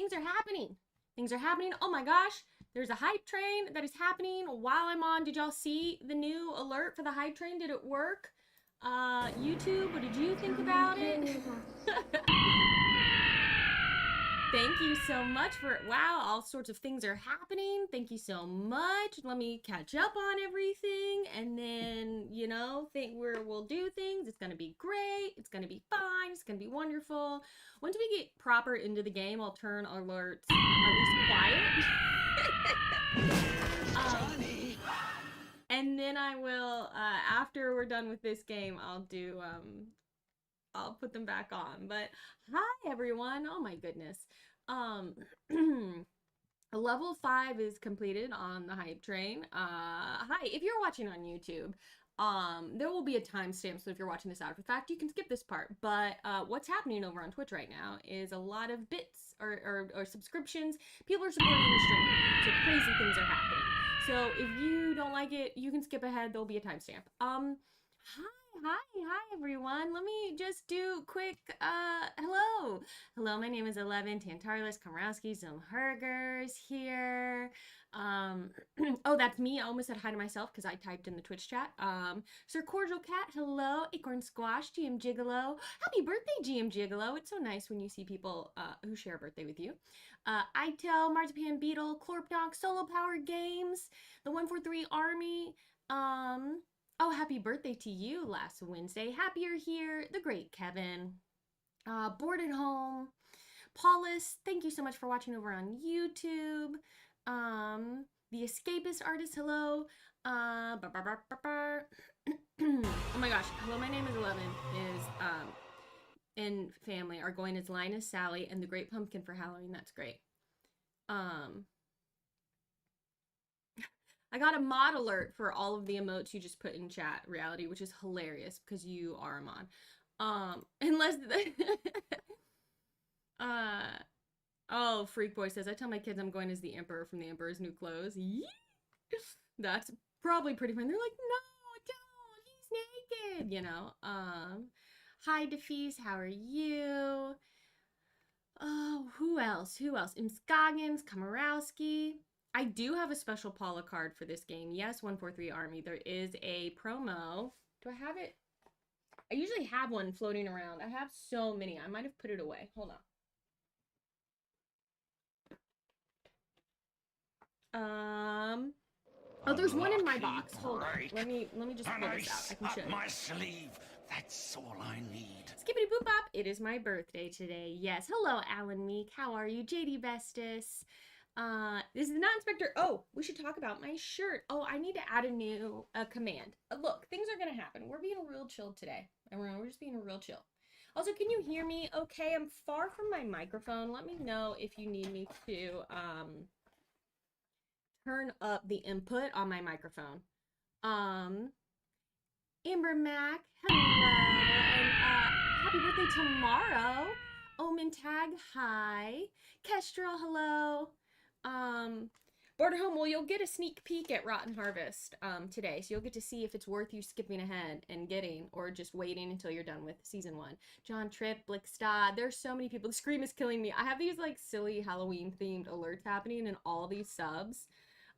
things are happening. Things are happening. Oh my gosh, there's a hype train that is happening while I'm on. Did y'all see the new alert for the hype train? Did it work? YouTube, what did you think about it? Thank you so much for, wow, all sorts of things are happening. Thank you so much. Let me catch up on everything, and then, you know, we'll do things. It's going to be great. It's going to be fine. It's going to be wonderful. Once we get proper into the game, I'll turn alerts at least quiet. And then I will, after we're done with this game, I'll put them back on. But hi everyone. Oh my goodness. Level 5 is completed on the hype train. Hi, if you're watching on YouTube, there will be a timestamp, so if you're watching this after the fact, you can skip this part. But what's happening over on Twitch right now is a lot of bits or subscriptions. People are supporting the stream, so crazy things are happening. So if you don't like it, you can skip ahead. There'll be a timestamp. Hi everyone. Let me just do quick hello. Hello, my name is 11 Tantarlis Komorowski Zumhergers here. Oh, that's me. I almost said hi to myself because I typed in the Twitch chat. Sir Cordial Cat, hello. Acorn Squash, GM Gigolo. Happy birthday, GM Gigolo. It's so nice when you see people who share a birthday with you. Itel, Marzipan Beetle, Clorpdog, Solo Power Games, the 143 Army, oh, happy birthday to you last Wednesday. Happier here, the great Kevin. Bored at home. Paulus, thank you so much for watching over on YouTube. The Escapist Artist, hello. Oh my gosh, hello, my name is 11, and family are going as Linus, Sally, and the Great Pumpkin for Halloween. That's great. I got a mod alert for all of the emotes you just put in chat, Reality, which is hilarious because you are a mod. Unless oh, Freak Boy says, I tell my kids I'm going as the Emperor from the Emperor's New Clothes. Yee! That's probably pretty fun. They're like, no, don't, he's naked, you know. Hi, Defease, how are you? Oh, who else? Imskagens, Komorowski. I do have a special Paula card for this game. Yes, 143 Army. There is a promo. Do I have it? I usually have one floating around. I have so many. I might have put it away. Hold on. Oh, there's one in my box. Hold on. Let me just pull this out. I can show you. My sleeve. That's all I need. Skippity boop bop. It is my birthday today. Yes. Hello, Alan Meek. How are you? JD Bestis. This is not Inspector. Oh, we should talk about my shirt. Oh, I need to add a new command. Look, things are gonna happen. We're being real chill today. Everyone, we're just being real chill. Also, can you hear me okay? I'm far from my microphone. Let me know if you need me to turn up the input on my microphone. Amber Mac, hello, and happy birthday tomorrow. Omen Tag, hi. Kestrel, hello. Border Home, well, you'll get a sneak peek at Rotten Harvest today, so you'll get to see if it's worth you skipping ahead and getting, or just waiting until you're done with season 1. John Tripp, Blickstad, there's so many people. The Scream is killing me. I have these like silly Halloween themed alerts happening, and all these subs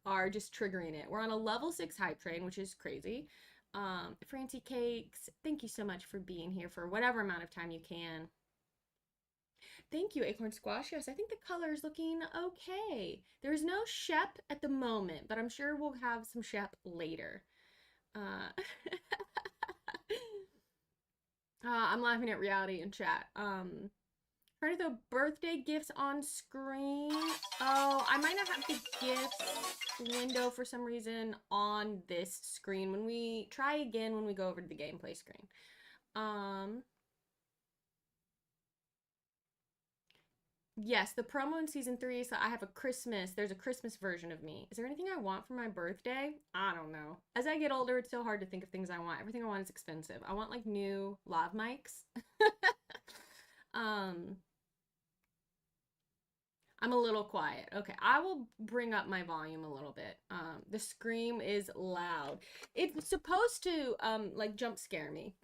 are just triggering it. We're on a level 6 hype train, which is crazy. Francie Cakes, thank you so much for being here for whatever amount of time you can. Thank you, Acorn Squash. Yes, I think the color is looking okay. There's no Shep at the moment, but I'm sure we'll have some Shep later. I'm laughing at Reality in chat. Trying to throw birthday gifts on screen. Oh, I might not have the gifts window for some reason on this screen. When we try again, when we go over to the gameplay screen. Yes, the promo in season 3, so I have there's a Christmas version of me. Is there anything I want for my birthday? I don't know. As I get older, it's so hard to think of things I want. Everything I want is expensive. I want like new lav mics. I'm a little quiet. Okay, I will bring up my volume a little bit. The scream is loud. It's supposed to like jump scare me,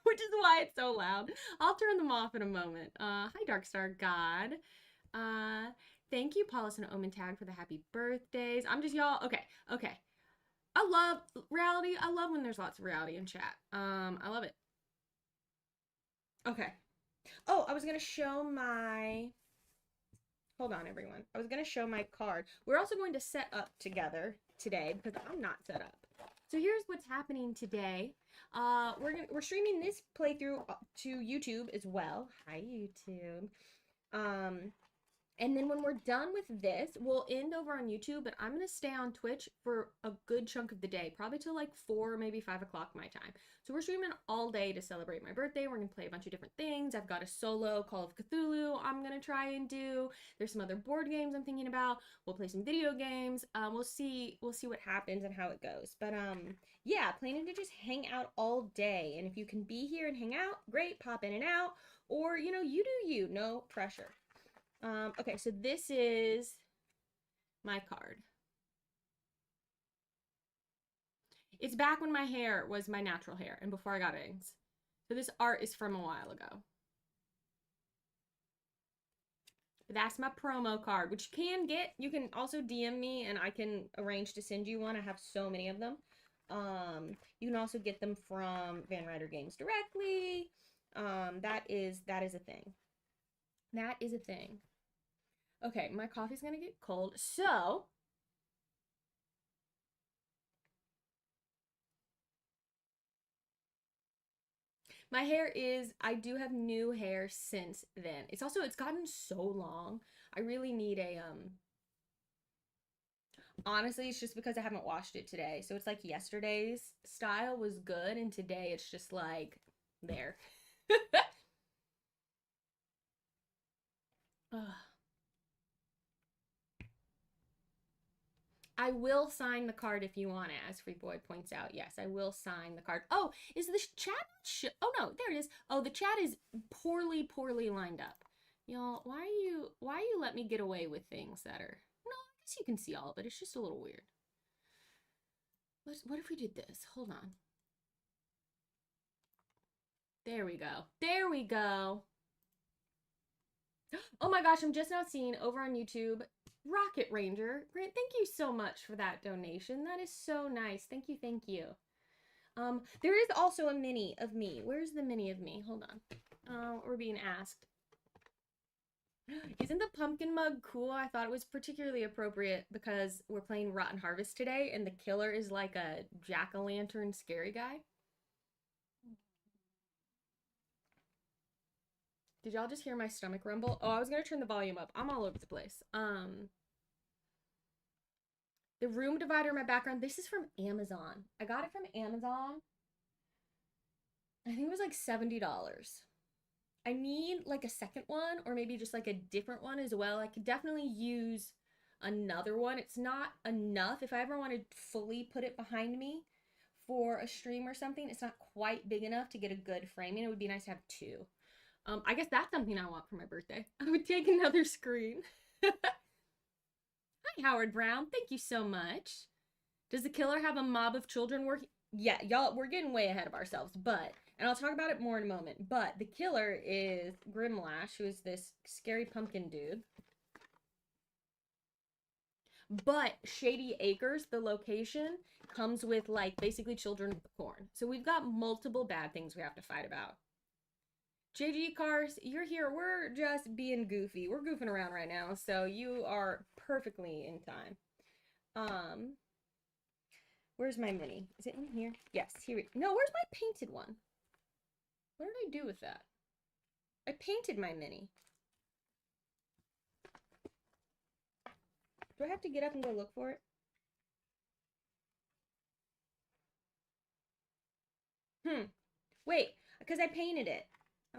which is why it's so loud. I'll turn them off in a moment. Hi, Darkstar God. Thank you, Paula and Omen Tag, for the happy birthdays. I'm just y'all. Okay, okay. I love reality. I love when there's lots of reality in chat. I love it. Okay. Oh, I was gonna show my. Hold on, everyone. I was gonna show my card. We're also going to set up together today because I'm not set up. So here's what's happening today. We're streaming this playthrough to YouTube as well. Hi, YouTube. Um, And then when we're done with this, we'll end over on YouTube, but I'm going to stay on Twitch for a good chunk of the day, probably till like 4, maybe 5 o'clock my time. So we're streaming all day to celebrate my birthday. We're going to play a bunch of different things. I've got a solo Call of Cthulhu I'm going to try and do. There's some other board games I'm thinking about. We'll play some video games. We'll see what happens and how it goes. But yeah, planning to just hang out all day. And if you can be here and hang out, great, pop in and out. Or, you know, you do you, no pressure. Okay, so this is my card. It's back when my hair was my natural hair and before I got bangs. So this art is from a while ago. But that's my promo card, which you can get. You can also DM me and I can arrange to send you one. I have so many of them. You can also get them from Van Ryder Games directly. That is a thing. That is a thing. Okay, my coffee's gonna get cold. So my hair is, I do have new hair since then. It's gotten so long. I really need a, honestly, it's just because I haven't washed it today. So it's like yesterday's style was good and today it's just like, there. I will sign the card if you want it, as Free Boy points out. Yes, I will sign the card. Oh, is the chat? Oh no, there it is. Oh, the chat is poorly lined up. Y'all, why you let me get away with things that are? No, I guess you can see all of it. It's just a little weird. What if we did this? Hold on. There we go. There we go. Oh my gosh, I'm just now seeing over on YouTube Rocket Ranger. Grant, thank you so much for that donation. That is so nice. Thank you, thank you. There is also a mini of me. Where's the mini of me? Hold on. We're being asked. Isn't the pumpkin mug cool? I thought it was particularly appropriate because we're playing Rotten Harvest today and the killer is like a jack-o'-lantern scary guy. Did y'all just hear my stomach rumble? Oh, I was gonna turn the volume up. I'm all over the place. The room divider in my background, this is from Amazon. I got it from Amazon. I think it was like $70. I need like a second one or maybe just like a different one as well. I could definitely use another one. It's not enough. If I ever want to fully put it behind me for a stream or something, it's not quite big enough to get a good framing. It would be nice to have two. I guess that's something I want for my birthday. I would take another screen. Hi, Howard Brown. Thank you so much. Does the killer have a mob of children working? Yeah, y'all, we're getting way ahead of ourselves, but, and I'll talk about it more in a moment, but the killer is Grimlash, who is this scary pumpkin dude. But Shady Acres, the location, comes with, like, basically Children of the Corn. So we've got multiple bad things we have to fight about. JG Cars, you're here. We're just being goofy. We're goofing around right now, so you are perfectly in time. Where's my mini? Is it in here? Yes, here. No, where's my painted one? What did I do with that? I painted my mini. Do I have to get up and go look for it? Wait, because I painted it.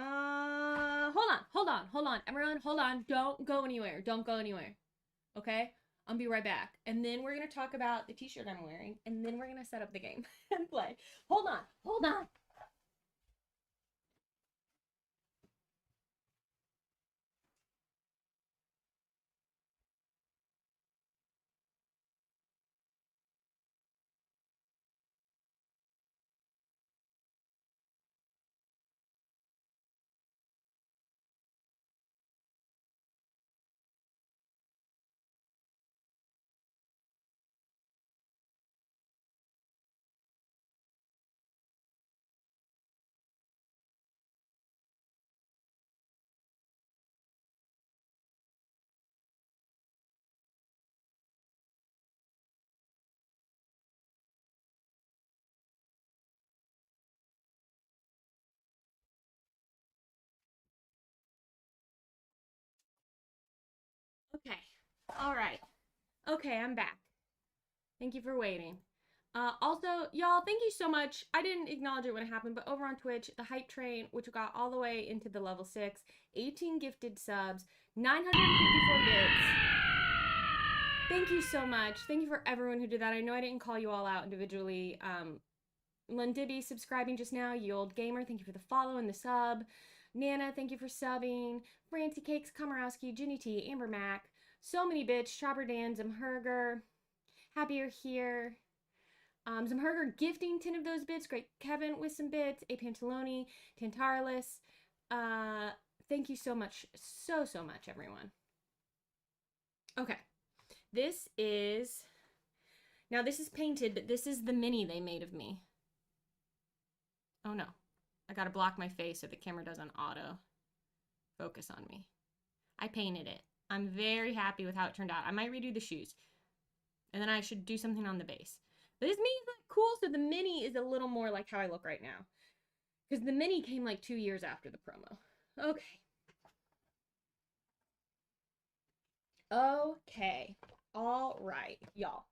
Hold on. Everyone, hold on. Don't go anywhere. Don't go anywhere. Okay? I'll be right back. And then we're going to talk about the t-shirt I'm wearing. And then we're going to set up the game and play. Hold on. All right. Okay, I'm back. Thank you for waiting. Also, y'all, thank you so much. I didn't acknowledge it when it happened, but over on Twitch, the hype train, which got all the way into the level 6, 18 gifted subs, 954 bits. Thank you so much. Thank you for everyone who did that. I know I didn't call you all out individually. Lundibby subscribing just now. You Old Gamer, thank you for the follow and the sub. Nana, thank you for subbing. Francie Cakes, Komarowski, Ginny T, Amber Mac. So many bits. Chopper Dan, Zimherger. Happier here. Zimherger gifting 10 of those bits. Great Kevin with some bits. A Pantaloni, Tantarlis. Thank you so much. So much, everyone. Okay. This is... Now, this is painted, but this is the mini they made of me. Oh, no. I gotta block my face so the camera doesn't auto focus on me. I painted it. I'm very happy with how it turned out. I might redo the shoes. And then I should do something on the base. But this mini is like cool, so the mini is a little more like how I look right now. Because the mini came like 2 years after the promo. Okay. Okay. All right, y'all.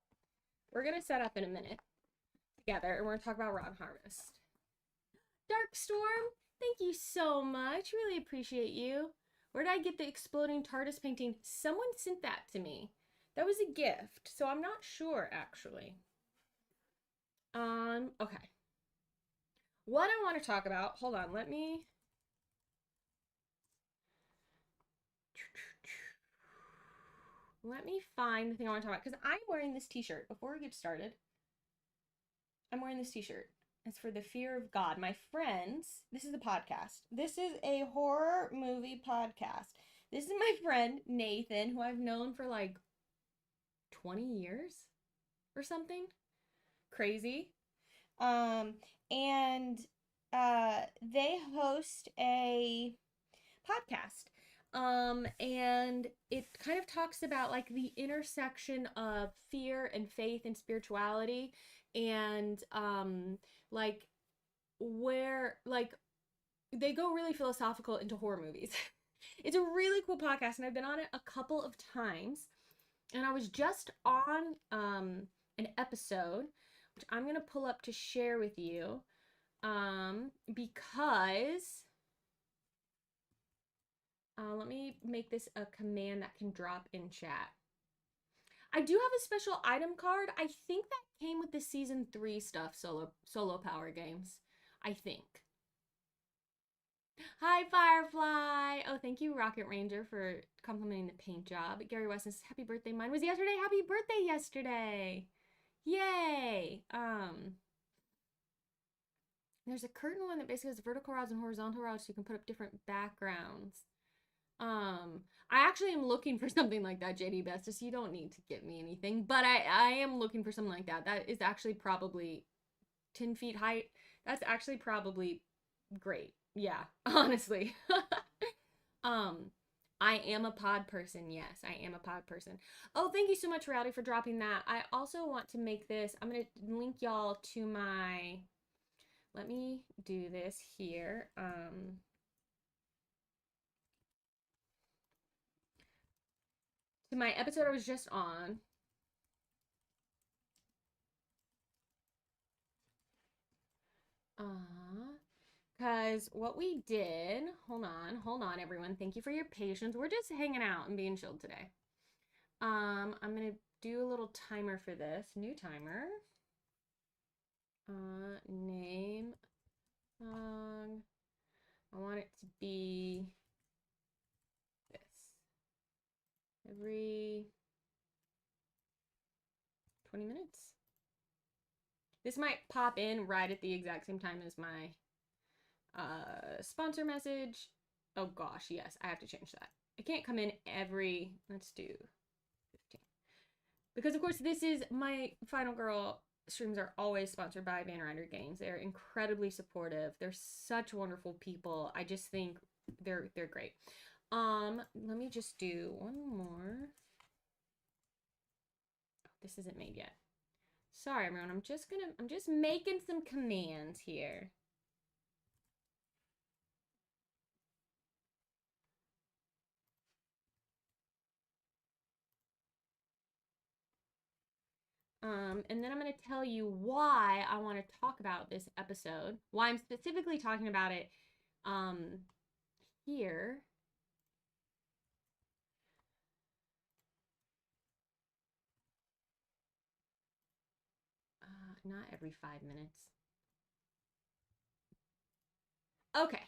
We're going to set up in a minute together, and we're going to talk about Rotten Harvest. Darkstorm, thank you so much. Really appreciate you. Where did I get the exploding TARDIS painting? Someone sent that to me. That was a gift, so I'm not sure, actually. Okay. What I want to talk about, hold on, let me find the thing I want to talk about, because I'm wearing this t-shirt. Before we get started, I'm wearing this t-shirt. It's for the fear of God. My friends, this is a podcast. This is a horror movie podcast. This is my friend, Nathan, who I've known for like 20 years or something. Crazy. And they host a podcast. And it kind of talks about like the intersection of fear and faith and spirituality, and like where like they go really philosophical into horror movies. It's a really cool podcast, and I've been on it a couple of times, and I was just on an episode which I'm gonna pull up to share with you, because let me make this a command that can drop in chat. I do have a special item card. I think that came with the season 3 stuff, solo power games. I think. Hi, Firefly. Oh, thank you, Rocket Ranger, for complimenting the paint job. Gary Weston says, happy birthday. Mine was yesterday. Happy birthday yesterday. Yay. There's a curtain one that basically has vertical rods and horizontal rods, so you can put up different backgrounds. I actually am looking for something like that, JD Bestis. You don't need to get me anything, but I am looking for something like that. That is actually probably 10 feet height. That's actually probably great. Yeah, honestly. I am a pod person. Yes, I am a pod person. Oh, thank you so much, Rowdy, for dropping that. I also want to make this, I'm going to link y'all to my, let me do this here. To my episode I was just on. Because what we did, hold on, everyone. Thank you for your patience. We're just hanging out and being chilled today. I'm gonna do a little timer for this. New timer. Name. I want it to be this. Every 20 minutes. This might pop in right at the exact same time as my sponsor message. Oh gosh, yes, I have to change that. It can't come in every, let's do 15. Because of course this is my Final Girl streams are always sponsored by Van Ryder Games. They're incredibly supportive. They're such wonderful people. I just think they're great. Let me just do one more. Oh, this isn't made yet. Sorry, everyone. I'm just making some commands here. And then I'm going to tell you why I want to talk about this episode, why I'm specifically talking about it here. Not every 5 minutes. Okay.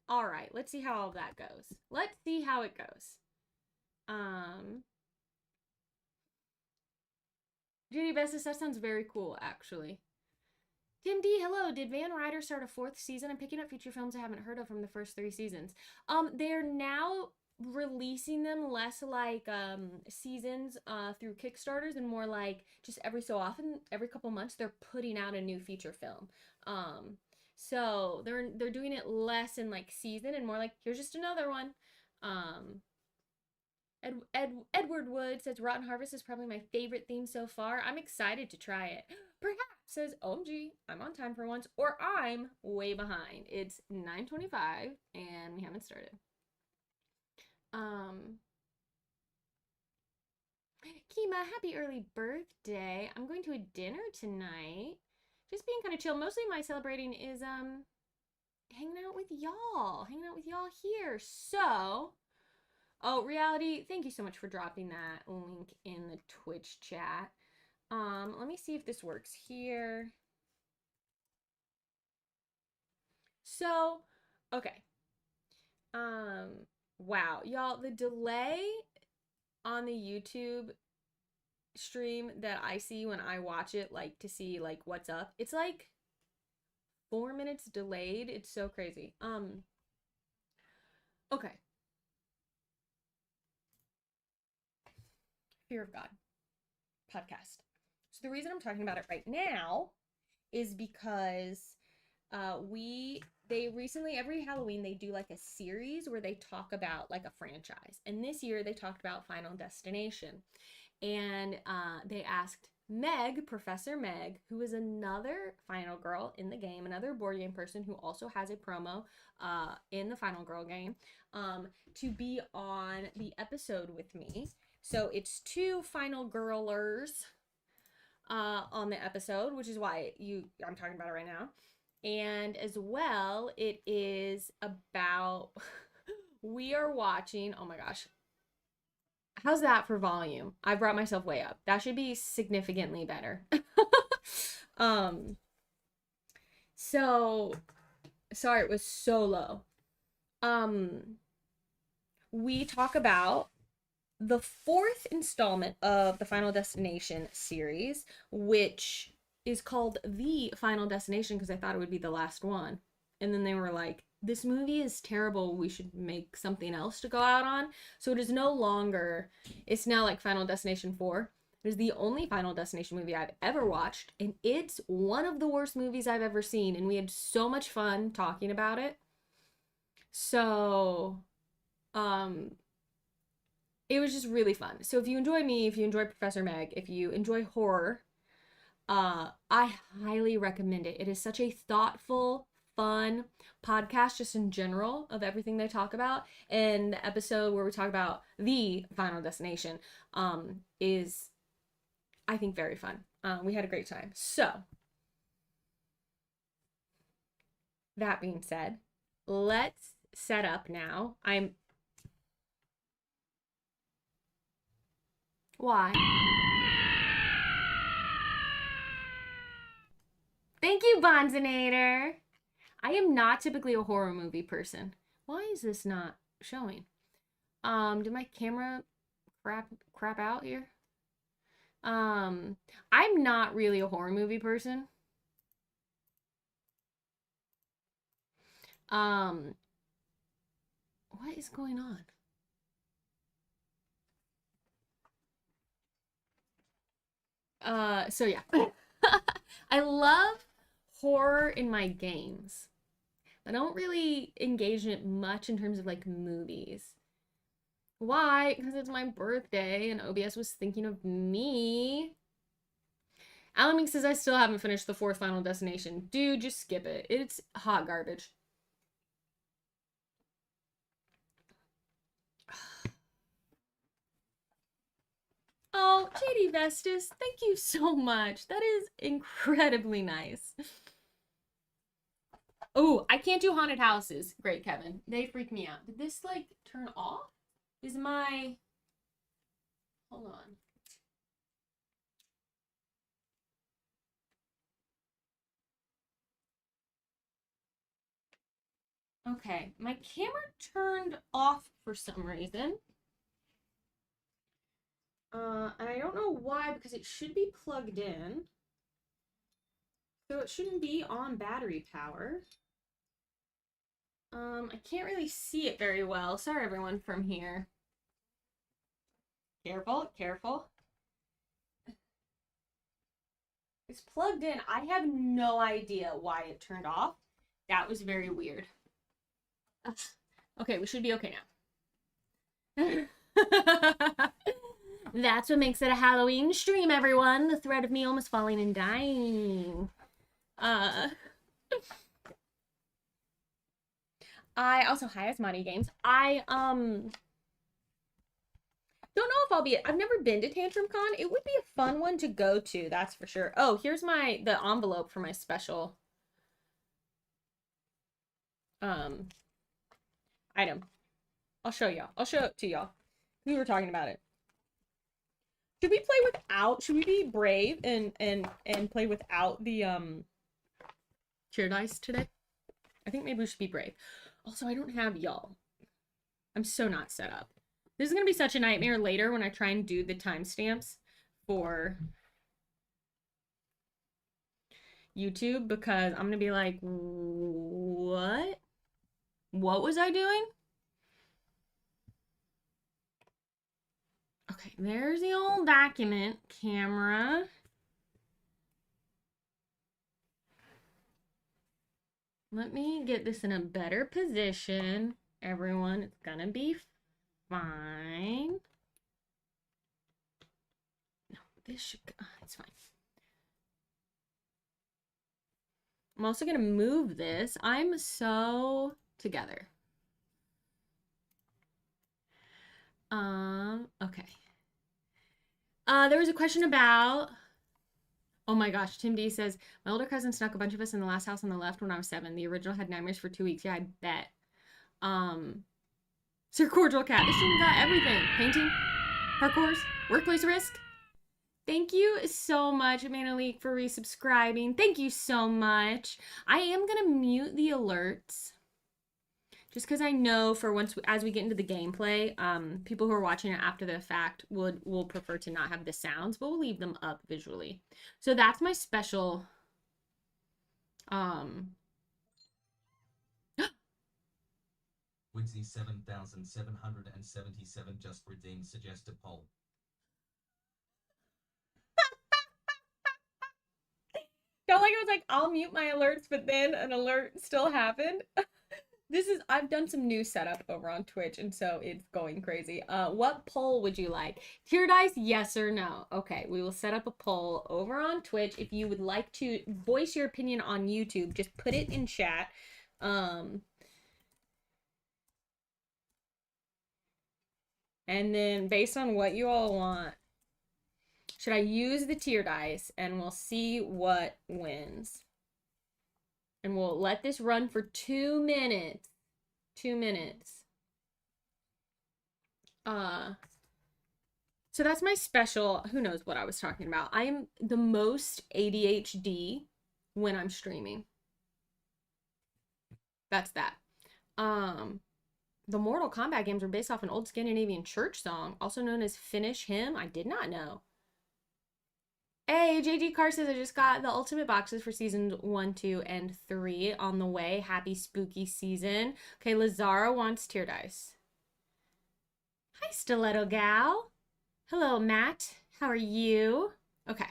All right. Let's see how all that goes. Let's see how it goes. Judy Bessis, that sounds very cool, actually. Tim D, hello. Did Van Ryder start a 4th season? I'm picking up feature films I haven't heard of from the first 3 seasons. They're now releasing them less like seasons through Kickstarters and more like just every so often, every couple months, they're putting out a new feature film. So they're doing it less in like season and more like here's just another one. Edward Wood says Rotten Harvest is probably my favorite theme so far. I'm excited to try it. Perhaps says OMG, I'm on time for once, or I'm way behind. It's 9:25 and we haven't started. Kima, happy early birthday. I'm going to a dinner tonight. Just being kind of chill. Mostly my celebrating is hanging out with y'all here. So, oh, Reality, thank you so much for dropping that link in the Twitch chat. Let me see if this works here. So, okay. Wow, y'all, the delay on the YouTube stream that I see when I watch it, like to see like what's up, it's like 4 minutes delayed. It's so crazy. Okay. Fear of God podcast. So the reason I'm talking about it right now is because they recently, every Halloween, they do like a series where they talk about like a franchise. And this year they talked about Final Destination. And they asked Meg, Professor Meg, who is another Final Girl in the game, another board game person who also has a promo in the Final Girl game, to be on the episode with me. So it's 2 Final Girlers on the episode, which is why I'm talking about it right now. And as well, it is about we are watching, oh my gosh. How's that for volume? I brought myself way up. That should be significantly better. So sorry, it was so low. We talk about the 4th installment of the Final Destination series, which is called The Final Destination because I thought it would be the last one. And then they were like, this movie is terrible. We should make something else to go out on. So it is no longer, it's now like Final Destination 4. It is the only Final Destination movie I've ever watched. And it's one of the worst movies I've ever seen. And we had so much fun talking about it. So, it was just really fun. So if you enjoy me, if you enjoy Professor Meg, if you enjoy horror, I highly recommend it. It is such a thoughtful, fun podcast just in general of everything they talk about. And the episode where we talk about the Final Destination is, I think, very fun. We had a great time. So, that being said, let's set up now. Why? Thank you, Bonzinator. I am not typically a horror movie person. Why is this not showing? Did my camera crap out here? I'm not really a horror movie person. What is going on? So yeah. I love horror in my games. I don't really engage in it much in terms of like movies. Why? Because it's my birthday and OBS was thinking of me. Alan says I still haven't finished the 4th Final Destination. Dude, just skip it. It's hot garbage. Oh, JD Vestis, thank you so much. That is incredibly nice. Oh, I can't do haunted houses. Great, Kevin. They freak me out. Did this like turn off? Is my... Hold on. Okay, my camera turned off for some reason. And I don't know why, because it should be plugged in. So it shouldn't be on battery power. I can't really see it very well. Sorry, everyone, from here. Careful, careful. It's plugged in. I have no idea why it turned off. That was very weird. Ugh. Okay, we should be okay now. That's what makes it a Halloween stream, everyone. The threat of me almost falling and dying. I also, hi, Asmati Games. I don't know if I'll be, I've never been to Tantrum Con. It would be a fun one to go to, that's for sure. Oh, here's the envelope for my special item. I'll show y'all. I'll show it to y'all. We were talking about it. Should we play without, should we be brave and play without the cheer dice today? I think maybe we should be brave. Also, I don't have y'all. I'm so not set up. This is gonna be such a nightmare later when I try and do the timestamps for YouTube, because I'm gonna be like, what? What was I doing? Okay, there's the old document camera. Let me get this in a better position. Everyone, it's gonna be fine. No, this should, it's fine. I'm also gonna move this. I'm so together. Okay. There was a question about, oh my gosh, Tim D says, my older cousin snuck a bunch of us in the last house on the left when I was 7. The original had nightmares for 2 weeks. Yeah, I bet. Sir Cordial Cat, this stream got everything. Painting, parkours, workplace risk. Thank you so much, Manalik, for resubscribing. Thank you so much. I am gonna mute the alerts, just because I know for once, as we get into the gameplay, people who are watching it after the fact will prefer to not have the sounds, but we'll leave them up visually. So that's my special. Witsy 7,777 just redeemed. Suggest a poll. Don't like it was like, I'll mute my alerts, but then an alert still happened. I've done some new setup over on Twitch, and so it's going crazy. What poll would you like? Tier dice, yes or no? Okay, we will set up a poll over on Twitch. If you would like to voice your opinion on YouTube, just put it in chat. And then based on what you all want, should I use the tier dice, and we'll see what wins. And we'll let this run for 2 minutes. 2 minutes. So that's my special. Who knows what I was talking about? I am the most ADHD when I'm streaming. That's that. The Mortal Kombat games are based off an old Scandinavian church song, also known as Finish Him. I did not know. Hey, JG Carr says I just got the ultimate boxes for seasons 1, 2, and 3 on the way. Happy spooky season. Okay, Lazara wants tier dice. Hi, Stiletto Gal. Hello, Matt. How are you? Okay.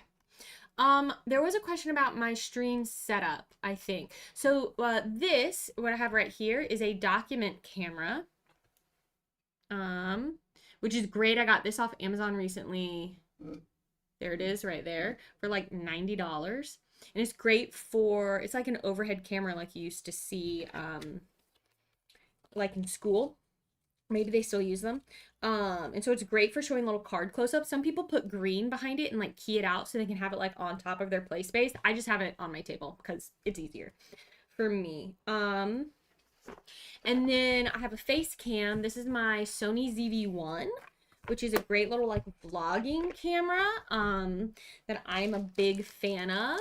There was a question about my stream setup, I think. So, this, what I have right here, is a document camera. Which is great. I got this off Amazon recently. There it is right there for like $90. And it's great for, it's like an overhead camera like you used to see like in school. Maybe they still use them. And so it's great for showing little card close-ups. Some people put green behind it and like key it out so they can have it like on top of their play space. I just have it on my table because it's easier for me. And then I have a face cam. This is my Sony ZV-1, which is a great little like vlogging camera that I'm a big fan of.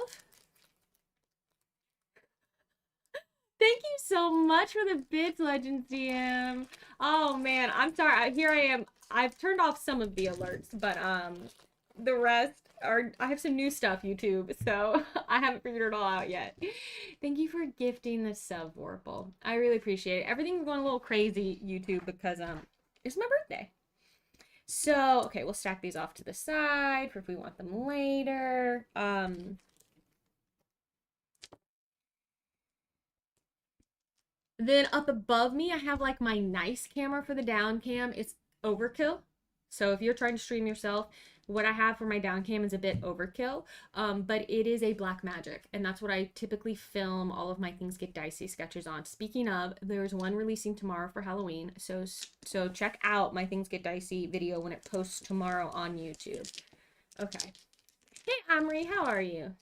Thank you so much for the bits, Legends DM. Oh man, I'm sorry. Here I am. I've turned off some of the alerts, but the rest are, I have some new stuff, YouTube, so I haven't figured it all out yet. Thank you for gifting the sub, Warple. I really appreciate it. Everything's going a little crazy, YouTube, because it's my birthday. So, okay, we'll stack these off to the side for if we want them later. Then up above me, I have like my nice camera for the down cam. It's overkill. So if you're trying to stream yourself, what I have for my down cam is a bit overkill, but it is a Blackmagic, and that's what I typically film all of my Things Get Dicey sketches on. Speaking of, there's one releasing tomorrow for Halloween, so check out my Things Get Dicey video when it posts tomorrow on YouTube. Okay. Hey, Amri, how are you?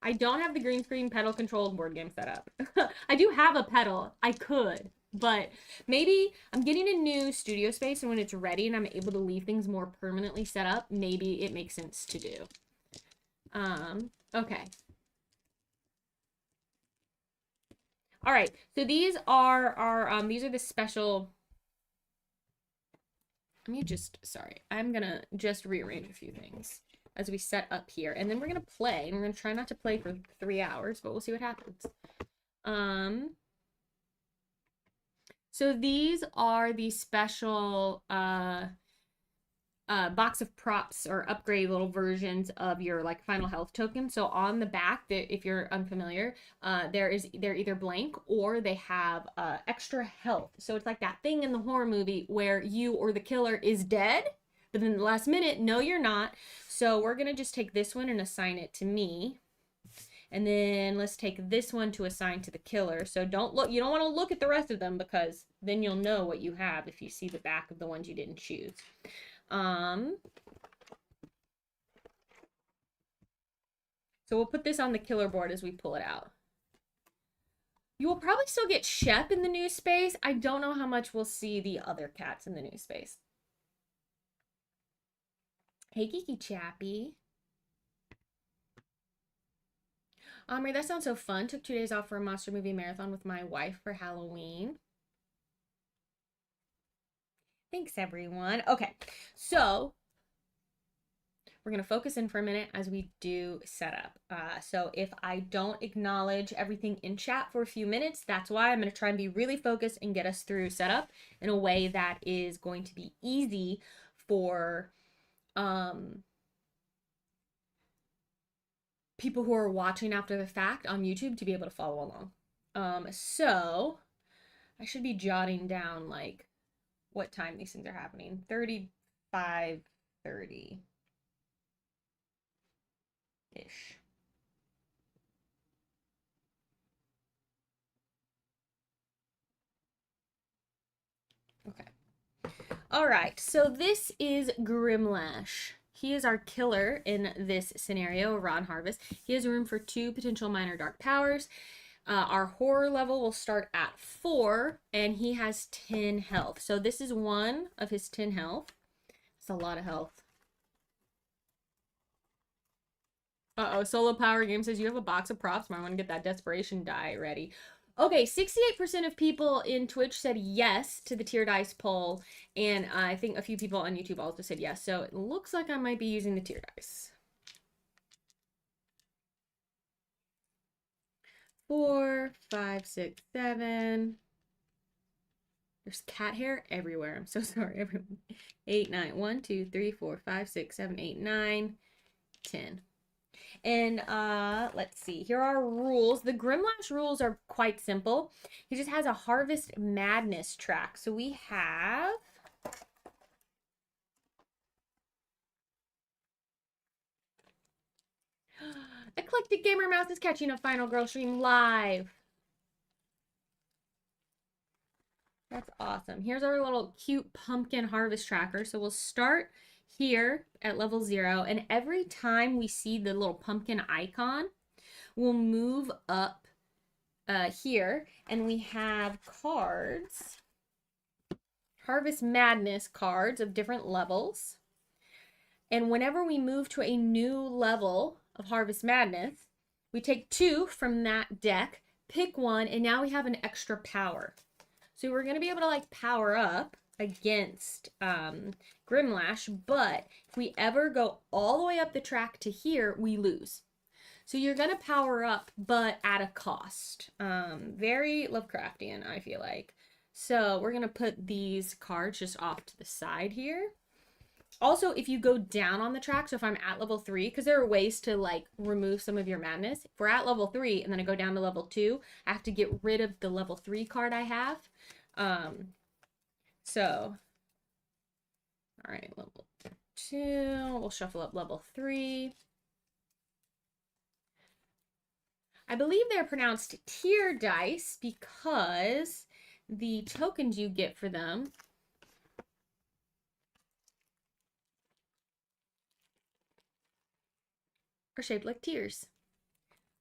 I don't have the green screen pedal controlled board game set up. I do have a pedal. I could, but maybe I'm getting a new studio space, and when it's ready and I'm able to leave things more permanently set up, maybe it makes sense to do. Okay. All right. So these are our these are the special. I'm gonna just rearrange a few things as we set up here, and then we're gonna play, and we're gonna try not to play for 3 hours, but we'll see what happens. So these are the special box of props or upgrade little versions of your like final health token. So on the back, if you're unfamiliar, they're either blank or they have extra health. So it's like that thing in the horror movie where you or the killer is dead, but then the last minute, no, you're not. So we're gonna just take this one and assign it to me. And then let's take this one to assign to the killer. So don't look, you don't want to look at the rest of them because then you'll know what you have if you see the back of the ones you didn't choose. So we'll put this on the killer board as we pull it out. You will probably still get Shep in the new space. I don't know how much we'll see the other cats in the new space. Hey, Geeky Chappy. Omri, that sounds so fun. Took 2 days off for a monster movie marathon with my wife for Halloween. Thanks, everyone. Okay, so we're going to focus in for a minute as we do setup. So if I don't acknowledge everything in chat for a few minutes, that's why. I'm going to try and be really focused and get us through setup in a way that is going to be easy for people who are watching after the fact on YouTube to be able to follow along. So I should be jotting down like what time these things are happening. 35:30 ish. Okay. All right. So this is Grimlash. He is our killer in this scenario, Ron Harvest. He has room for 2 potential minor dark powers. Our horror level will start at 4, and he has 10 health. So this is 1 of his 10 health. That's a lot of health. Uh-oh, Solo Power Game says you have a box of props. Might want to get that desperation die ready. Okay, 68% of people in Twitch said yes to the tier dice poll, and I think a few people on YouTube also said yes. So it looks like I might be using the tier dice. 4, 5, 6, 7. There's cat hair everywhere. I'm so sorry, everyone. 8, 9. 1, 2, 3, 4, 5, 6, 7, 8, 9, 10. And let's see. Here are rules. The Grimlash rules are quite simple. He just has a Harvest Madness track. So we have Eclectic Gamer Mouse is catching a Final Girl stream live. That's awesome. Here's our little cute pumpkin harvest tracker. So we'll start here at level 0, and every time we see the little pumpkin icon, we'll move up here, and we have cards, Harvest Madness cards of different levels. And whenever we move to a new level of Harvest Madness, we take 2 from that deck, pick 1, and now we have an extra power. So we're going to be able to like power up against Grimlash, but if we ever go all the way up the track to here, we lose. So you're going to power up, but at a cost. Very Lovecraftian, I feel like. So we're going to put these cards just off to the side here. Also, if you go down on the track, so if I'm at level 3, because there are ways to like remove some of your madness. If we're at level 3 and then I go down to level 2, I have to get rid of the level 3 card I have. So, all right, level 2, we'll shuffle up level 3. I believe they're pronounced tier dice because the tokens you get for them are shaped like tiers.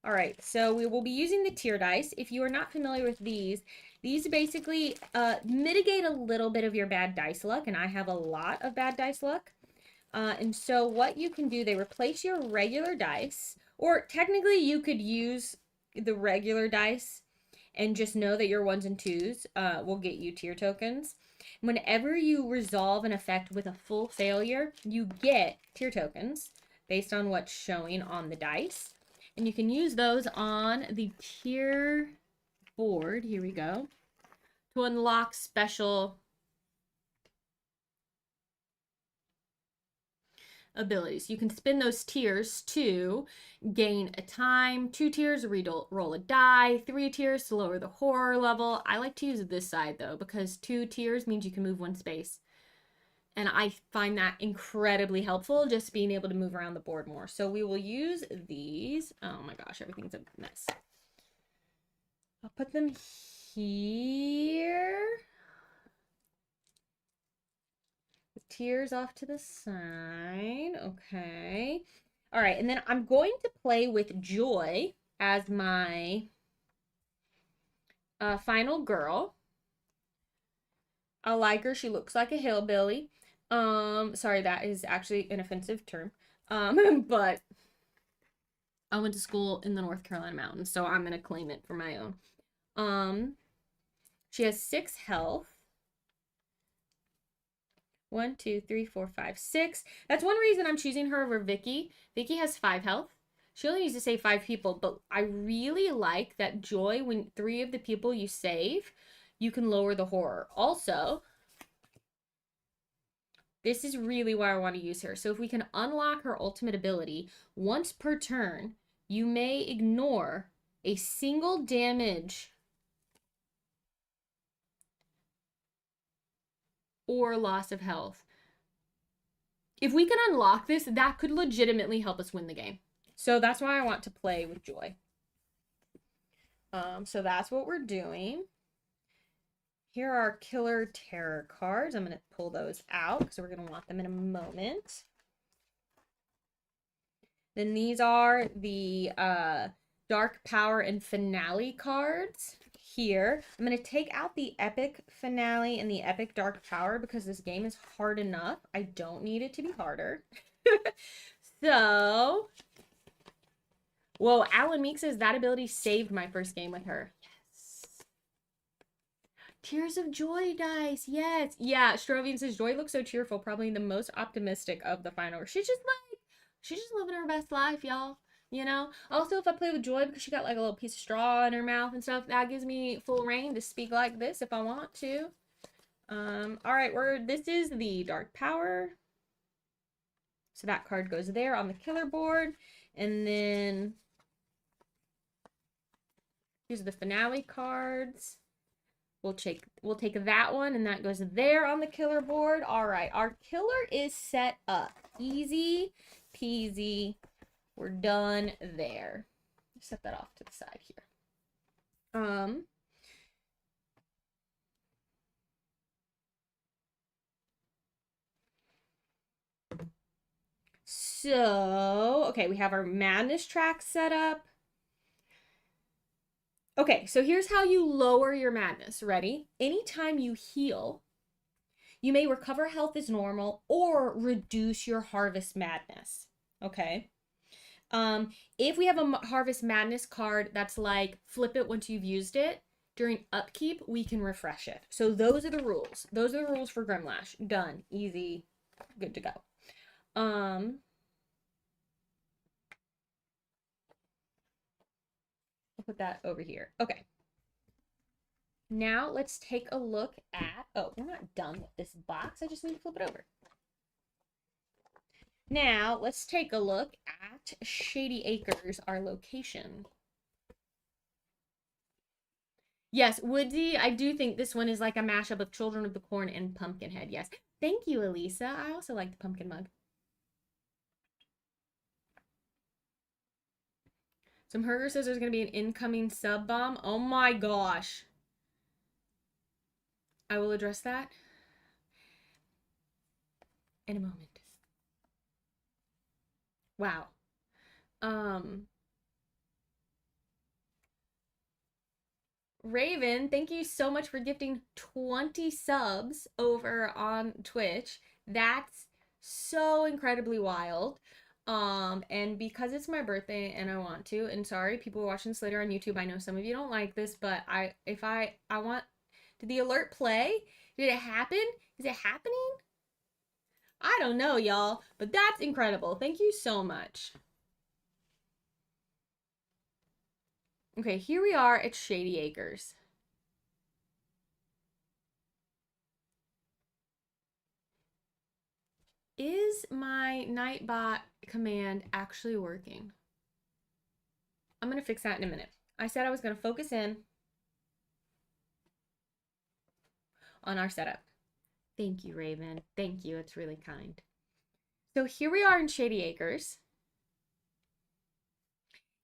All right, so we will be using the tier dice. If you are not familiar with these basically mitigate a little bit of your bad dice luck, and I have a lot of bad dice luck. And so what you can do, they replace your regular dice, or technically you could use the regular dice and just know that your 1s and 2s will get you tier tokens. Whenever you resolve an effect with a full failure, you get tier tokens based on what's showing on the dice. And you can use those on the tier board, here we go, to unlock special abilities. You can spin those tiers to gain a time, 2 tiers, roll a die, 3 tiers to lower the horror level. I like to use this side though, because 2 tiers means you can move 1 space. And I find that incredibly helpful, just being able to move around the board more. So we will use these. Oh my gosh, everything's a mess. I'll put them here. The tiers off to the side. Okay. All right, and then I'm going to play with Joy as my final girl. I like her. She looks like a hillbilly. Sorry, that is actually an offensive term. But I went to school in the North Carolina mountains, so I'm gonna claim it for my own. She has 6 health. 1, 2, 3, 4, 5, 6. That's one reason I'm choosing her over Vicky. Vicky has 5 health. She only needs to save 5 people, but I really like that Joy, when 3 of the people you save, you can lower the horror. Also, this is really why I want to use her. So if we can unlock her ultimate ability, once per turn, you may ignore a single damage or loss of health. If we can unlock this, that could legitimately help us win the game. So that's why I want to play with Joy. So that's what we're doing. Here are Killer Terror cards. I'm going to pull those out because we're going to want them in a moment. Then these are the Dark Power and Finale cards. Here, I'm going to take out the Epic Finale and the Epic Dark Power because this game is hard enough. I don't need it to be harder. So, whoa, Alan Meek says that ability saved my first game with her. Tears of Joy dice, yes. Yeah, Strovian says Joy looks so cheerful, probably the most optimistic of the final. She's just living her best life, y'all. You know? Also, if I play with Joy, because she got like a little piece of straw in her mouth and stuff, that gives me full reign to speak like this if I want to. Alright, this is the Dark Power. So that card goes there on the killer board. And then these are the finale cards. We'll take that one, and that goes there on the killer board. All right, our killer is set up. Easy peasy. We're done there. Set that off to the side here. So, okay, we have our madness track set up. Okay, so here's how you lower your madness. Ready? Anytime you heal, you may recover health as normal or reduce your harvest madness. Okay. If we have a harvest madness card that's like flip it once you've used it, during upkeep, we can refresh it. So those are the rules. Those are the rules for Grimlash. Done. Easy. Good to go. I'll put that over here. Okay. Now let's take a look at, oh, we're not done with this box. I just need to flip it over. Now let's take a look at Shady Acres, our location. Yes, Woodsy, I do think this one is like a mashup of Children of the Corn and Pumpkinhead. Yes. Thank you, Elisa. I also like the pumpkin mug. Some Herger says there's going to be an incoming sub bomb. Oh my gosh. I will address that in a moment. Wow. Raven, thank you so much for gifting 20 subs over on Twitch. That's so incredibly wild. And because it's my birthday and I want to, and sorry, people watching this later on YouTube, I know some of you don't like this, but I want, did the alert play? Did it happen? Is it happening? I don't know, y'all, but that's incredible. Thank you so much. Okay, here we are at Shady Acres. Is my Nightbot command actually working? I'm going to fix that in a minute. I said I was going to focus in on our setup. Thank you, Raven. Thank you. It's really kind. So here we are in Shady Acres.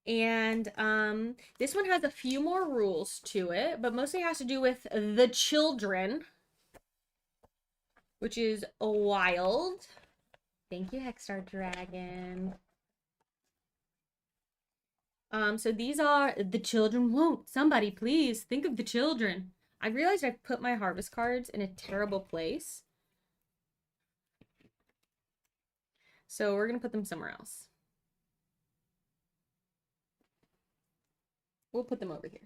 And this one has a few more rules to it, but mostly has to do with the children, which is wild. Thank you, Hexstar Dragon. So these are the children won't. Somebody please think of the children. I realized I've put my harvest cards in a terrible place. So we're going to put them somewhere else. We'll put them over here.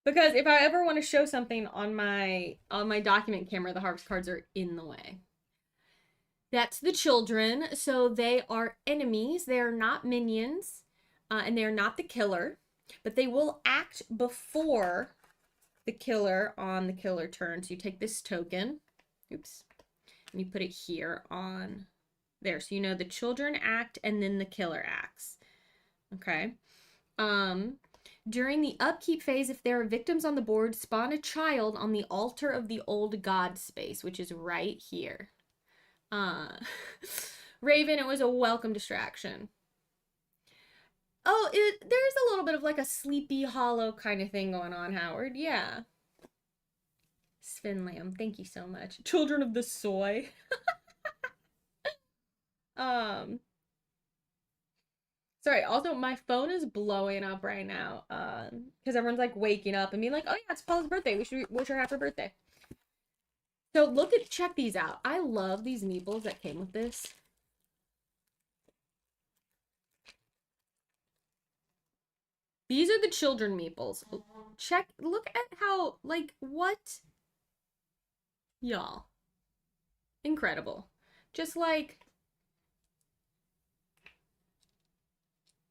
Because if I ever want to show something on my document camera, the harvest cards are in the way. That's the children. So they are enemies. They are not minions. And they are not the killer. But they will act before the killer on the killer turn. So you take this token. Oops. And you put it here on there. So you know the children act and then the killer acts. Okay. During the upkeep phase, if there are victims on the board, spawn a child on the altar of the old god space, which is right here. Raven, it was a welcome distraction. Oh, there's a little bit of like a Sleepy Hollow kind of thing going on, Howard. Yeah. Sven Lamb, thank you so much. Children of the Soy. Sorry, also my phone is blowing up right now. Because everyone's like waking up and being like, oh yeah, it's Paula's birthday. We should wish her happy birthday. So check these out. I love these meeples that came with this. These are the children meeples. Look at how, like, what? Y'all. Incredible. Just like,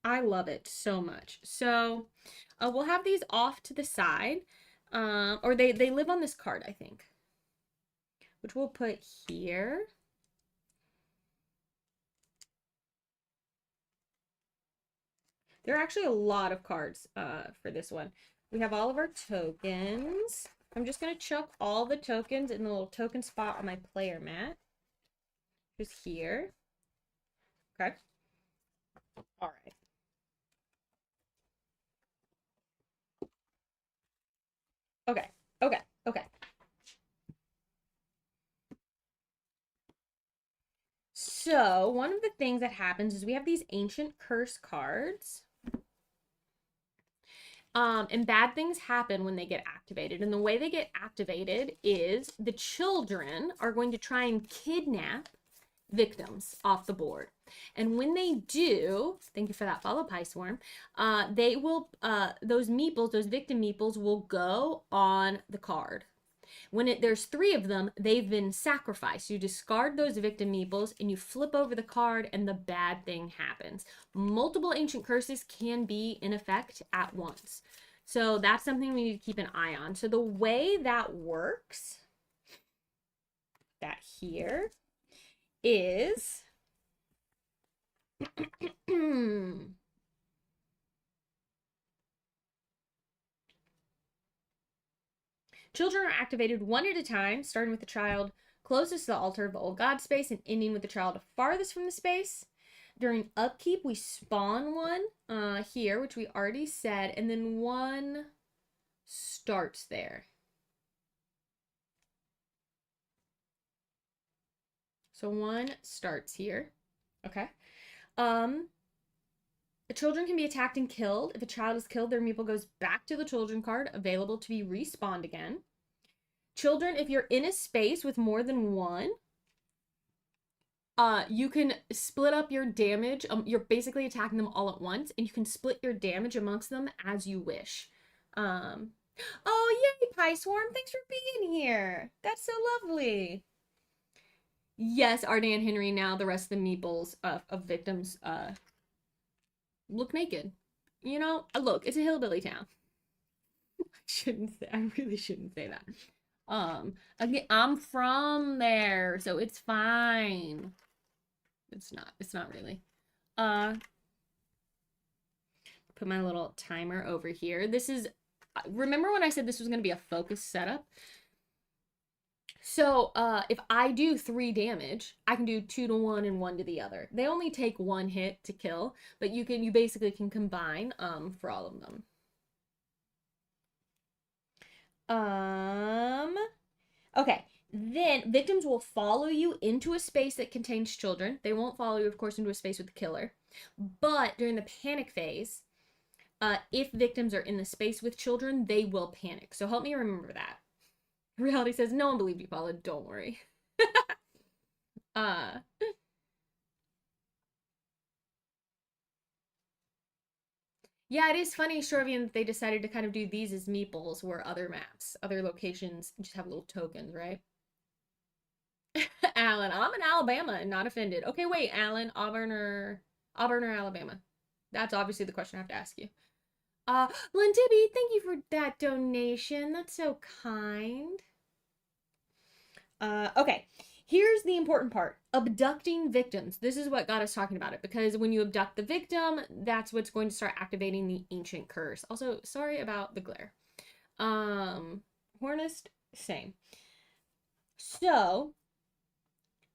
I love it so much. So, we'll have these off to the side. Or they live on this card, I think. Which we'll put here. There are actually a lot of cards for this one. We have all of our tokens. I'm just going to chuck all the tokens in the little token spot on my player mat. Just here. Okay. All right. Okay. Okay. Okay. So one of the things that happens is we have these ancient curse cards. And bad things happen when they get activated. And the way they get activated is the children are going to try and kidnap victims off the board. And when they do, thank you for that follow, Pie Swarm, they will, those meeples, those victim meeples will go on the card. When there's 3 of them, they've been sacrificed. You discard those victim meeples and you flip over the card and the bad thing happens. Multiple ancient curses can be in effect at once. So that's something we need to keep an eye on. So the way that works, that here, is children are activated one at a time, starting with the child closest to the altar of the old god space and ending with the child farthest from the space. During upkeep, we spawn one here, which we already said, and then one starts there. So one starts here. Okay. The children can be attacked and killed. If a child is killed, their meeple goes back to the children card, available to be respawned again. Children, if you're in a space with more than one, you can split up your damage. You're basically attacking them all at once, and you can split your damage amongst them as you wish. Oh, yay, Pie Swarm. Thanks for being here. That's so lovely. Yes, Ardan Henry, now the rest of the meeples of victims look naked. You know, look, it's a hillbilly town. I really shouldn't say that. Again, I'm from there, so it's fine. It's not really. Put my little timer over here. This is, remember when I said this was going to be a focus setup? So, if I do 3 damage, I can do 2 to 1 and 1 to the other. They only take 1 hit to kill, but you basically can combine, for all of them. Okay. Then victims will follow you into a space that contains children. They won't follow you, of course, into a space with the killer. But during the panic phase, if victims are in the space with children, they will panic. So help me remember that. Reality says, no one believed you, Paula. Don't worry. Yeah, it is funny, Shorvian, that they decided to kind of do these as meeples, where other maps, other locations just have little tokens, right? Alan, I'm in Alabama and not offended. Okay, wait, Alan, Auburn or Alabama? That's obviously the question I have to ask you. Lynn Tibby, thank you for that donation. That's so kind. Okay, here's the important part. Abducting victims. This is what got us talking about it, because when you abduct the victim, that's what's going to start activating the ancient curse. Also, sorry about the glare. Hornist, same. So,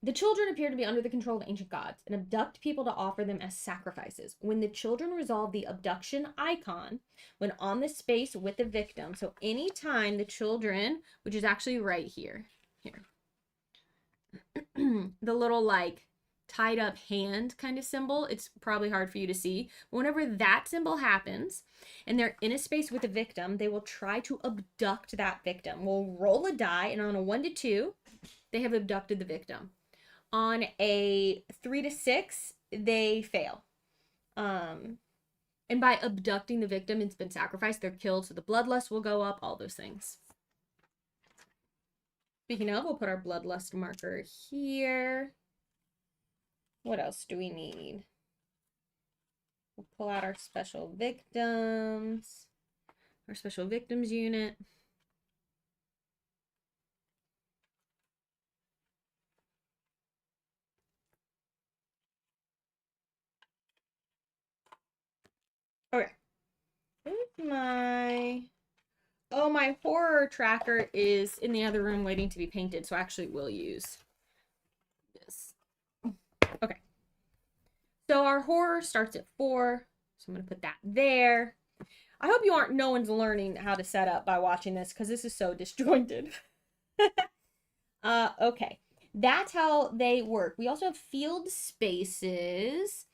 the children appear to be under the control of ancient gods and abduct people to offer them as sacrifices. When the children resolve the abduction icon, when on the space with the victim, so anytime the children, which is actually right here, the little like tied up hand kind of symbol, it's probably hard for you to see. Whenever that symbol happens and they're in a space with a victim, they will try to abduct that victim. We'll roll a die, and on a 1 to 2, they have abducted the victim. On a 3 to 6, they fail. And by abducting the victim, it's been sacrificed, they're killed, so the bloodlust will go up, all those things. Speaking of, we'll put our bloodlust marker here. What else do we need? We'll pull out our special victims, our special victims unit. Okay. My horror tracker is in the other room waiting to be painted, so I actually will use this. Okay. So our horror starts at 4, so I'm going to put that there. I hope no one's learning how to set up by watching this, because this is so disjointed. Okay. that's how they work. We also have field spaces.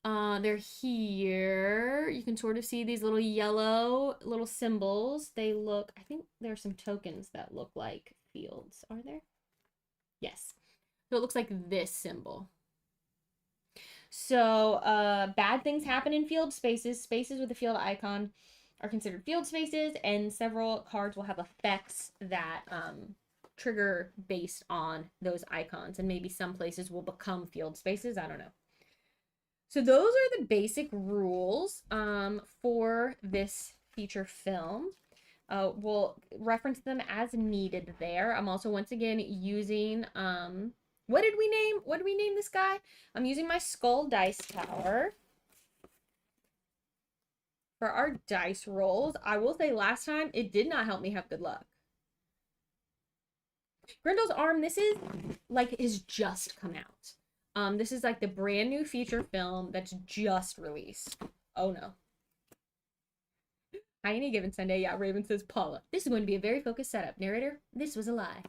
They're here. You can sort of see these little yellow little symbols. They look, I think there are some tokens that look like fields. Are there? Yes. So it looks like this symbol. So bad things happen in field spaces. Spaces with a field icon are considered field spaces, and several cards will have effects that trigger based on those icons. And maybe some places will become field spaces. I don't know. So those are the basic rules for this feature film. We'll reference them as needed there. I'm also once again using what did we name this guy? I'm using my skull dice tower for our dice rolls. I will say last time it did not help me have good luck. Grindel's arm, this is like has just come out. This is like the brand new feature film that's just released. Oh no. Hi, any given Sunday. Yeah, Raven says Paula. This is going to be a very focused setup. Narrator, this was a lie.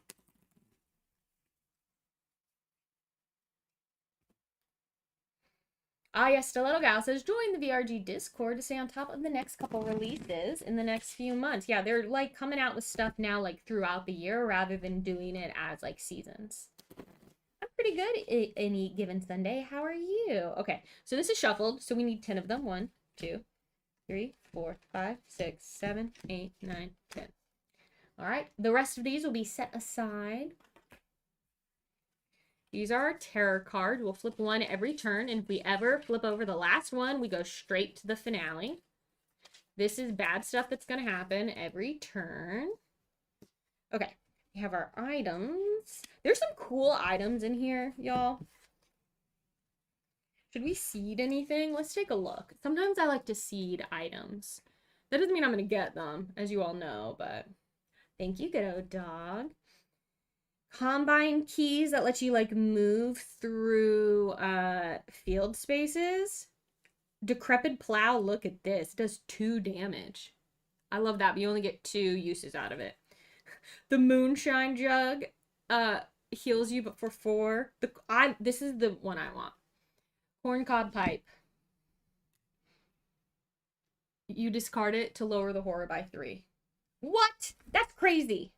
Ah, yes, Stiletto Gal says, join the VRG Discord to stay on top of the next couple releases in the next few months. Yeah, they're like coming out with stuff now like throughout the year rather than doing it as like seasons. I'm pretty good any given Sunday. How are you? Okay, so this is shuffled, so we need 10 of them. 1, 2, 3, 4, 5, 6, 7, 8, 9, 10. All right, the rest of these will be set aside. These are our terror cards. We'll flip one every turn, and if we ever flip over the last one, we go straight to the finale. This is bad stuff that's going to happen every turn. Okay, we have our items. There's some cool items in here, y'all. Should we seed anything? Let's take a look. Sometimes I like to seed items. That doesn't mean I'm going to get them, as you all know, but thank you, Ghetto Dog. Combine keys that let you like move through field spaces. Decrepit plow, look at this. It does 2 damage. I love that, but you only get 2 uses out of it. The moonshine jug heals you but for 4. This is the one I want. Corncob pipe. You discard it to lower the horror by 3. What? That's crazy.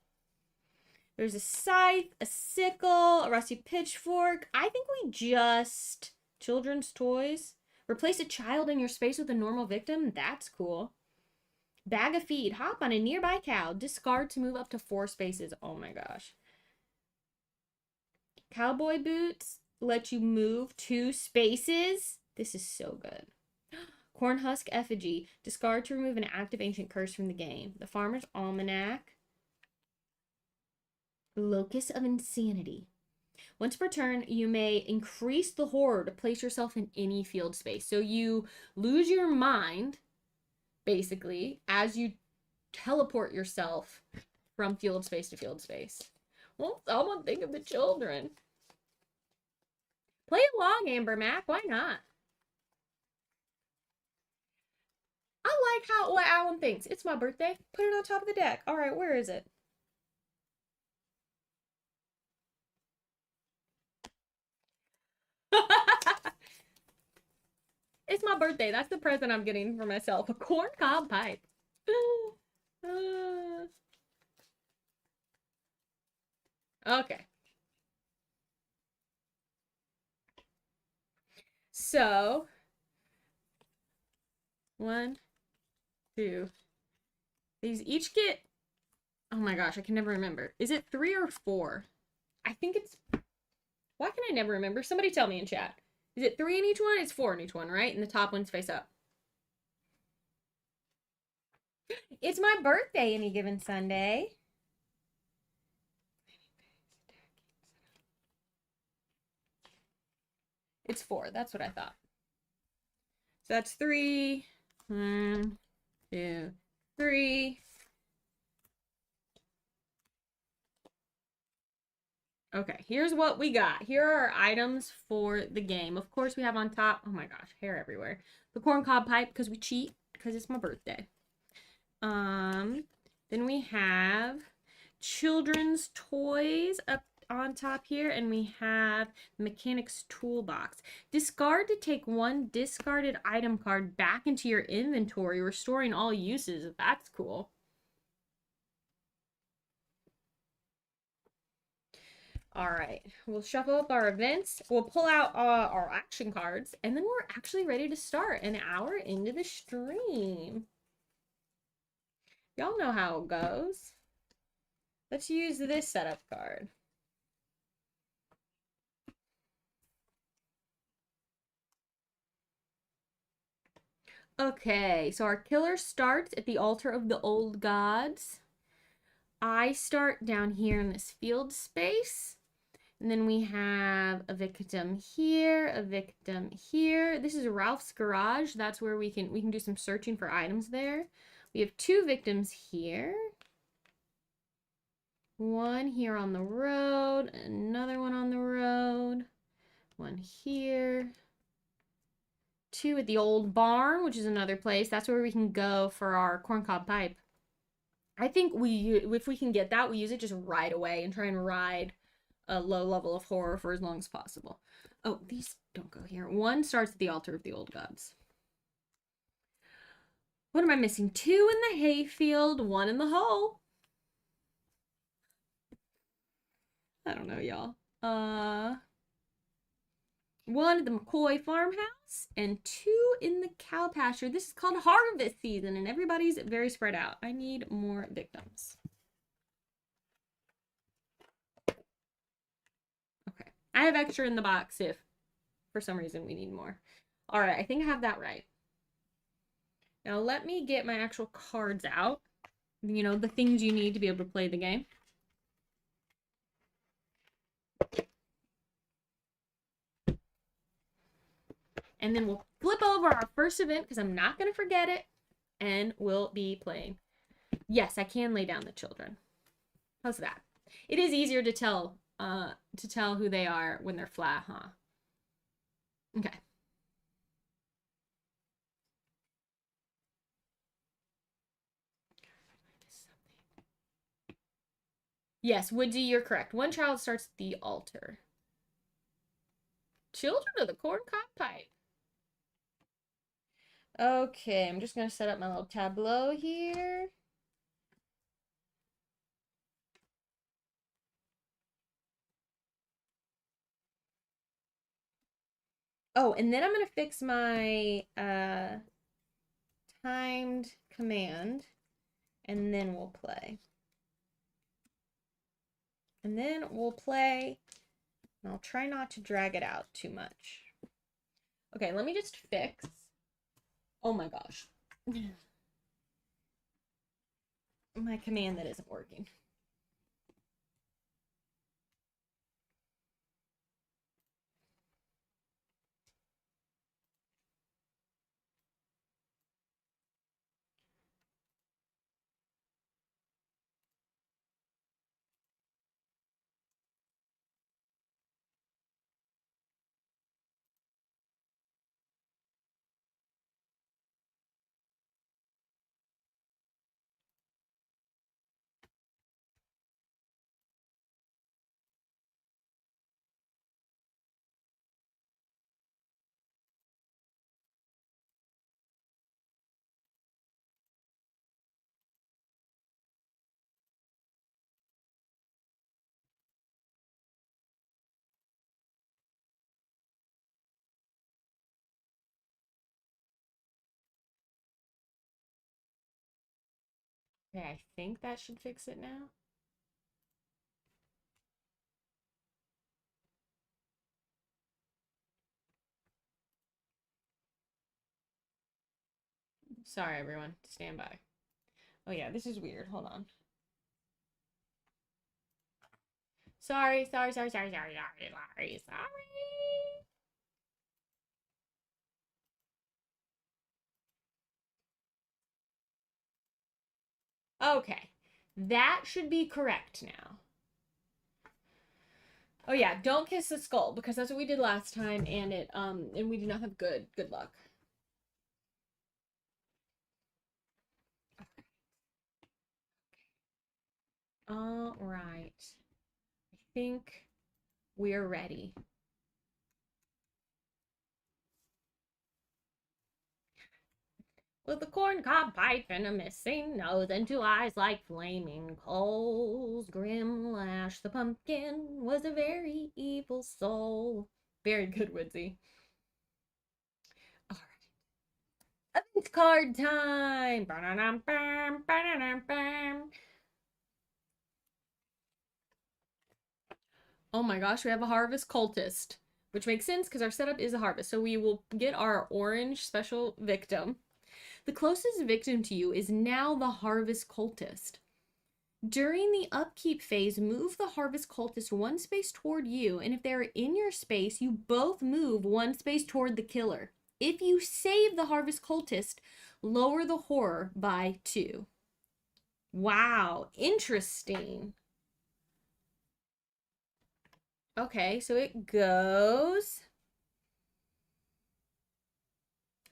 There's a scythe, a sickle, a rusty pitchfork. I think we just... Children's toys. Replace a child in your space with a normal victim. That's cool. Bag of feed. Hop on a nearby cow. Discard to move up to 4 spaces. Oh my gosh. Cowboy boots. Let you move 2 spaces. This is so good. Cornhusk effigy. Discard to remove an active ancient curse from the game. The Farmer's Almanac. Locus of Insanity. Once per turn, you may increase the horror to place yourself in any field space. So you lose your mind, basically, as you teleport yourself from field space to field space. Won't someone think of the children? Play along, Amber Mac. Why not? I like what Alan thinks. It's my birthday. Put it on top of the deck. All right, where is it? It's my birthday. That's the present I'm getting for myself. A corncob pipe. Okay. So, 1, 2. These each get... Oh my gosh, I can never remember. Is it 3 or 4? I think it's... Why can I never remember? Somebody tell me in chat. Is it 3 in each one? It's 4 in each one, right? And the top one's face up. It's my birthday any given Sunday. It's 4. That's what I thought. So that's 3. 1, 2, 3. Okay, here's what we got. Here are our items for the game. Of course, we have on top, oh my gosh, hair everywhere. The corncob pipe, because we cheat, because it's my birthday. Then we have children's toys up on top here, and we have Mechanic's Toolbox. Discard to take one discarded item card back into your inventory, restoring all uses. That's cool. All right, we'll shuffle up our events. We'll pull out our action cards, and then we're actually ready to start an hour into the stream. Y'all know how it goes. Let's use this setup card. Okay, so our killer starts at the altar of the old gods. I start down here in this field space. And then we have a victim here, a victim here. This is Ralph's garage. That's where we can do some searching for items there. We have two victims here. One here on the road, another one on the road, one here. Two at the old barn, which is another place. That's where we can go for our corncob pipe. I think if we can get that, we use it just right away and try and ride a low level of horror for as long as possible. Oh, these don't go here. One starts at the altar of the old gods. What am I missing? Two in the hayfield, one in the hole. I don't know, y'all. One at the McCoy farmhouse and two in the cow pasture. This is called harvest season and everybody's very spread out. I need more victims. Okay. I have extra in the box if for some reason we need more. All right, I think I have that right. Now let me get my actual cards out. You know, the things you need to be able to play the game. And then we'll flip over our first event because I'm not going to forget it. And we'll be playing. Yes, I can lay down the children. How's that? It is easier to tell who they are when they're flat, huh? Okay. Yes, Woodsy, you're correct. One child starts at the altar. Children of the corncob pipe. Okay, I'm just going to set up my little tableau here. Oh, and then I'm going to fix my timed command, and then we'll play. And then we'll play, and I'll try not to drag it out too much. Okay, let me just fix. Oh my gosh. My command that isn't working. Okay, I think that should fix it now. Sorry, everyone. Stand by. Oh, yeah, this is weird. Hold on. Sorry. Okay, that should be correct now. Oh yeah, don't kiss the skull because that's what we did last time, and we did not have good luck. All right. I think we're ready. With a corncob pipe and a missing nose and 2 eyes like flaming coals, Grimlash the pumpkin was a very evil soul. Very good, Woodsy. All right. Event card time! Oh my gosh, we have a harvest cultist, which makes sense because our setup is a harvest. So we will get our orange special victim. The closest victim to you is now the harvest cultist. During the upkeep phase, move the harvest cultist 1 space toward you, and if they're in your space, you both move 1 space toward the killer. If you save the harvest cultist, lower the horror by 2. Wow, interesting. Okay, so it goes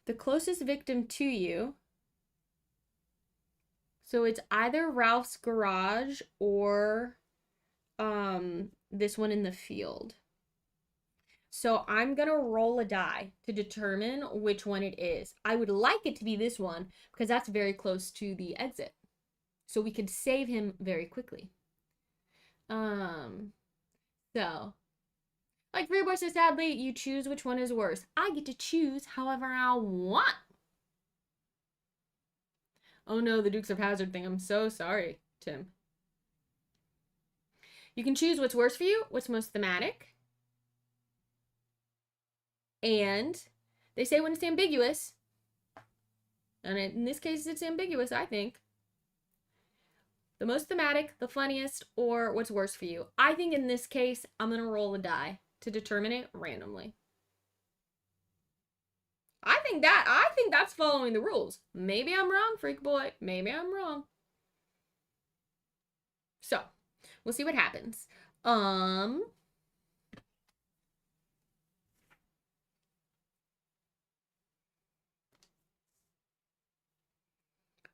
the closest victim to you. So it's either Ralph's garage or this one in the field. So I'm going to roll a die to determine which one it is. I would like it to be this one because that's very close to the exit. So we could save him very quickly. So, like Rear Boy says, sadly, you choose which one is worse. I get to choose however I want. Oh no, the Dukes of Hazzard thing. I'm so sorry, Tim. You can choose what's worse for you, what's most thematic. And they say when it's ambiguous, and in this case it's ambiguous, I think. The most thematic, the funniest, or what's worse for you. I think in this case, I'm going to roll a die to determine it randomly. I think that's following the rules. Maybe I'm wrong, Freak Boy. Maybe I'm wrong. So, we'll see what happens.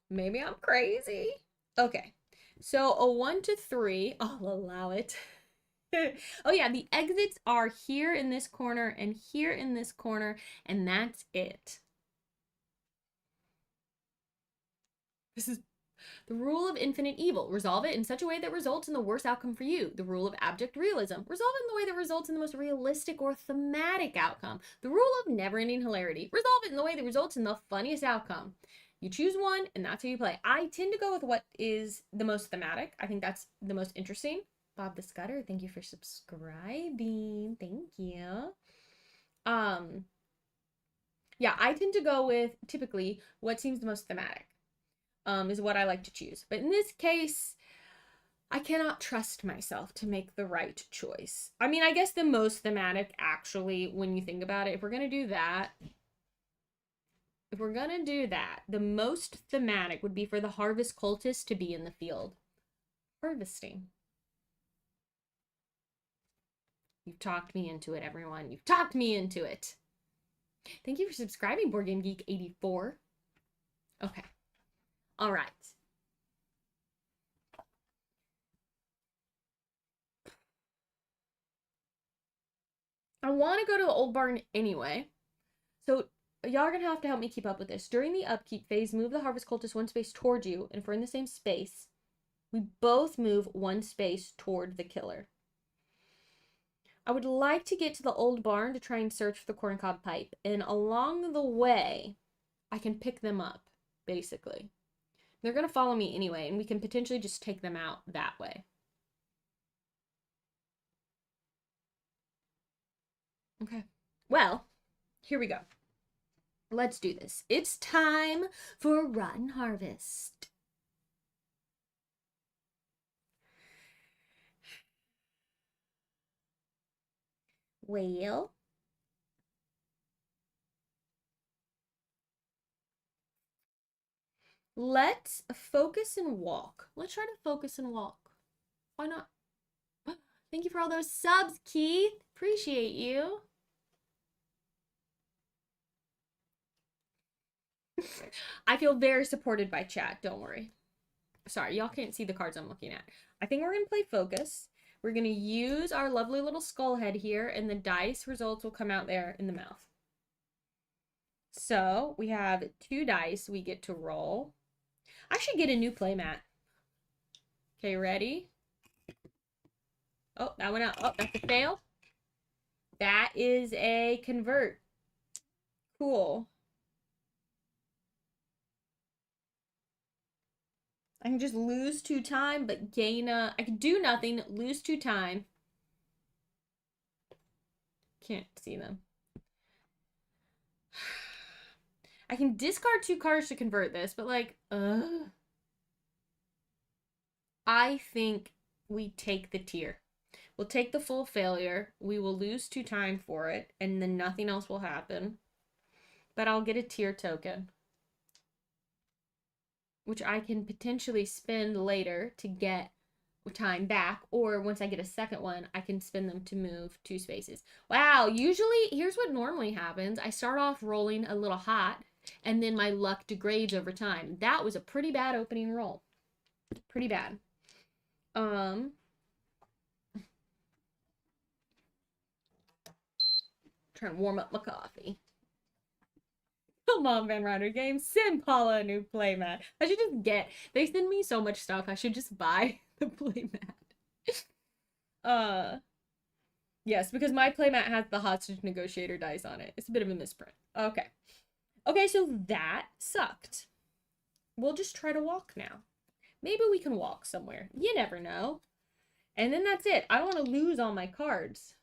Maybe I'm crazy. Okay. So, a 1 to 3, I'll allow it. Oh yeah, the exits are here in this corner and here in this corner, and that's it. This is the rule of infinite evil. Resolve it in such a way that results in the worst outcome for you. The rule of abject realism. Resolve it in the way that results in the most realistic or thematic outcome. The rule of never-ending hilarity. Resolve it in the way that results in the funniest outcome. You choose one, and that's how you play. I tend to go with what is the most thematic. I think that's the most interesting. Bob the Scudder, thank you for subscribing. Thank you. Yeah, I tend to go with typically what seems the most thematic. Is what I like to choose. But in this case, I cannot trust myself to make the right choice. I mean, I guess the most thematic, actually, when you think about it, if we're going to do that, the most thematic would be for the harvest cultist to be in the field. Harvesting. You've talked me into it, everyone. You've talked me into it. Thank you for subscribing, Board Game Geek 84. Okay. All right. I want to go to the old barn anyway. So y'all are going to help me keep up with this. During the upkeep phase, move the harvest cultist 1 space toward you. And if we're in the same space, we both move 1 space toward the killer. I would like to get to the old barn to try and search for the corncob pipe. And along the way, I can pick them up, basically. They're going to follow me anyway, and we can potentially just take them out that way. Okay. Well, here we go. Let's do this. It's time for Rotten Harvest. Well, let's focus and walk. Let's try to focus and walk. Why not? Thank you for all those subs, Keith. Appreciate you. I feel very supported by chat. Don't worry. Sorry, y'all can't see the cards I'm looking at. I think we're going to play focus. We're going to use our lovely little skull head here, and the dice results will come out there in the mouth. So we have 2 dice we get to roll. I should get a new playmat. Okay, ready? Oh, that went out. Oh, that's a fail. That is a convert. Cool. I can just lose 2 time, but gain a... I can do nothing, lose 2 time. Can't see them. I can discard 2 cards to convert this, but like, I think we take the tier. We'll take the full failure. We will lose 2 time for it, and then nothing else will happen. But I'll get a tier token, which I can potentially spend later to get time back, or once I get a second one, I can spend them to move 2 spaces. Wow, usually, here's what normally happens. I start off rolling a little hot, and then my luck degrades over time. That was a pretty bad opening roll. Pretty bad. Trying to warm up my coffee. Come on, Van Ryder Games, send Paula a new playmat. I should just get, they send me so much stuff, I should just buy the playmat. Yes, because my playmat has the hostage negotiator dice on it. It's a bit of a misprint. Okay. Okay, so that sucked. We'll just try to walk now. Maybe we can walk somewhere. You never know. And then that's it. I don't want to lose all my cards.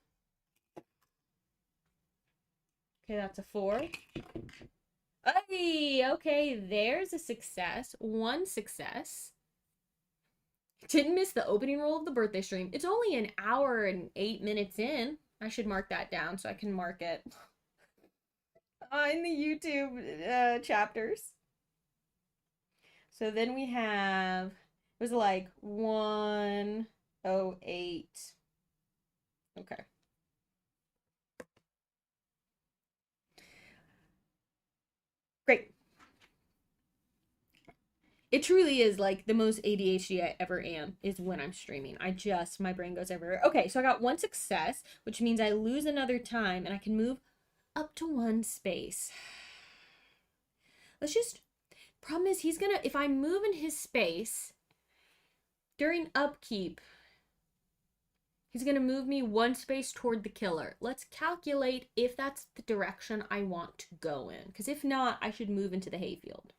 Okay, that's a 4. Hey, okay, there's a success. 1 success. Didn't miss the opening roll of the birthday stream. It's only an hour and 8 minutes in. I should mark that down so I can mark it in the YouTube chapters. So then we have, it was like 108. Okay. Great. It truly is like the most ADHD I ever am is when I'm streaming. My brain goes everywhere. Okay, so I got 1 success, which means I lose another time and I can move up to 1 space. Let's just, problem is he's gonna, if I move in his space during upkeep, he's gonna move me 1 space toward the killer. Let's calculate if that's the direction I want to go in. Because if not, I should move into the hayfield,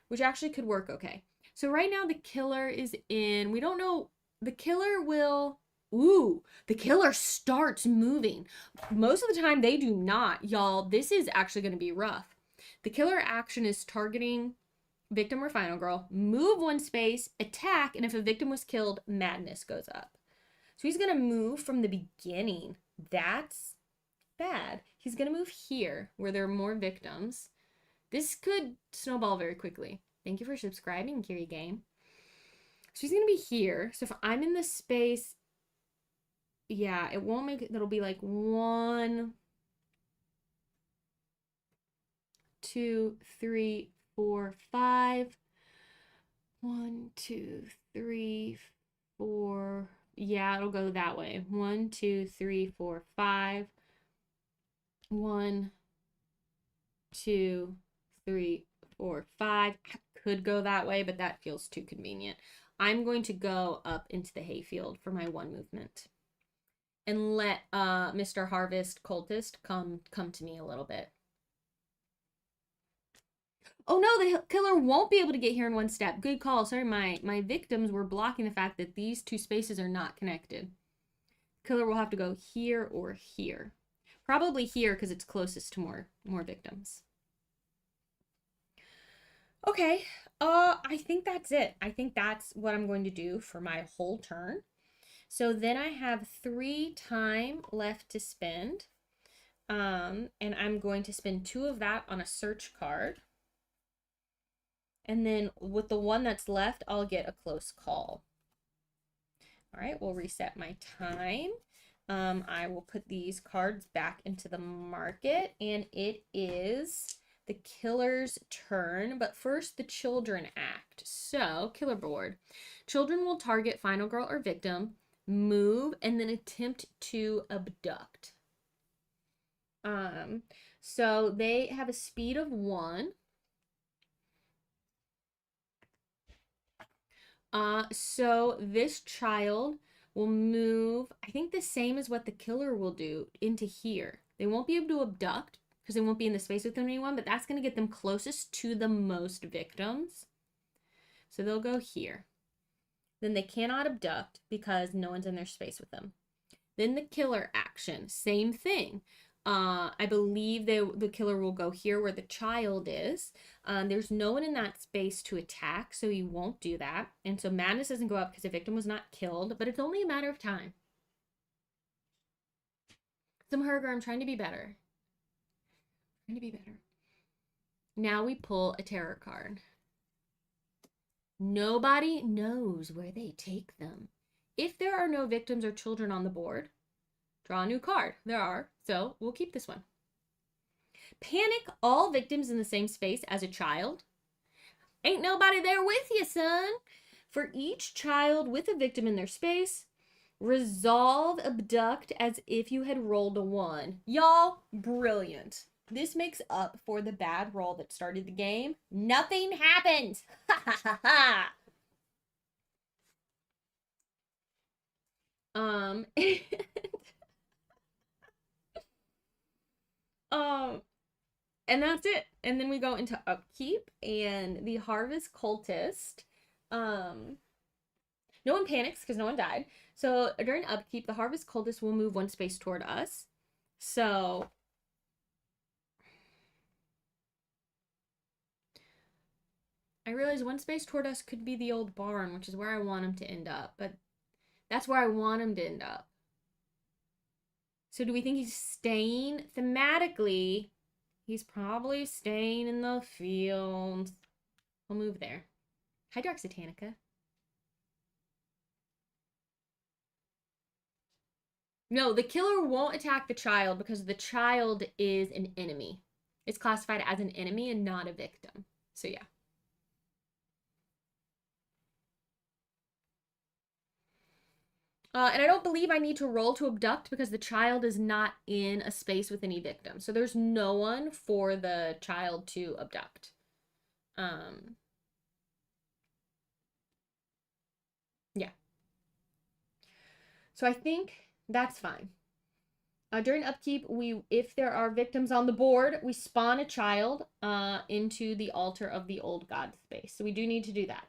which actually could work okay. So right now the killer is in, we don't know, the killer will, the killer starts moving. Most of the time they do not, y'all. This is actually going to be rough. The killer action is targeting victim or final girl, move 1 space, attack, and if a victim was killed, madness goes up. So he's going to move from the beginning. That's bad. He's going to move here where there are more victims. This could snowball very quickly. Thank you for subscribing, Kiri Game. So he's going to be here. So if I'm in this space, yeah, it won't make it. That'll be like 1, 2, 3, 4, 5. 1, 2, 3, 4. Yeah, it'll go that way. 1, 2, 3, 4, 5. 1, 2, 3, 4, 5. I could go that way, but that feels too convenient. I'm going to go up into the hayfield for my 1 movement and let Mr. Harvest Cultist come to me a little bit. Oh no, the killer won't be able to get here in 1 step. Good call. Sorry, my victims were blocking the fact that these 2 spaces are not connected. Killer will have to go here or here. Probably here because it's closest to more victims. Okay, I think that's it. I think that's what I'm going to do for my whole turn. So then I have 3 time left to spend. And I'm going to spend 2 of that on a search card. And then with the 1 that's left, I'll get a close call. All right, we'll reset my time. I will put these cards back into the market, and it is the killer's turn, but first the children act. So, killer board. Children will target final girl or victim. move, and then attempt to abduct. So they have a speed of 1. So this child will move, I think the same as what the killer will do, into here. They won't be able to abduct because they won't be in the space with anyone, but that's going to get them closest to the most victims. So they'll go here. Then they cannot abduct because no one's in their space with them. Then the killer action, same thing. I believe the killer will go here where the child is. There's no one in that space to attack, so he won't do that. And so madness doesn't go up because the victim was not killed, but it's only a matter of time. Some Herger, I'm trying to be better. Now we pull a terror card. Nobody knows where they take them. If there are no victims or children on the board, draw a new card. There are, so we'll keep this one. Panic all victims in the same space as a child. Ain't nobody there with you, son. For each child with a victim in their space, resolve abduct as if you had rolled a 1. Y'all, brilliant. This makes up for the bad roll that started the game. Nothing happened. Ha ha ha ha. And that's it. And then we go into upkeep and the harvest cultist. No one panics because no one died. So during upkeep, the harvest cultist will move 1 space toward us. So I realize 1 space toward us could be the old barn, which is where I want him to end up. But that's where I want him to end up. So do we think he's staying? Thematically, he's probably staying in the field. We'll move there. Hydroxytanica. No, the killer won't attack the child because the child is an enemy. It's classified as an enemy and not a victim. So yeah. And I don't believe I need to roll to abduct because the child is not in a space with any victim. So there's no one for the child to abduct. Yeah. So I think that's fine. During upkeep, if there are victims on the board, we spawn a child into the altar of the old god space. So we do need to do that.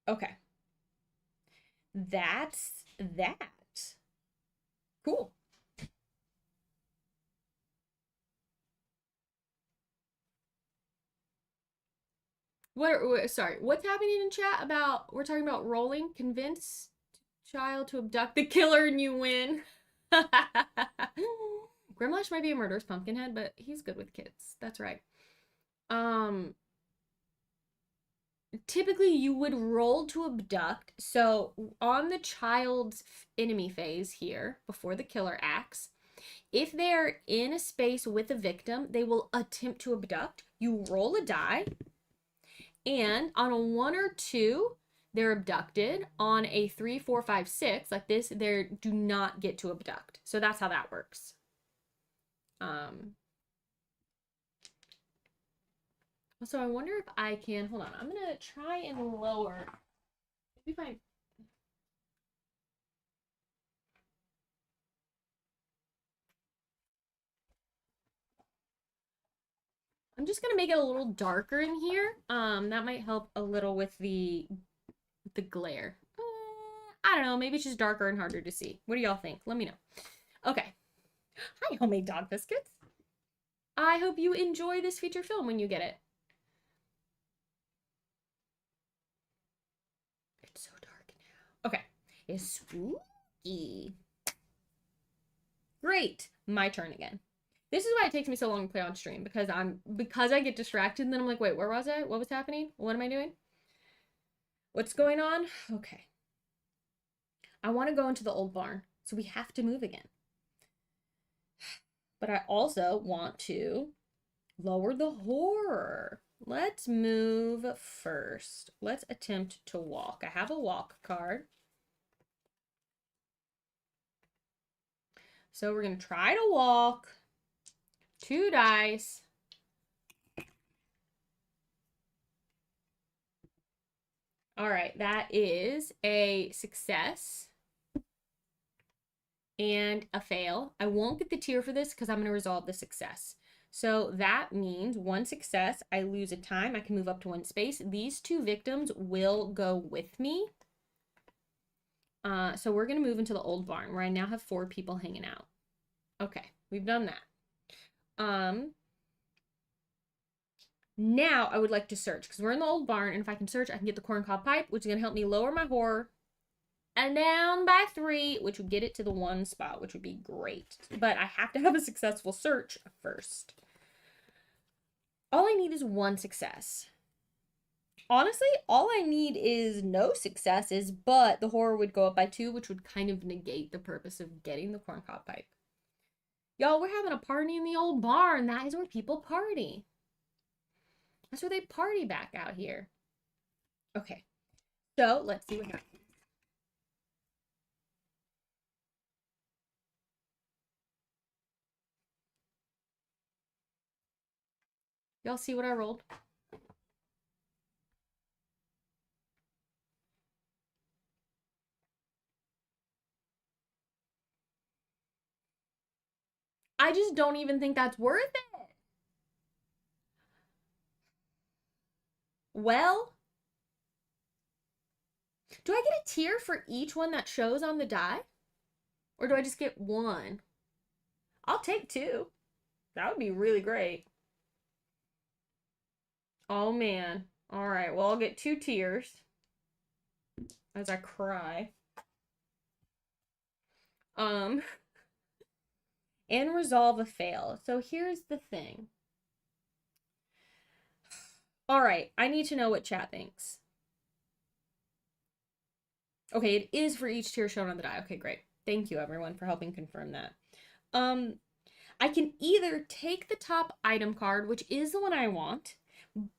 Okay. That's that. Cool. Sorry, what's happening in chat about, we're talking about rolling, convince child to abduct the killer and you win. Grimlash might be a murderous pumpkinhead, but he's good with kids. That's right. Typically you would roll to abduct. So on the child's enemy phase here, before the killer acts, if they're in a space with a victim, they will attempt to abduct. You roll a die, and on a 1 or 2, they're abducted. On a 3, 4, 5, 6, like this, they do not get to abduct. So that's how that works. So I wonder if I can, hold on, I'm gonna try and lower, maybe if I'm just gonna make it a little darker in here. That might help a little with the glare. I don't know, maybe it's just darker and harder to see. What do y'all think? Let me know. Okay. Hi, homemade dog biscuits. I hope you enjoy this feature film when you get it. It's so dark now. Okay. It's spooky. Great. My turn again. This is why it takes me so long to play on stream, because I get distracted and then I'm like, wait, where was I? What was happening? What am I doing? What's going on? Okay. I want to go into the old barn, so we have to move again. But I also want to lower the horror. Let's move first. Let's attempt to walk. I have a walk card. So we're going to try to walk. 2 dice. All right, that is a success and a fail. I won't get the tier for this because I'm going to resolve the success. So that means 1 success. I lose a time. I can move up to 1 space. These 2 victims will go with me. So we're going to move into the old barn where I now have 4 people hanging out. Okay, we've done that. Now I would like to search because we're in the old barn, and if I can search, I can get the corncob pipe, which is going to help me lower my horror and down by 3, which would get it to the 1 spot, which would be great. But I have to have a successful search first. All I need is 1 success. Honestly, all I need is no successes, but the horror would go up by 2, which would kind of negate the purpose of getting the corncob pipe. Y'all, we're having a party in the old barn. That is where people party. That's where they party back out here. Okay, so let's see what happens. Y'all see what I rolled? I just don't even think that's worth it. Well, do I get a tier for each one that shows on the die? Or do I just get 1? I'll take 2. That would be really great. Oh man. All right, well, I'll get 2 tiers as I cry. And resolve a fail. So here's the thing. All right, I need to know what chat thinks. Okay, it is for each tier shown on the die. Okay, great. Thank you, everyone, for helping confirm that. I can either take the top item card, which is the one I want,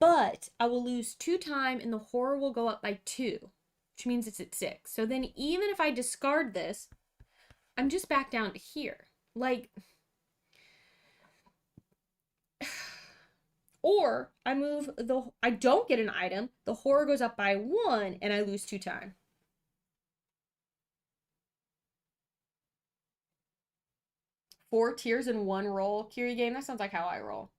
but I will lose 2 time and the horror will go up by 2, which means it's at 6. So then even if I discard this, I'm just back down to here. Like, or I don't get an item, the horror goes up by 1 and I lose 2 time. Four tiers in 1 roll. Curie game, that sounds like how I roll.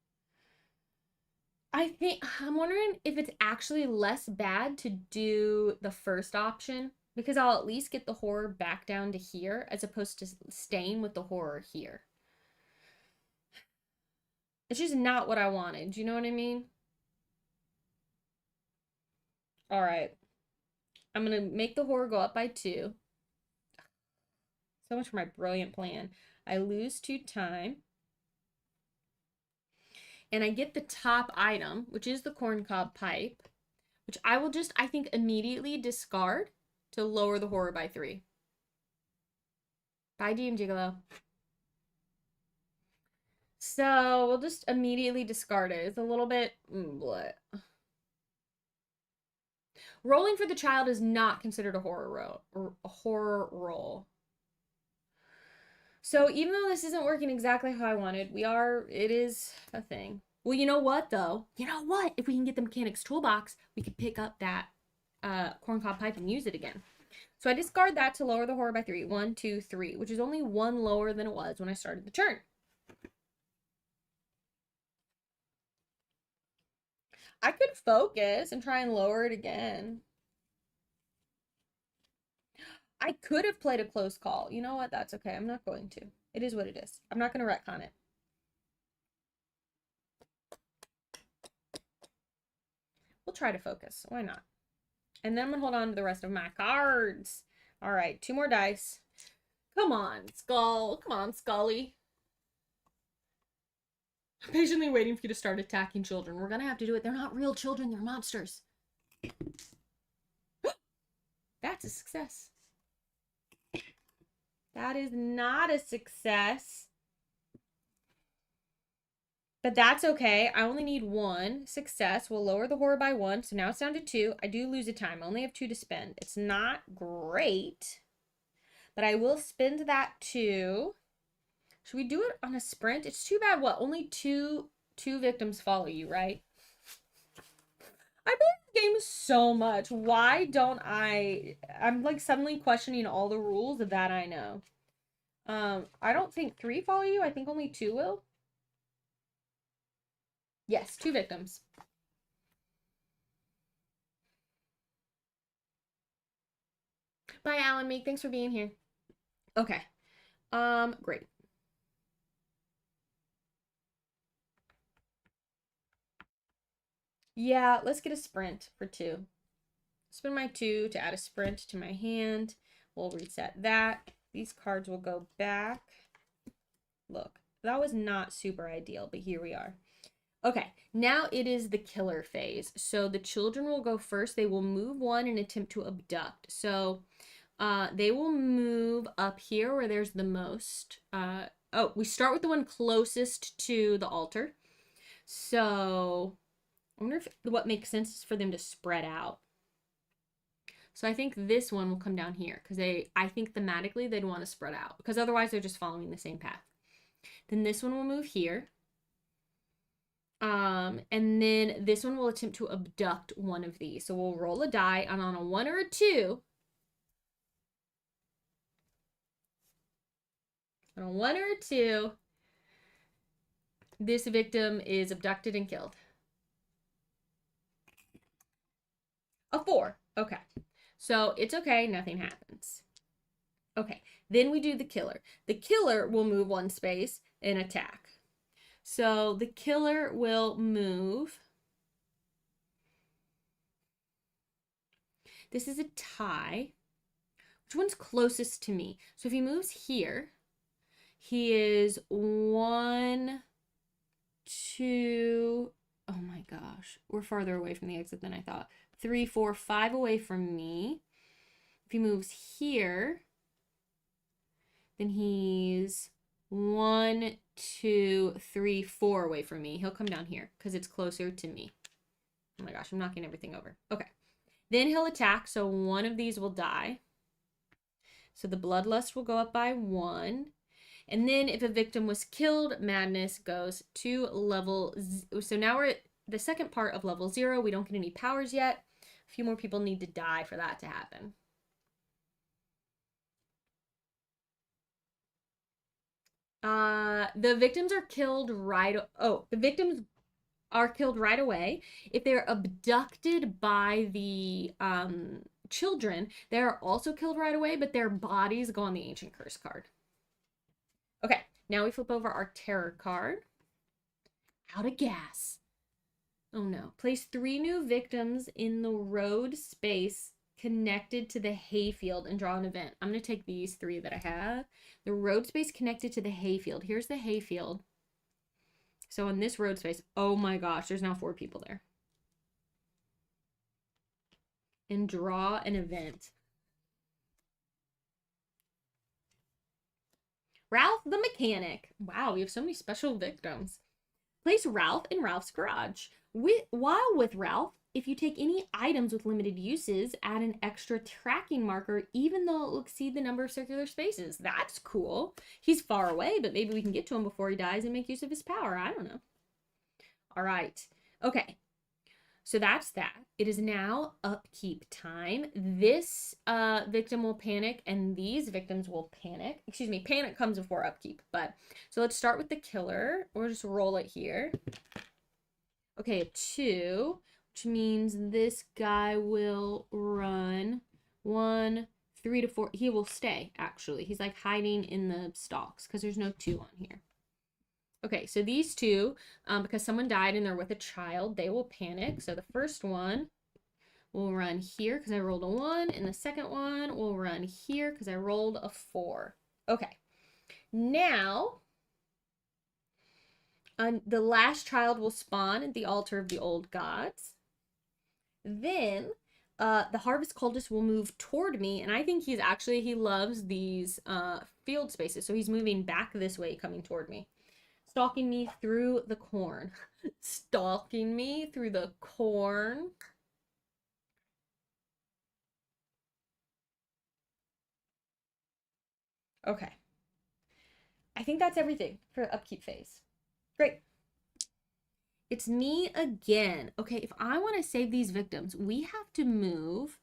I'm wondering if it's actually less bad to do the first option, because I'll at least get the horror back down to here as opposed to staying with the horror here. It's just not what I wanted. Do you know what I mean? All right. I'm going to make the horror go up by 2. So much for my brilliant plan. I lose 2 time. And I get the top item, which is the corncob pipe, which I will just, I think, immediately discard to lower the horror by 3. Bye, DM Gigolo. So we'll just immediately discard it. It's a little bit bleh. Rolling for the child is not considered a horror roll. So even though this isn't working exactly how I wanted, it is a thing. Well, you know what though? You know what? If we can get the mechanics toolbox, we could pick up that corncob pipe and use it again. So I discard that to lower the horror by 3. 1, 2, 3, which is only 1 lower than it was when I started the turn. I could focus and try and lower it again. I could have played a close call. You know what? That's okay. I'm not going to. It is what it is. I'm not going to retcon it. We'll try to focus. Why not? And then I'm going to hold on to the rest of my cards. All right. 2 more dice. Come on, Skull. Come on, Scully. I'm patiently waiting for you to start attacking children. We're going to have to do it. They're not real children. They're monsters. That's a success. That is not a success. But that's okay. I only need one success. We'll lower the horror by one. So now it's down to two. I do lose a time. I only have two to spend. It's not great, but I will spend that two. Should we do it on a sprint? It's too bad. What? Only two victims follow you, right? I play this game so much. Why don't I? I'm like suddenly questioning all the rules that I know. I don't think three follow you. I think only two will. Yes, two victims. Bye, Alan Meek. Thanks for being here. Okay. Great. Yeah, let's get a sprint for two. Spend my two to add a sprint to my hand. We'll reset that. These cards will go back. Look, that was not super ideal, but here we are. Okay, now it is the killer phase. So the children will go first. They will move one and attempt to abduct. So they will move up here where there's the most. We start with the one closest to the altar. So I wonder if what makes sense is for them to spread out. So I think this one will come down here because I think thematically they'd want to spread out because otherwise they're just following the same path. Then this one will move here. And then this one will attempt to abduct one of these. So we'll roll a die, and on a 1 or a 2, on a 1 or a 2, this victim is abducted and killed. A 4. Okay. So it's okay. Nothing happens. Okay. Then we do the killer. The killer will move one space and attack. So the killer will move. This is a tie. Which one's closest to me? So if he moves here, he is 1, 2. Oh my gosh. We're farther away from the exit than I thought. 3, 4, 5 away from me. If he moves here, then he's 1, 2, 3, 4 away from me. He'll come down here because it's closer to me. Oh my gosh, I'm knocking everything over. Okay. Then he'll attack, so one of these will die. So the bloodlust will go up by 1. And then if a victim was killed, madness goes to level. So now we're at the second part of level 0. We don't get any powers yet. A few more people need to die for that to happen. The victims are killed right. Oh, the victims are killed right away. If they're abducted by the children, they are also killed right away, but their bodies go on the Ancient Curse card. Okay, now we flip over our Terror card. Out of gas. Oh no. Place 3 new victims in the road space connected to the hayfield and draw an event. I'm going to take these 3 that I have. The road space connected to the hayfield. Here's the hayfield. So in this road space, oh my gosh, there's now 4 people there. And draw an event. Ralph the mechanic. Wow, we have so many special victims. Place Ralph in Ralph's garage. While with Ralph, if you take any items with limited uses, add an extra tracking marker, even though it will exceed the number of circular spaces. That's cool. He's far away, but maybe we can get to him before he dies and make use of his power. I don't know. All right. Okay. So that's that. It is now upkeep time. This victim will panic and these victims will panic. Excuse me, panic comes before upkeep. But so let's start with the killer. We'll just roll it here. Okay, a 2, which means this guy will run 1, 3 to 4. He will stay, actually. He's like hiding in the stalks because there's no 2 on here. Okay, so these 2, because someone died and they're with a child, they will panic. So the first one will run here because I rolled a 1, and the second one will run here because I rolled a 4. Okay, now the last child will spawn at the altar of the old gods. Then the harvest cultist will move toward me, and I think he loves these field spaces, so he's moving back this way, coming toward me. Stalking me through the corn. Stalking me through the corn. Okay. I think that's everything for upkeep phase. Great. It's me again. Okay, if I want to save these victims, we have to move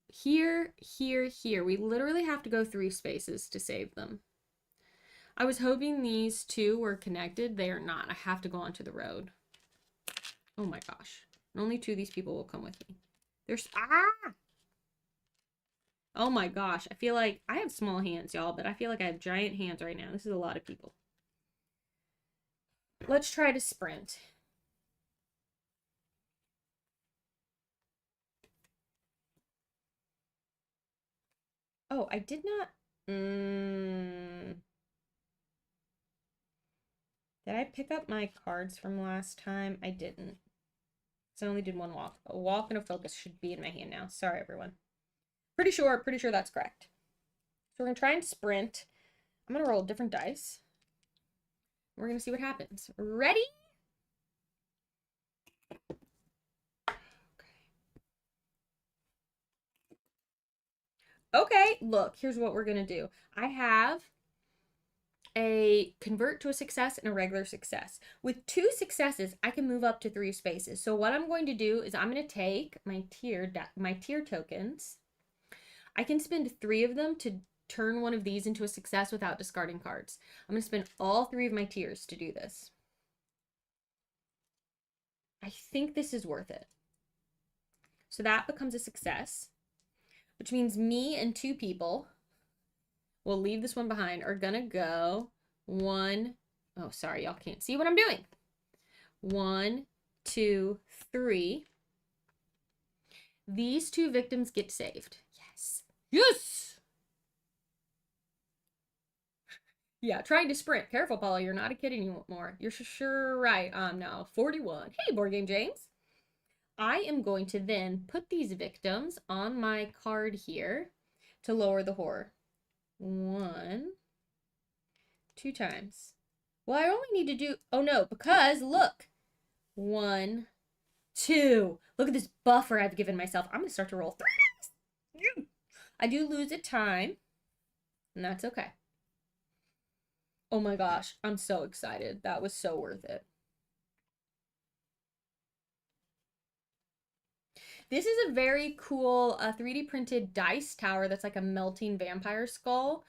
here, here, here. We literally have to go 3 spaces to save them. I was hoping these 2 were connected. They are not. I have to go onto the road. Oh my gosh. Only 2 of these people will come with me. There's... Ah! Oh my gosh. I feel like... I have small hands, y'all, but I feel like I have giant hands right now. This is a lot of people. Let's try to sprint. Oh, I did not... Did I pick up my cards from last time? I didn't. So I only did 1 walk. A walk and a focus should be in my hand now. Sorry, everyone. Pretty sure that's correct. So we're going to try and sprint. I'm going to roll different dice. We're going to see what happens. Ready? Okay, look, here's what we're going to do. I have a convert to a success and a regular success. With 2 successes, I can move up to 3 spaces. So what I'm going to do is I'm going to take my tier tokens. I can spend 3 of them to turn one of these into a success without discarding cards. I'm going to spend all 3 of my tiers to do this. I think this is worth it. So that becomes a success, which means me and 2 people, we'll leave this one behind, are gonna go 1, oh, sorry, y'all can't see what I'm doing. 1, 2, 3. These 2 victims get saved. Yes. Yes! Yeah, trying to sprint. Careful, Paula, you're not a kid anymore. You're sure right. No, 41. Hey, Board Game James. I am going to then put these victims on my card here to lower the horror. 1, 2 times. Well, I only need to do, oh no, because look. 1, 2. Look at this buffer I've given myself. I'm going to start to roll 3 dice. I do lose a time, and that's okay. Oh my gosh, I'm so excited. That was so worth it. This is a very cool 3D printed dice tower that's like a melting vampire skull.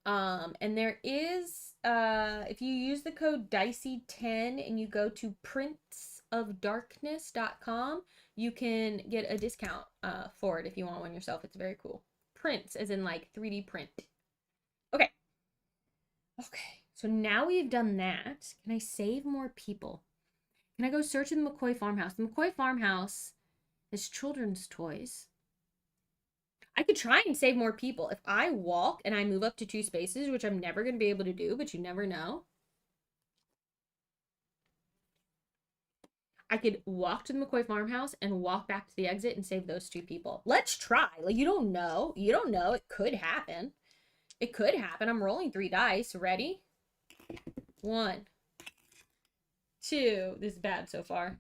And there is, if you use the code DICEY10 and you go to printsofdarkness.com, you can get a discount for it if you want one yourself. It's very cool. Prints, as in like 3D print. Okay. Okay, so now we've done that. Can I save more people? Can I go search in the McCoy farmhouse? The McCoy farmhouse is children's toys. I could try and save more people. If I walk and I move up to 2 spaces, which I'm never going to be able to do, but you never know. I could walk to the McCoy farmhouse and walk back to the exit and save those 2 people. Let's try. Like, you don't know. You don't know. It could happen. It could happen. I'm rolling 3 dice. Ready? 1, 2. This is bad so far.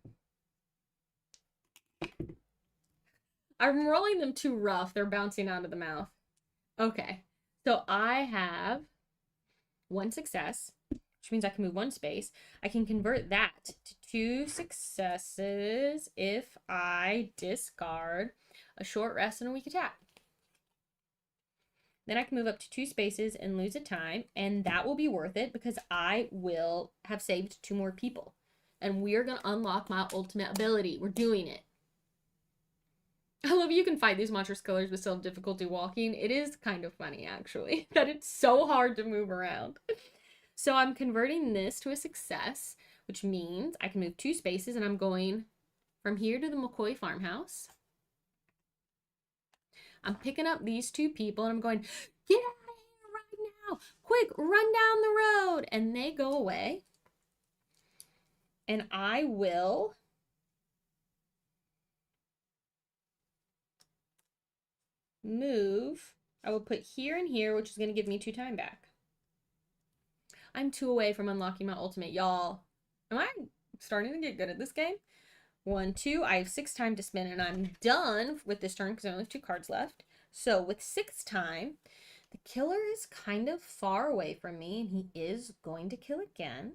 I'm rolling them too rough. They're bouncing out of the mouth. Okay. So I have 1 success, which means I can move 1 space. I can convert that to 2 successes if I discard a short rest and a weak attack. Then I can move up to 2 spaces and lose a time, and that will be worth it because I will have saved 2 more people. And we're going to unlock my ultimate ability. We're doing it. I love you can fight these monstrous killers with some difficulty walking. It is kind of funny, actually, that it's so hard to move around. So I'm converting this to a success, which means I can move 2 spaces, and I'm going from here to the McCoy farmhouse. I'm picking up these 2 people, and I'm going, get out of here right now. Quick, run down the road. And they go away. And I will move. I will put here and here, which is going to give me 2 time back. I'm 2 away from unlocking my ultimate, y'all. Am I starting to get good at this game? 1, 2. I have 6 time to spin, and I'm done with this turn because I only have 2 cards left. So with 6 time, the killer is kind of far away from me, and he is going to kill again.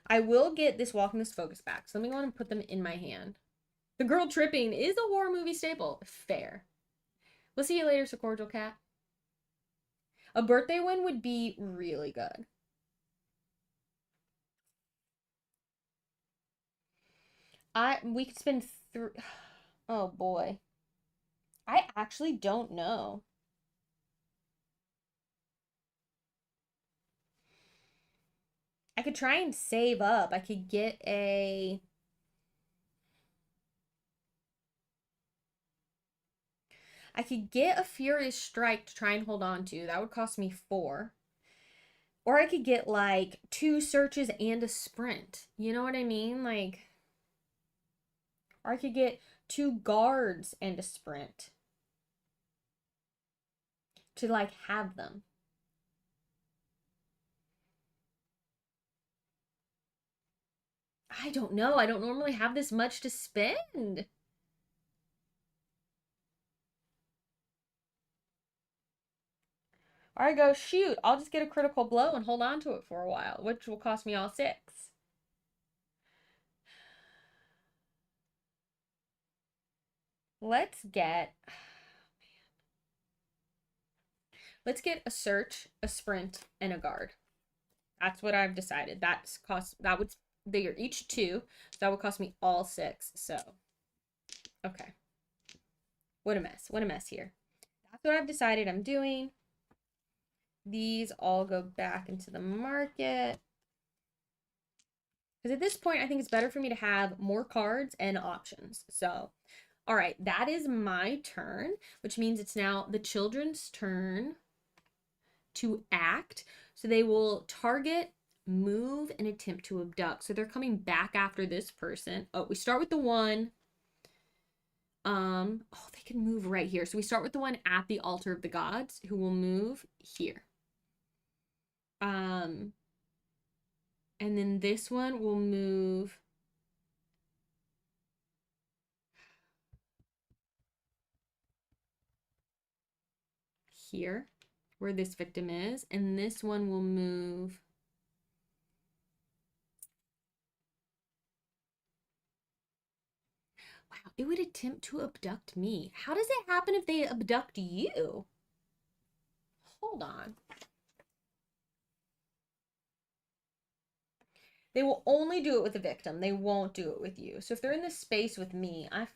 I will get this Walking This Focus back. So let me go and put them in my hand. The girl tripping is a horror movie staple. Fair. We'll see you later, so cordial cat. A birthday win would be really good. We could spend oh boy. I actually don't know. I could try and save up. I could get a Furious Strike to try and hold on to. That would cost me 4. Or I could get like 2 searches and a sprint. You know what I mean? Like, or I could get 2 guards and a sprint to like have them. I don't know. I don't normally have this much to spend. Or I go, shoot, I'll just get a critical blow and hold on to it for a while, which will cost me all 6. Let's get a search, a sprint, and a guard. That's what I've decided. They are each 2, so that would cost me all 6. So, okay. What a mess. What a mess here. That's what I've decided I'm doing. These all go back into the market. Because at this point, I think it's better for me to have more cards and options. So, all right, that is my turn, which means it's now the children's turn to act. So they will target, move, and attempt to abduct. So they're coming back after this person. Oh, we start with the one. Oh, they can move right here. So we start with the one at the altar of the gods who will move here. And then this one will move here where this victim is, and this one will move wow, it would attempt to abduct me. How does it happen if they abduct you? Hold on. They will only do it with the victim. They won't do it with you. So if they're in this space with me, I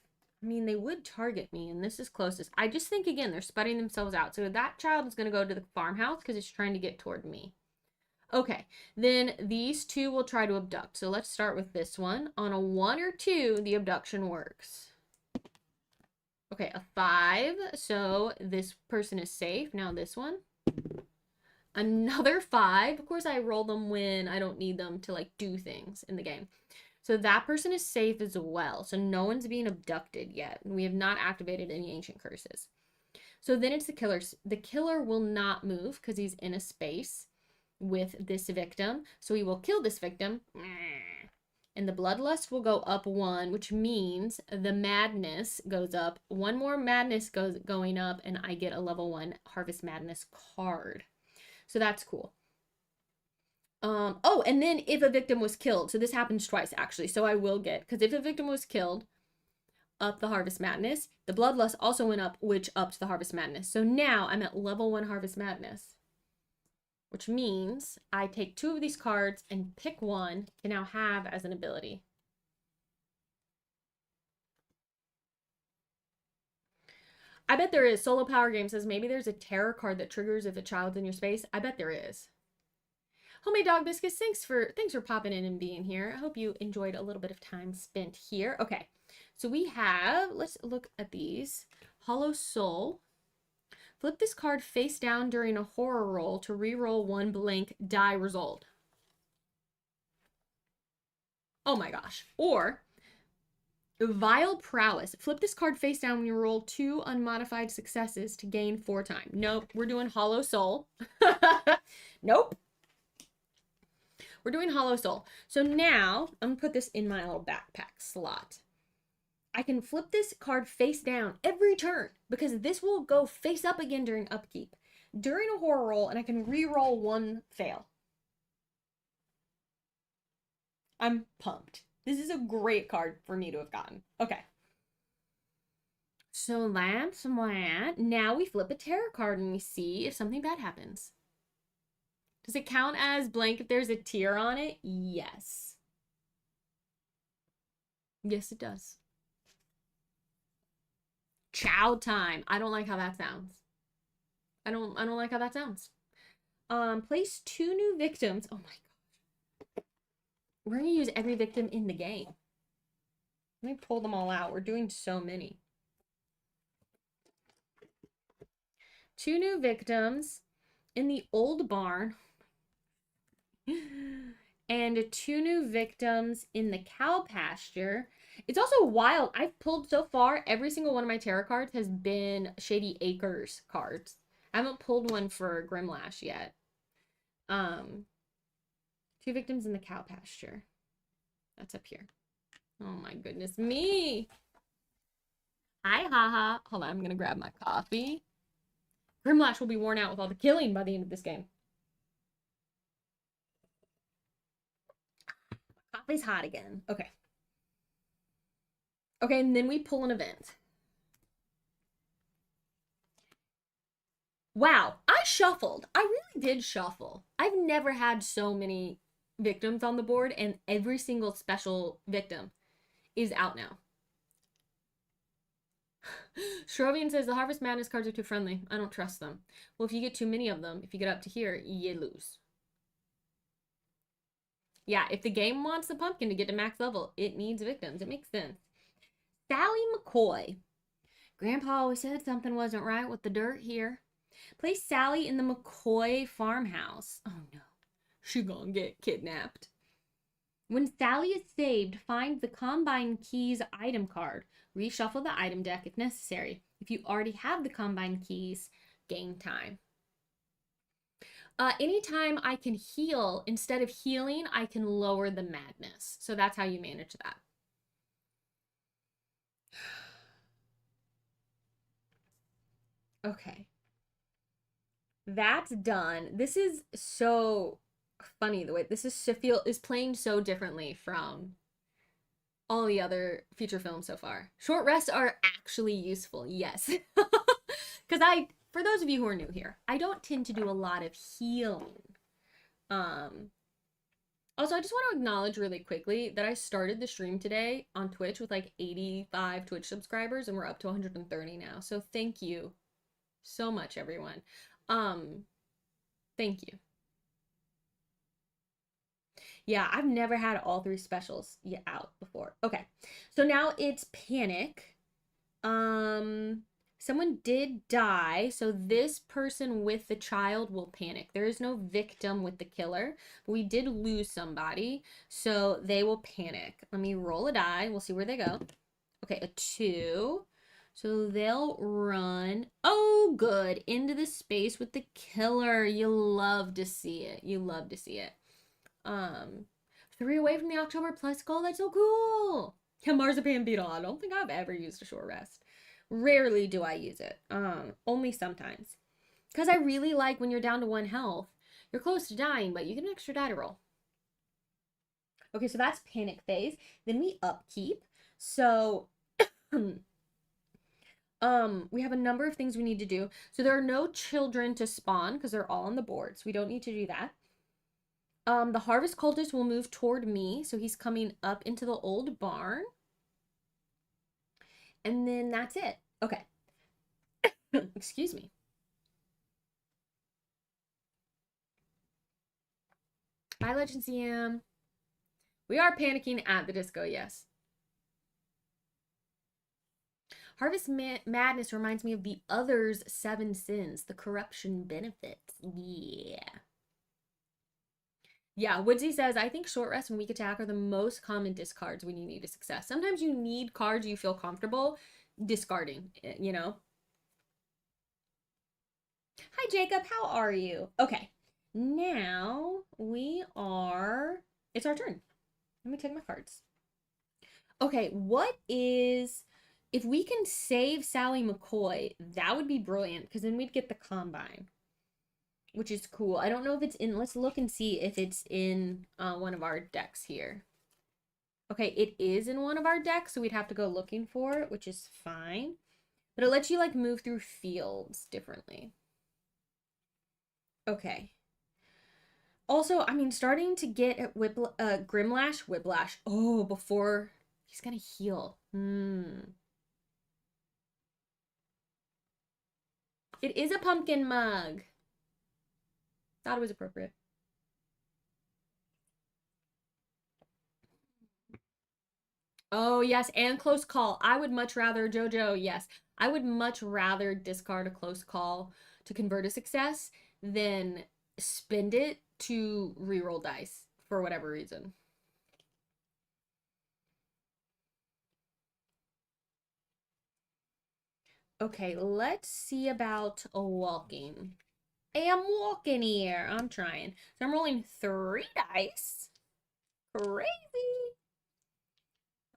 mean, they would target me, and this is closest. I just think, again, they're spreading themselves out. So that child is going to go to the farmhouse because it's trying to get toward me. Okay, then these 2 will try to abduct. So let's start with this one. On a 1 or 2, the abduction works. Okay, a 5. So this person is safe. Now this one. Another 5. Of course, I roll them when I don't need them to like do things in the game. So that person is safe as well. So no one's being abducted yet. We have not activated any ancient curses. So then it's the killer. The killer will not move because he's in a space with this victim. So he will kill this victim. And the bloodlust will go up 1, which means the madness goes up. 1 more madness going up, and I get a level 1 Harvest Madness card. So that's cool. Oh, and then if a victim was killed, so this happens twice actually. So I will get, because if a victim was killed, up the Harvest Madness. The Bloodlust also went up, which upped the Harvest Madness. So now I'm at level 1 Harvest Madness, which means I take 2 of these cards and pick one to now have as an ability. I bet there is. Solo Power Game says maybe there's a terror card that triggers if a child's in your space. I bet there is. Homemade Dog Biscuits, thanks for popping in and being here. I hope you enjoyed a little bit of time spent here. Okay, so we have, let's look at these. Hollow Soul. Flip this card face down during a horror roll to re-roll 1 blank die result. Oh my gosh. Or Vile Prowess. Flip this card face down when you roll 2 unmodified successes to gain 4 time. Nope, we're doing Hollow Soul. Nope. We're doing Hollow Soul. So now, I'm gonna put this in my little backpack slot. I can flip this card face down every turn because this will go face up again during upkeep. During a horror roll, and I can re-roll 1 fail. I'm pumped. This is a great card for me to have gotten. Okay. So that's that. Now we flip a tarot card and we see if something bad happens. Does it count as blank if there's a tear on it? Yes. Yes, it does. Chow time. I don't like how that sounds. I don't like how that sounds. Place 2 new victims. Oh my gosh. We're gonna use every victim in the game. Let me pull them all out. We're doing so many. 2 new victims in the old barn. And 2 new victims in the cow pasture. It's also wild. I've pulled so far, every single one of my tarot cards has been Shady Acres cards. I haven't pulled one for Grimlash yet. 2 victims in the cow pasture. That's up here. Oh my goodness me. Hi, haha. Hold on, I'm gonna grab my coffee. Grimlash will be worn out with all the killing by the end of this game. Coffee's hot again. Okay. Okay, and then we pull an event. Wow, I shuffled. I really did shuffle. I've never had so many victims on the board, and every single special victim is out now. Shrovian says the Harvest Madness cards are too friendly. I don't trust them. Well, if you get too many of them, if you get up to here, you lose. Yeah, if the game wants the pumpkin to get to max level, it needs victims. It makes sense. Sally McCoy. Grandpa always said something wasn't right with the dirt here. Place Sally in the McCoy farmhouse. Oh no, she gonna get kidnapped. When Sally is saved, find the Combine Keys item card. Reshuffle the item deck if necessary. If you already have the Combine Keys, gain time. Anytime I can heal, instead of healing, I can lower the madness. So that's how you manage that. Okay. That's done. This is so funny the way this is playing so differently from all the other feature films so far. Short rests are actually useful, yes. Because for those of you who are new here, I don't tend to do a lot of healing. Also, I just want to acknowledge really quickly that I started the stream today on Twitch with like 85 Twitch subscribers, and we're up to 130 now. So thank you so much, everyone. Thank you. Yeah, I've never had all 3 specials out before. Okay, so now it's panic. Someone did die, so this person with the child will panic. There is no victim with the killer, but we did lose somebody, so they will panic. Let me roll a die. We'll see where they go. Okay, a 2. So they'll run, oh good, into the space with the killer. You love to see it. You love to see it. 3 away from the October Plus goal. That's so cool. Yeah, Marzipan Beetle. I don't think I've ever used a short rest. Rarely do I use it. Only sometimes. Because I really like when you're down to 1 health. You're close to dying, but you get an extra die to roll. Okay, so that's panic phase. Then we upkeep. So we have a number of things we need to do. So there are no children to spawn because they're all on the board. So we don't need to do that. The Harvest Cultist will move toward me. So he's coming up into the old barn. And then that's it. Okay. Excuse me. Bye, Legend CM. We are panicking at the disco, yes. Harvest Madness reminds me of the Other's 7 Sins, the corruption benefits. Yeah. Yeah, Woodsy says, I think short rest and weak attack are the most common discards when you need a success. Sometimes you need cards you feel comfortable discarding, you know? Hi, Jacob. How are you? Okay. Now it's our turn. Let me take my cards. Okay, if we can save Sally McCoy, that would be brilliant because then we'd get the combine, which is cool. I don't know if it's in, let's look and see if it's in one of our decks here. Okay, it is in one of our decks, so we'd have to go looking for it, which is fine. But it lets you like move through fields differently. Okay. Also, I mean, starting to get at Whiplash. Oh, before he's gonna heal. It is a pumpkin mug. Thought it was appropriate. Oh, yes, and close call. I would much rather, JoJo, yes. I would much rather discard a close call to convert a success than spend it to reroll dice for whatever reason. Okay, let's see about a walking. Hey, I'm walking here. I'm trying. So I'm rolling 3 dice. Crazy.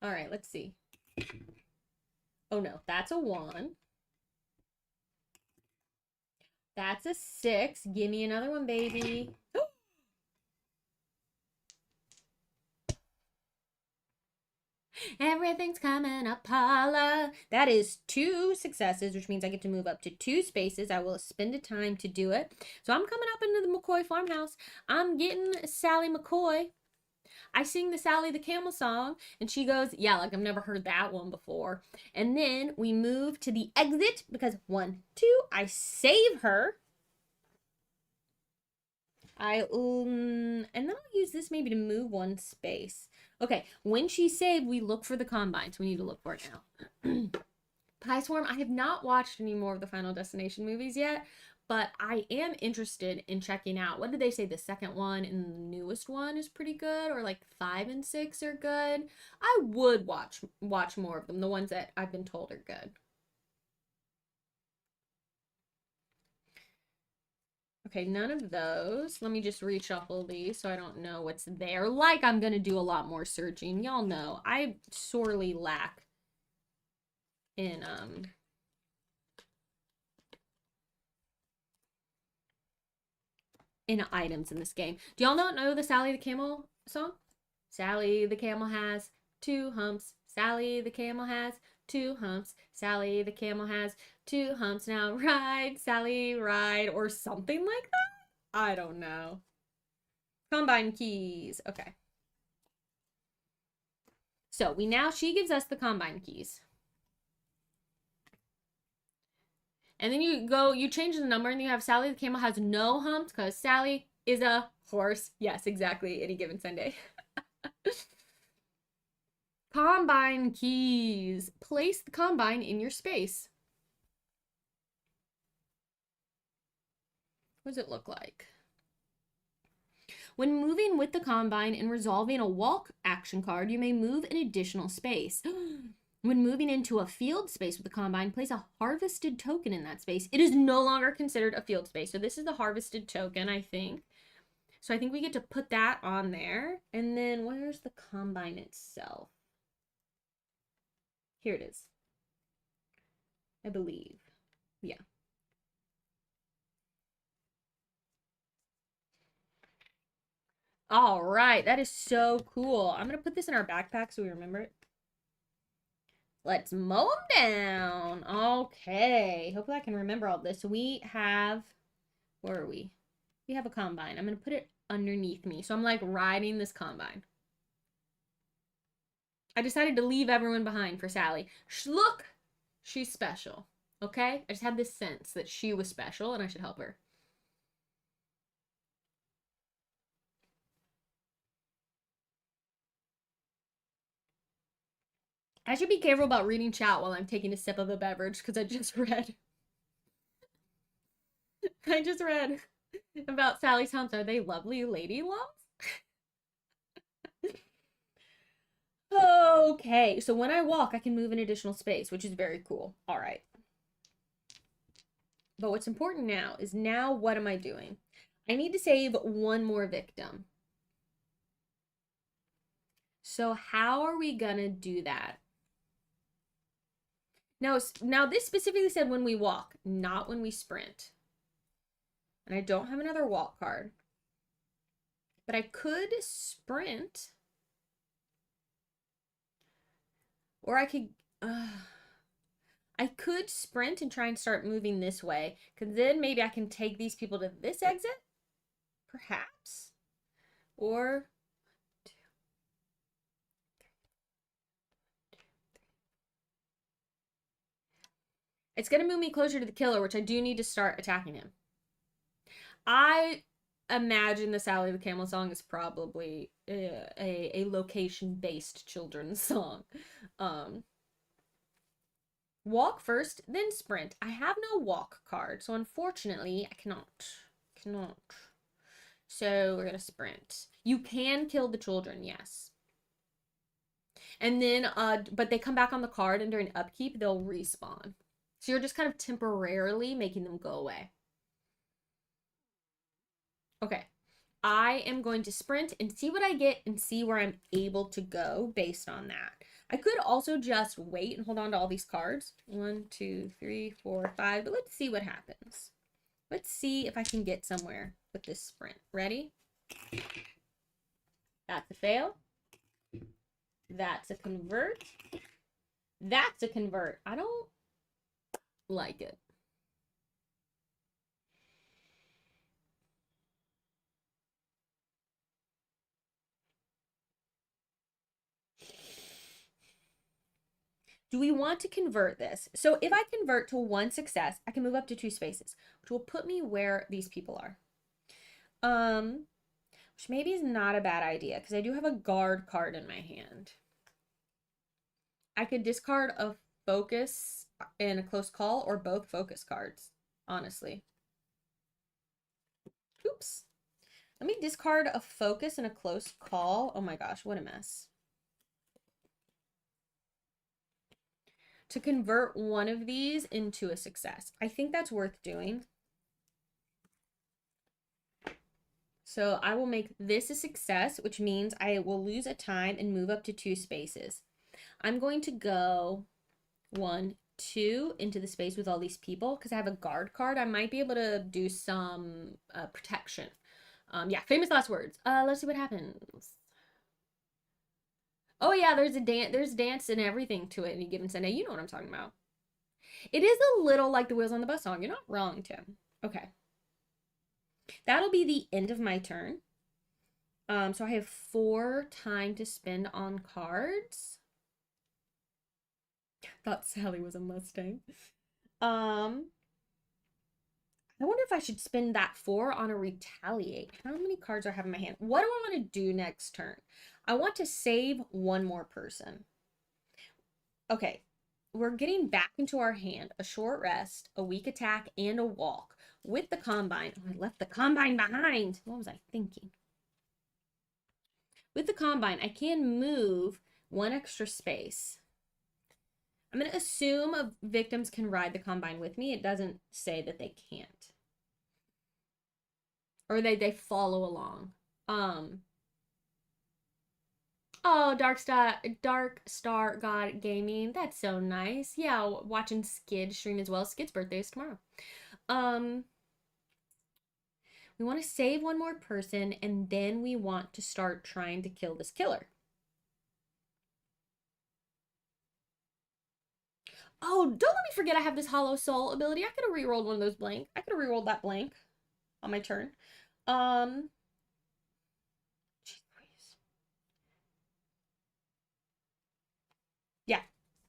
All right, let's see. Oh no, that's a 1. That's a 6. Give me another one, baby. Everything's coming up, Paula. That is 2 successes, which means I get to move up to 2 spaces. I will spend a time to do it. So I'm coming up into the McCoy farmhouse. I'm getting Sally McCoy. I sing the Sally the Camel song, and she goes, yeah, like I've never heard that one before. And then we move to the exit because 1, 2, I save her. And then I'll use this maybe to move 1 space. Okay, when she's saved, we look for the combine, so we need to look for it now. Pie Swarm, I have not watched any more of the Final Destination movies yet, but I am interested in checking out. What did they say? The second one and the newest one is pretty good, or like 5 and 6 are good. I would watch more of them, the ones that I've been told are good. Okay, none of those. Let me just reshuffle these so I don't know what's there. Like I'm going to do a lot more searching. Y'all know I sorely lack in items in this game. Do y'all not know the Sally the Camel song? Sally the Camel has 2 humps. Sally the Camel has 2 humps. Sally the Camel has 2 humps. Now ride, Sally, ride, or something like that? I don't know. Combine keys. Okay. So she gives us the combine keys. And then you change the number and you have Sally the Camel has no humps because Sally is a horse. Yes, exactly. Any given Sunday. Combine keys. Place the combine in your space. What does it look like? When moving with the combine and resolving a walk action card, you may move an additional space. When moving into a field space with the combine, place a harvested token in that space. It is no longer considered a field space. So this is the harvested token, I think. So I think we get to put that on there. And then where's the combine itself? Here it is. I believe. Yeah. All right. That is so cool. I'm going to put this in our backpack so we remember it. Let's mow them down. Okay. Hopefully I can remember all this. So we have, where are we? We have a combine. I'm going to put it underneath me. So I'm like riding this combine. I decided to leave everyone behind for Sally. Look, she's special. Okay? I just had this sense that she was special and I should help her. I should be careful about reading chat while I'm taking a sip of a beverage because I just read. I just read about Sally's humps. Are they lovely lady lumps? Okay, so when I walk, I can move an additional space, which is very cool. All right. But what's important now is now what am I doing? I need to save one more victim. So how are we gonna do that? Now this specifically said when we walk, not when we sprint. And I don't have another walk card. But I could sprint. Or I could sprint and try and start moving this way. Because then maybe I can take these people to this exit. Perhaps. Or it's going to move me closer to the killer, which I do need to start attacking him. I imagine the Sally the Camel song is probably a location-based children's song. Walk first, then sprint. I have no walk card, so unfortunately, I cannot. So we're gonna sprint. You can kill the children, yes. And then, but they come back on the card, and during upkeep, they'll respawn. So you're just kind of temporarily making them go away. Okay. I am going to sprint and see what I get and see where I'm able to go based on that. I could also just wait and hold on to all these cards. 1, 2, 3, 4, 5. But let's see what happens. Let's see if I can get somewhere with this sprint. Ready? That's a fail. That's a convert. That's a convert. I don't like it. Do we want to convert this? So if I convert to 1 success, I can move up to 2 spaces, which will put me where these people are. Which maybe is not a bad idea because I do have a guard card in my hand. I could discard a focus and a close call or both focus cards, honestly. Oops. Let me discard a focus and a close call. Oh my gosh, what a mess. To convert one of these into a success. I think that's worth doing. So I will make this a success, which means I will lose a time and move up to 2 spaces. I'm going to go 1, 2 into the space with all these people because I have a guard card. I might be able to do some protection. Yeah, famous last words. Let's see what happens. Oh yeah, there's dance and everything to it any given Sunday. You know what I'm talking about. It is a little like the Wheels on the Bus song. You're not wrong, Tim. Okay. That'll be the end of my turn. So I have 4 time to spend on cards. Thought Sally was a Mustang. I wonder if I should spend that 4 on a retaliate. How many cards do I have in my hand? What do I want to do next turn? I want to save one more person. Okay, we're getting back into our hand. A short rest, a weak attack, and a walk with the combine. Oh, I left the combine behind. What was I thinking? With the combine, I can move 1 extra space. I'm going to assume victims can ride the combine with me. It doesn't say that they can't. Or they follow along. Oh, Dark Star God Gaming. That's so nice. Yeah, watching Skid stream as well. Skid's birthday is tomorrow. We want to save one more person, and then we want to start trying to kill this killer. Oh, don't let me forget I have this Hollow Soul ability. I could have rerolled one of those blank. I could have rerolled that blank on my turn. Jeez, please. Yeah,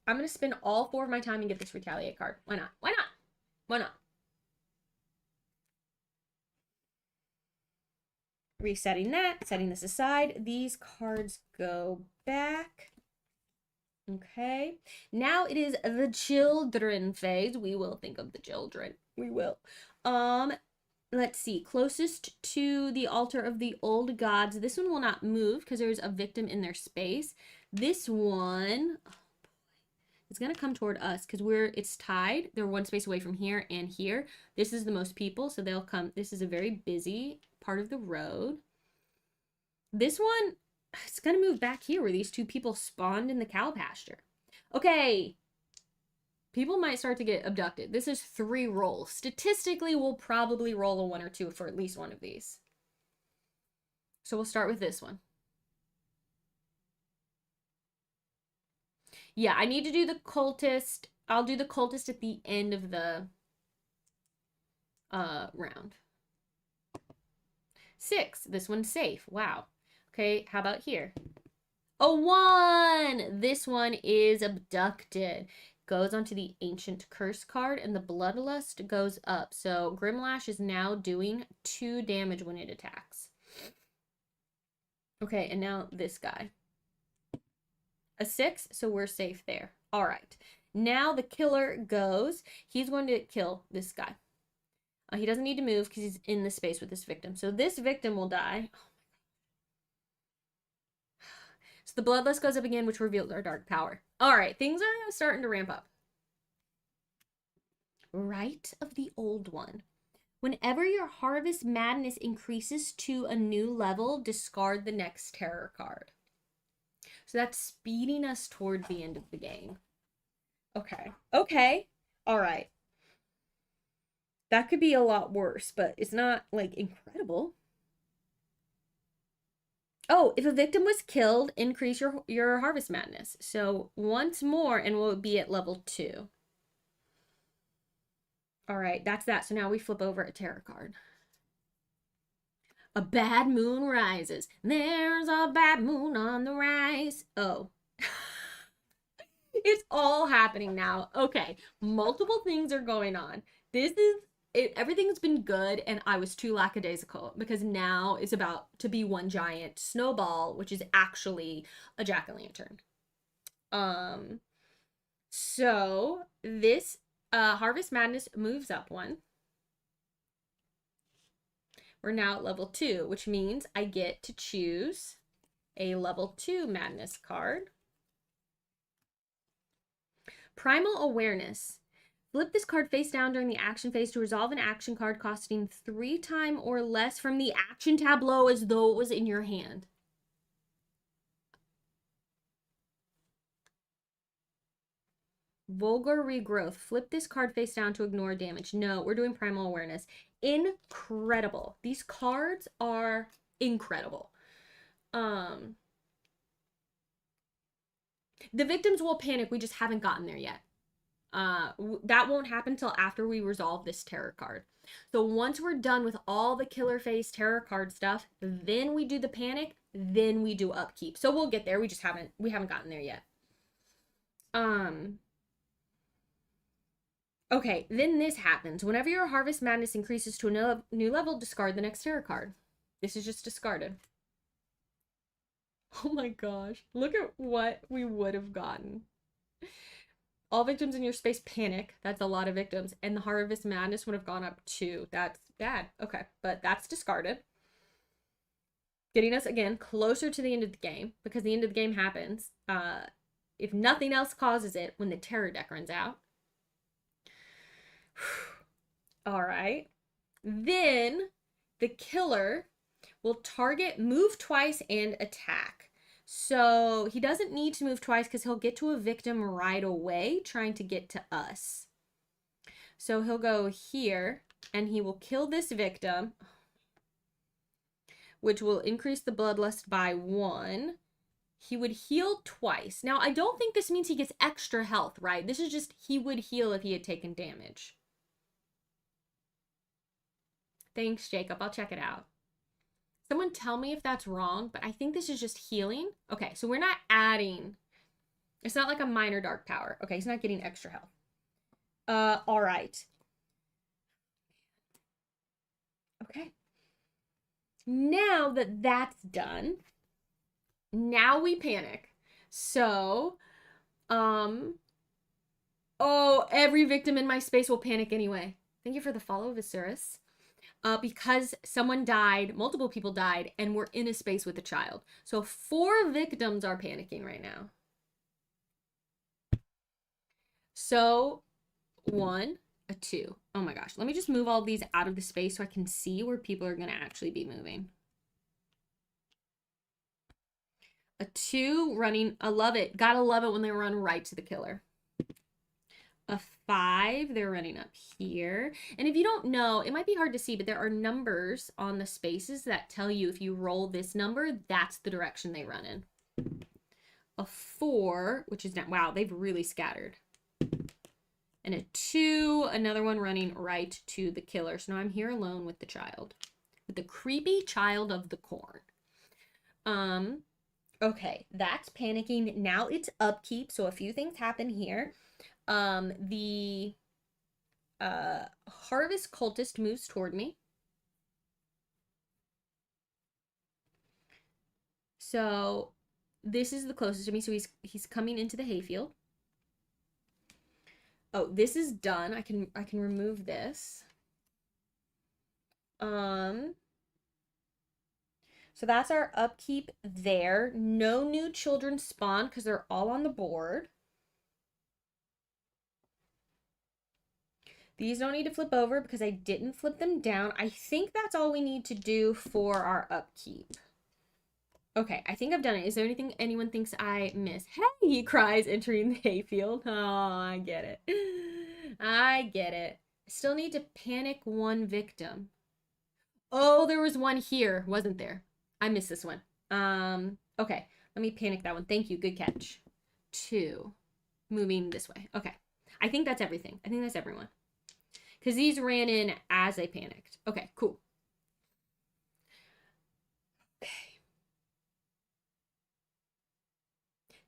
I'm going to spend all 4 of my time and get this Retaliate card. Why not? Why not? Why not? Resetting that, setting this aside. These cards go back. Okay. Now it is the children phase. We will think of the children. We will. Let's see. Closest to the altar of the old gods. This one will not move because there's a victim in their space. This one, it's gonna come toward us because it's tied. They're one space away from here and here. This is the most people, so they'll come. This is a very busy part of the road. This one, it's gonna move back here where these two people spawned in the cow pasture. Okay. People might start to get abducted. This is 3 rolls. Statistically, we'll probably roll a 1 or 2 for at least one of these. So we'll start with this one. Yeah, I need to do the cultist. I'll do the cultist at the end of the round. 6. This one's safe. Wow. Okay, how about here? A 1! This one is abducted. Goes onto the Ancient Curse card, and the Bloodlust goes up. So Grimlash is now doing 2 damage when it attacks. Okay, and now this guy. A 6, so we're safe there. All right. Now the killer goes. He's going to kill this guy. He doesn't need to move because he's in the space with this victim. So this victim will die. So the Bloodlust goes up again, which reveals our dark power. All right, things are starting to ramp up. Rite of the Old One. Whenever your Harvest Madness increases to a new level, discard the next terror card. So that's speeding us toward the end of the game. Okay. Okay. All right. That could be a lot worse, but it's not, like, incredible. Oh, if a victim was killed, increase your Harvest Madness. So once more, and we'll be at level 2. All right, that's that. So now we flip over a terror card. A bad moon rises. There's a bad moon on the rise. Oh. It's all happening now. Okay, multiple things are going on. This is it. Everything's been good, and I was too lackadaisical because now it's about to be one giant snowball, which is actually a jack-o'-lantern. So this Harvest Madness moves up 1. We're now at level 2, which means I get to choose a level 2 Madness card. Primal Awareness. Flip this card face down during the action phase to resolve an action card costing 3 times or less from the action tableau as though it was in your hand. Vulgar Regrowth. Flip this card face down to ignore damage. No, we're doing Primal Awareness. Incredible. These cards are incredible. The victims will panic. We just haven't gotten there yet. That won't happen till after we resolve this terror card. So once we're done with all the killer face terror card stuff, then we do the panic, then we do upkeep. So we'll get there. We haven't gotten there yet. Okay, then this happens. Whenever your Harvest Madness increases to a new level, discard the next terror card. This is just discarded. Oh my gosh. Look at what we would have gotten. All victims in your space panic. That's a lot of victims. And the Harvest Madness would have gone up 2. That's bad. Okay, but that's discarded. Getting us, again, closer to the end of the game. Because the end of the game happens, if nothing else causes it, when the terror deck runs out. All right. Then the killer will target, move twice, and attack. So he doesn't need to move twice because he'll get to a victim right away trying to get to us. So he'll go here and he will kill this victim, which will increase the bloodlust by 1. He would heal twice. Now, I don't think this means he gets extra health, right? This is just he would heal if he had taken damage. Thanks, Jacob. I'll check it out. Someone tell me if that's wrong, but I think this is just healing. Okay, so we're not adding. It's not like a minor dark power. Okay, he's not getting extra health. All right. Okay. Now that that's done, now we panic. So, oh, every victim in my space will panic anyway. Thank you for the follow, Viserys. because someone died, multiple people died, and we're in a space with a child. So 4 victims are panicking right now. So 1, a 2. Oh my gosh. Let me just move all these out of the space so I can see where people are going to actually be moving. A 2 running. I love it. Gotta love it when they run right to the killer. A 5, they're running up here. And if you don't know, it might be hard to see, but there are numbers on the spaces that tell you if you roll this number, that's the direction they run in. A 4, which is not, wow, they've really scattered. And a 2, another one running right to the killer. So now I'm here alone with the child, with the creepy child of the corn. Okay, that's panicking. Now it's upkeep. So a few things happen here. The harvest cultist moves toward me. So this is the closest to me. So he's coming into the hayfield. Oh, this is done. I can remove this. So that's our upkeep there. No new children spawn because they're all on the board. These don't need to flip over because I didn't flip them down. I think that's all we need to do for our upkeep. Okay, I think I've done it. Is there anything anyone thinks I missed? Hey, he cries, entering the hayfield. Oh, I get it. I get it. Still need to panic 1 victim. Oh, there was one here, wasn't there? I missed this one. Okay, let me panic that one. Thank you, good catch. 2, moving this way. Okay, I think that's everything. I think that's everyone. Because these ran in as I panicked. Okay, cool. Okay.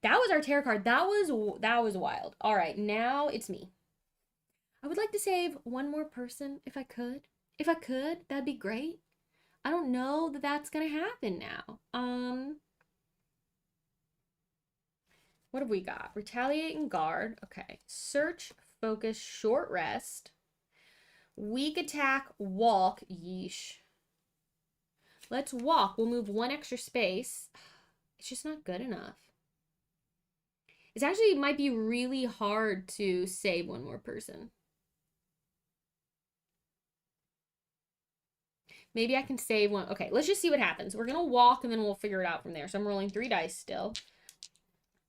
That was our tarot card. That was wild. All right, now it's me. I would like to save 1 more person if I could. If I could, that'd be great. I don't know that that's gonna happen now. What have we got? Retaliate and guard. Okay. Search, focus, short rest. Weak attack, walk. Yeesh. Let's walk. We'll move 1 extra space. It's just not good enough. It actually might be really hard to save 1 more person. Maybe I can save 1. Okay, let's just see what happens. We're going to walk and then we'll figure it out from there. So I'm rolling 3 dice still.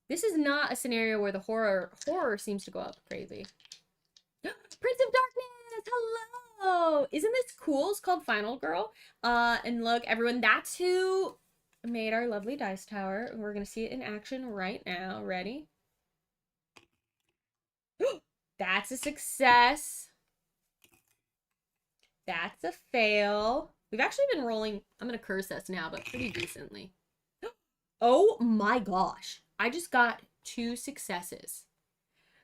This is not a scenario where the horror seems to go up crazy. Prince of Darkness! Hello! Isn't this cool? It's called Final Girl. And look, everyone, that's who made our lovely dice tower. We're going to see it in action right now. Ready? That's a success. That's a fail. We've actually been rolling, I'm going to curse us now, but pretty decently. Oh my gosh. I just got 2 successes.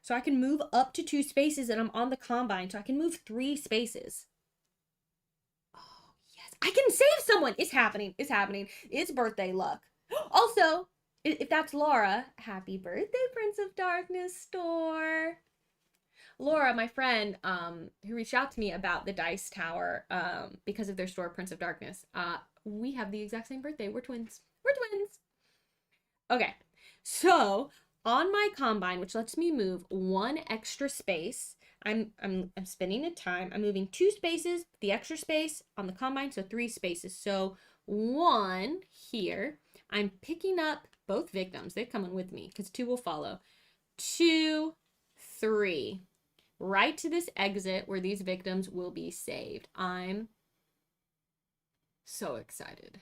So I can move up to 2 spaces and I'm on the combine. So I can move 3 spaces. Oh, yes. I can save someone. It's happening. It's happening. It's birthday luck. Also, if that's Laura, happy birthday, Prince of Darkness store. Laura, my friend, who reached out to me about the dice tower, because of their store, Prince of Darkness, we have the exact same birthday. We're twins. We're twins. Okay, so on my combine, which lets me move 1 extra space, I'm spending a time. I'm moving 2 spaces, the extra space on the combine, so 3 spaces. So 1 here. I'm picking up both victims. They're coming with me because 2 will follow. 2, 3. Right to this exit where these victims will be saved. I'm so excited.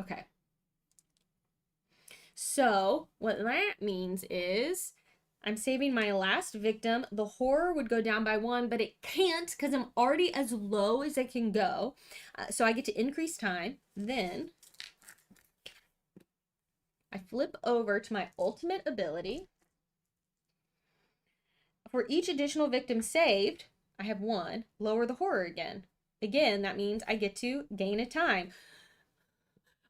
Okay. So what that means is I'm saving my last victim. The horror would go down by 1, but it can't because I'm already as low as I can go. So I get to increase time. Then I flip over to my ultimate ability. For each additional victim saved, I have 1. Lower the horror again. Again, that means I get to gain a time.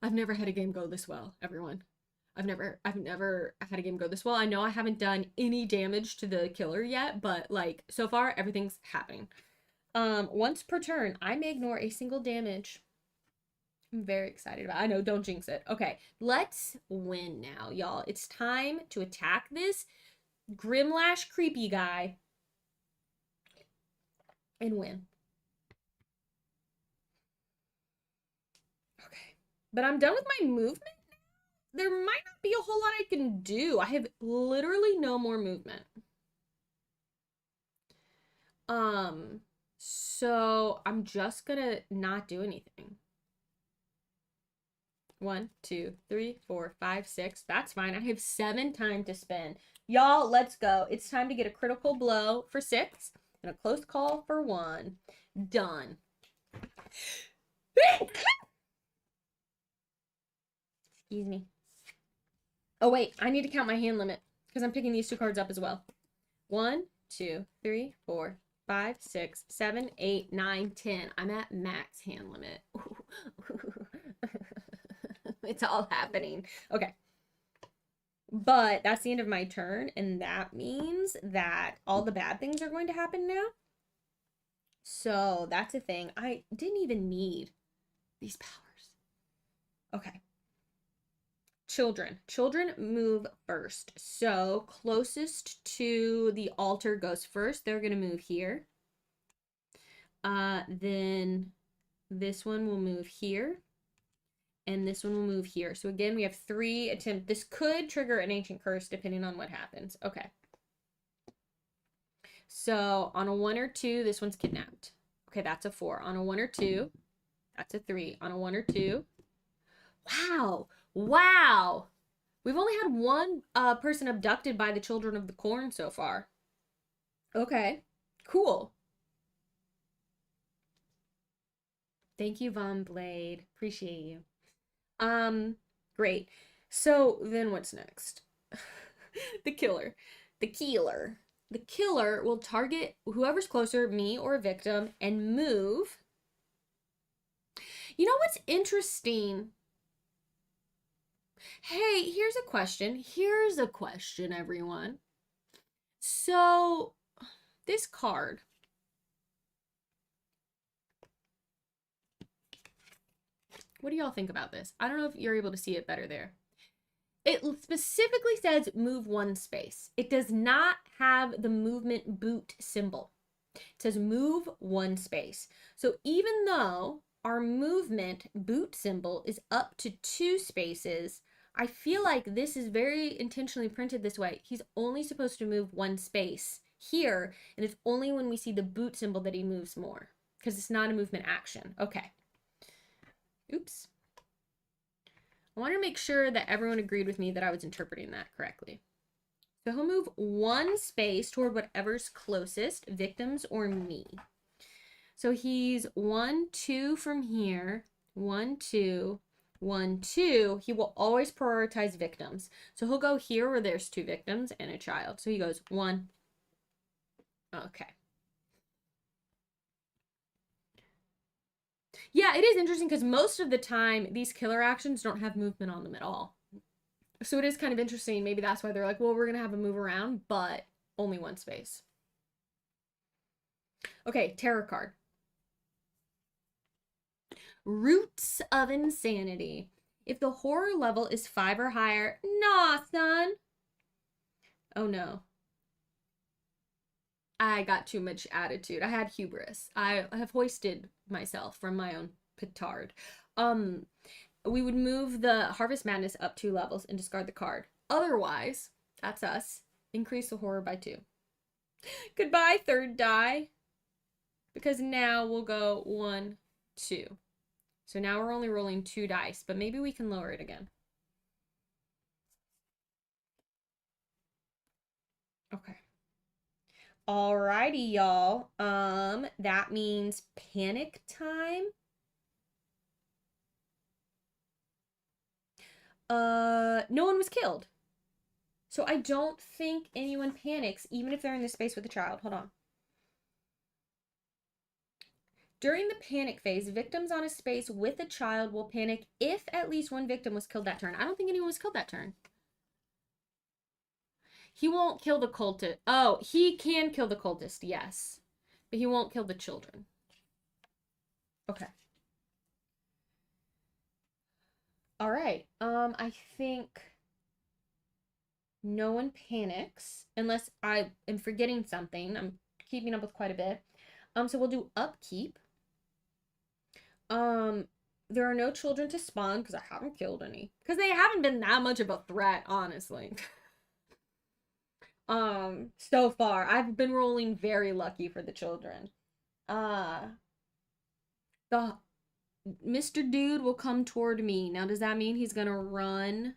I've never had a game go this well, everyone. I've never had a game go this well. I know I haven't done any damage to the killer yet, but like so far everything's happening. Once per turn, I may ignore a single damage. I'm very excited about it. I know, don't jinx it. Okay, let's win now, y'all. It's time to attack this Grimlash creepy guy and win. Okay. But I'm done with my movement. There might not be a whole lot I can do. I have literally no more movement. So I'm just gonna not do anything. 1, 2, 3, 4, 5, 6. That's fine. I have 7 time to spend. Y'all, let's go. It's time to get a critical blow for 6 and a close call for 1. Done. Excuse me. Oh, wait. I need to count my hand limit because I'm picking these 2 cards up as well. 1, 2, 3, 4, 5, 6, 7, 8, 9, 10. I'm at max hand limit. It's all happening. Okay. But that's the end of my turn, and that means that all the bad things are going to happen now. So that's a thing. I didn't even need these powers. Okay. Children. Children move first. So closest to the altar goes first. They're going to move here. Then this one will move here. And this one will move here. So again, we have 3 attempts. This could trigger an ancient curse depending on what happens. Okay. So on a 1 or 2, this one's kidnapped. Okay, that's a 4. On a 1 or 2, that's a 3. On a 1 or 2. Wow. Wow. We've only had 1 person abducted by the Children of the Corn so far. Okay. Cool. Thank you, Von Blade. Appreciate you. Great. So then what's next? The killer. The killer. The killer will target whoever's closer, me or a victim, and move. You know what's interesting? Hey, here's a question. Here's a question, everyone. So, this card. What do y'all think about this? I don't know if you're able to see it better there. It specifically says move 1 space. It does not have the movement boot symbol. It says move 1 space. So even though our movement boot symbol is up to 2 spaces, I feel like this is very intentionally printed this way. He's only supposed to move 1 space here, and it's only when we see the boot symbol that he moves more, because it's not a movement action. Okay. Oops. I want to make sure that everyone agreed with me that I was interpreting that correctly. So he'll move 1 space toward whatever's closest, victims or me. So he's 1, 2 from here, 1, 2, 1, 2. He will always prioritize victims. So he'll go here where there's 2 victims and a child. So he goes 1. Okay. Yeah, it is interesting because most of the time these killer actions don't have movement on them at all. So it is kind of interesting. Maybe that's why they're like, well, we're going to have a move around, but only 1 space. Okay, terror card. Roots of Insanity. If the horror level is 5 or higher, nah, son. Oh no. I got too much attitude. I had hubris. I have hoisted myself from my own petard. We would move the Harvest Madness up 2 levels and discard the card. Otherwise, that's us. Increase the horror by 2. Goodbye, 3rd die. Because now we'll go 1, 2. So now we're only rolling 2 dice, but maybe we can lower it again. Okay. Alrighty, y'all. That means panic time. No one was killed. So I don't think anyone panics, even if they're in the space with a child. Hold on. During the panic phase, victims on a space with a child will panic if at least 1 victim was killed that turn. I don't think anyone was killed that turn. He won't kill the cultist. Oh, he can kill the cultist, yes. But he won't kill the children. Okay. All right. I think no one panics unless I am forgetting something. I'm keeping up with quite a bit. So we'll do upkeep. There are no children to spawn because I haven't killed any. Because they haven't been that much of a threat, honestly. So far. I've been rolling very lucky for the children. The Mr. Dude will come toward me. Now, does that mean he's gonna run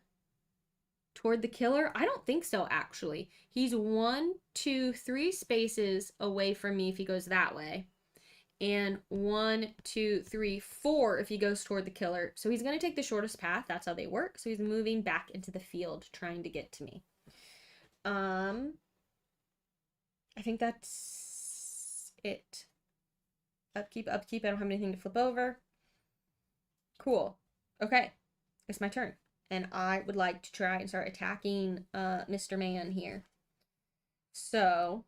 toward the killer? I don't think so, actually. He's 1, 2, 3 spaces away from me if he goes that way. And 1, 2, 3, 4 if he goes toward the killer. So he's gonna take the shortest path. That's how they work. So he's moving back into the field, trying to get to me. I think that's it. Upkeep, upkeep. I don't have anything to flip over. Cool. Okay. It's my turn. And I would like to try and start attacking Mr. Man here. So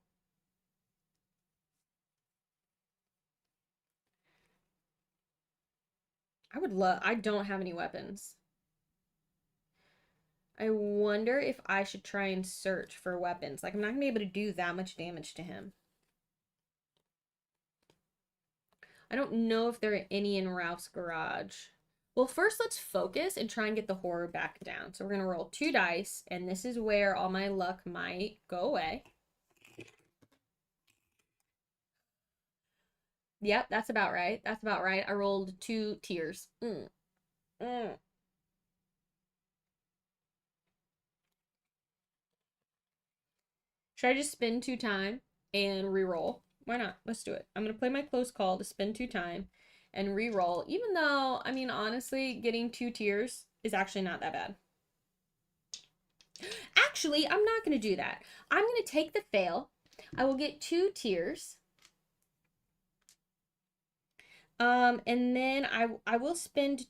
I don't have any weapons. I wonder if I should try and search for weapons. Like, I'm not gonna be able to do that much damage to him. I don't know if there are any in Ralph's garage. Well, first let's focus and try and get the horror back down. So we're gonna roll 2 dice, and this is where all my luck might go away. Yep, that's about right. That's about right. I rolled 2 tears. Should I just spend 2 time and re-roll? Why not? Let's do it. I'm going to play my close call to spend 2 time and re-roll, even though, I mean, honestly, getting 2 tears is actually not that bad. Actually, I'm not going to do that. I'm going to take the fail. I will get 2 tears. And then I will spend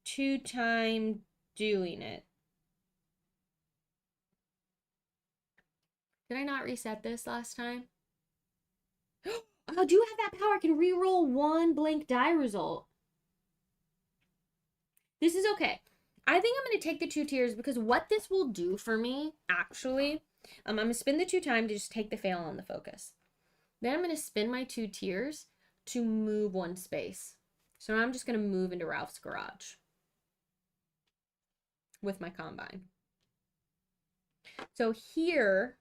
2 time doing it. Did I not reset this last time? Oh, do you have that power? I can re-roll 1 blank die result. This is okay. I think I'm going to take the 2 tears because what this will do for me, actually, I'm going to spend the 2 time to just take the fail on the focus. Then I'm going to spend my 2 tears to move 1 space. So now I'm just going to move into Ralph's garage with my combine. So here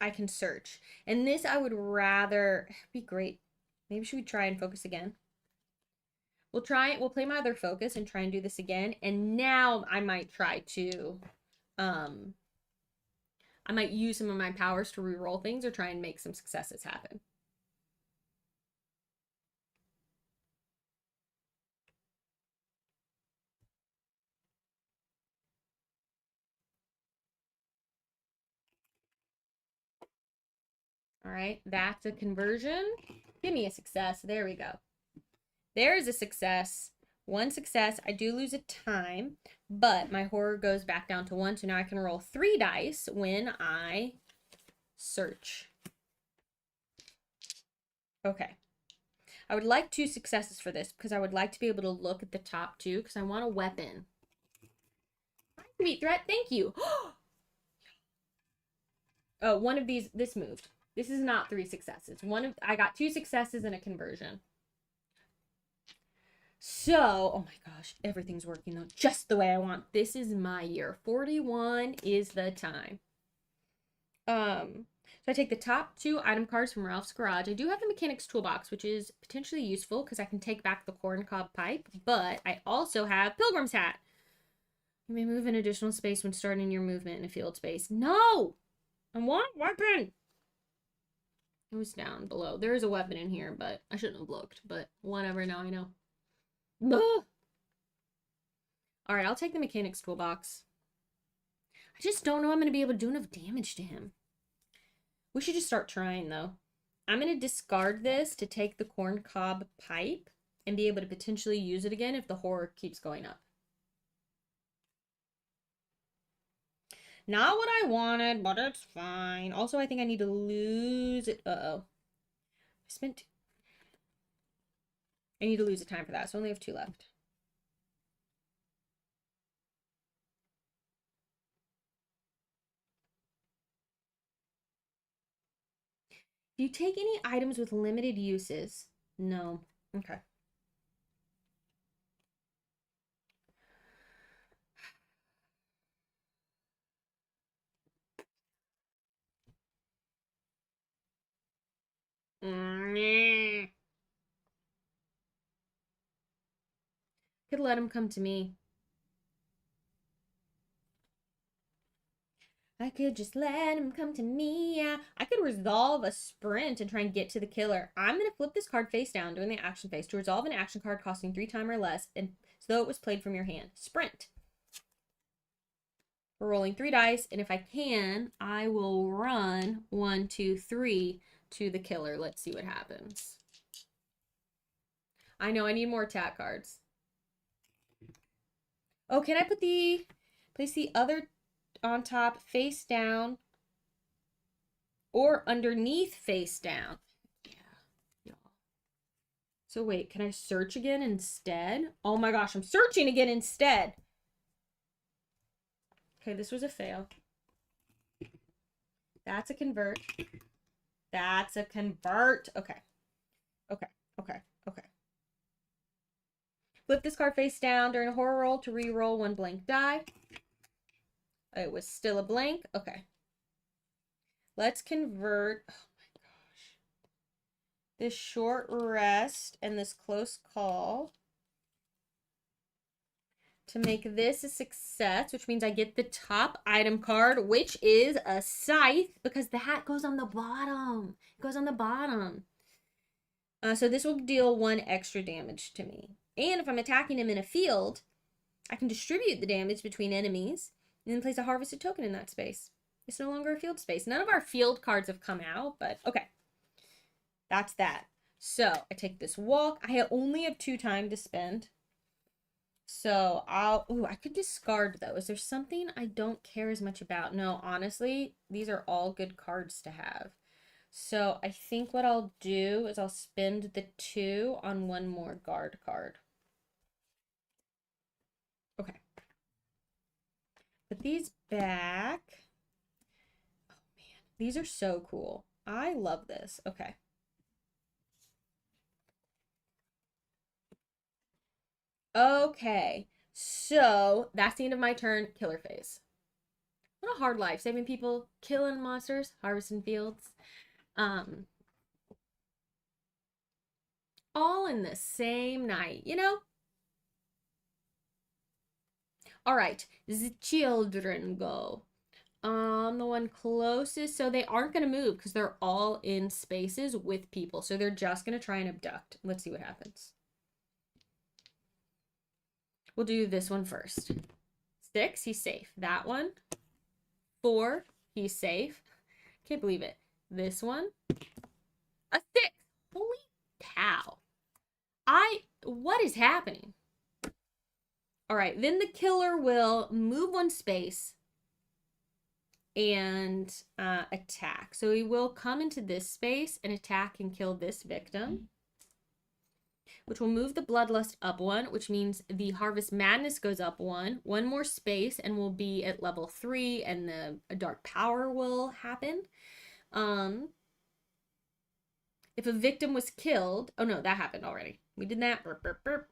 I can search. And this I would rather be great. Maybe should we try and focus again? We'll play my other focus and try and do this again. And now I might try to I might use some of my powers to re-roll things or try and make some successes happen. All right, that's a conversion. Give me a success. There we go. There's a success. 1 success. I do lose a time, but my horror goes back down to 1. So now I can roll 3 dice when I search. Okay. I would like 2 successes for this because I would like to be able to look at the top 2 because I want a weapon. Sweet threat. Thank you. Oh, one of these, this moved. This is not 3 successes. I got 2 successes and a conversion. So, oh my gosh, everything's working though, just the way I want. This is my year. 41 is the time. So I take the top 2 item cards from Ralph's garage. I do have the mechanics toolbox, which is potentially useful because I can take back the corncob pipe, but I also have Pilgrim's hat. You may move an additional space when starting your movement in a field space. No! I want a weapon! It was down below. There is a weapon in here, but I shouldn't have looked, but whatever, now I know. Ugh. All right, I'll take the mechanics toolbox. I just don't know I'm going to be able to do enough damage to him. We should just start trying, though. I'm going to discard this to take the corncob pipe and be able to potentially use it again if the horror keeps going up. Not what I wanted, but it's fine. Also, I think I need to lose it. Uh-oh. spent... I need to lose a time for that, so I only have 2 left. Do you take any items with limited uses? No. Okay. Could let him come to me. I could just let him come to me. Yeah. I could resolve a sprint and try and get to the killer. I'm going to flip this card face down, doing the action phase, to resolve an action card costing 3 time or less, and so though it was played from your hand. Sprint. We're rolling 3 dice, and if I can, I will run 1, 2, 3 to the killer. Let's see what happens. I know I need more attack cards. Oh, can I put place the other on top face down or underneath face down? Yeah, y'all. So wait, can I search again instead? Oh my gosh, I'm searching again instead. Okay, this was a fail. That's a convert. That's a convert. Okay. Okay. Okay. Okay. Flip this card face down during a horror roll to re-roll 1 blank die. It was still a blank. Okay. Let's convert. Oh my gosh. This short rest and this close call to make this a success, which means I get the top item card, which is a scythe, because the hat goes on the bottom. It goes on the bottom. So this will deal 1 extra damage to me. And if I'm attacking him in a field, I can distribute the damage between enemies and then place a harvested token in that space. It's no longer a field space. None of our field cards have come out, but okay. That's that. So I take this walk. I only have 2 time to spend. So I could discard though. Is there something I don't care as much about? No, honestly, these are all good cards to have. So I think what I'll do is I'll spend the 2 on 1 more guard card. Okay. Put these back. Oh man, these are so cool. I love this. Okay. Okay, so that's the end of my turn. Killer phase. What a hard life. Saving people, killing monsters, harvesting fields. All in the same night, you know? All right, the children go. The one closest, so they aren't going to move because they're all in spaces with people. So they're just going to try and abduct. Let's see what happens. We'll do this one first. 6, he's safe. That one. 4, he's safe. Can't believe it. This one. A 6. Holy cow. What is happening? All right, then the killer will move 1 space and attack. So he will come into this space and attack and kill this victim, which will move the Bloodlust up 1, which means the Harvest Madness goes up 1 more space, and will be at level 3, and the Dark Power will happen. If a victim was killed, oh no, that happened already. We did that. Burp, burp, burp.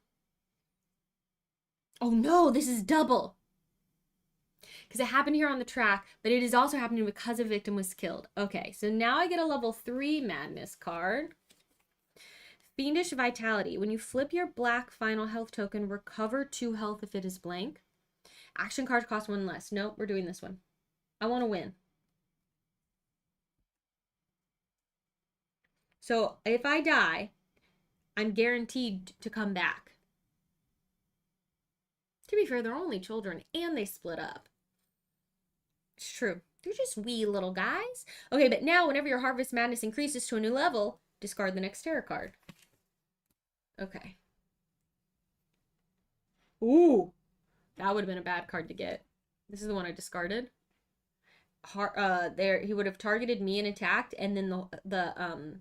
Oh no, this is double. Because it happened here on the track, but it is also happening because a victim was killed. Okay, so now I get a level 3 Madness card. Fiendish Vitality. When you flip your black final health token, recover 2 health if it is blank. Action cards cost 1 less. Nope, we're doing this one. I want to win. So if I die, I'm guaranteed to come back. To be fair, they're only children and they split up. It's true. They're just wee little guys. Okay, but now whenever your Harvest Madness increases to a new level, discard the next tarot card. Okay. Ooh. That would have been a bad card to get. This is the one I discarded. There he would have targeted me and attacked, and then the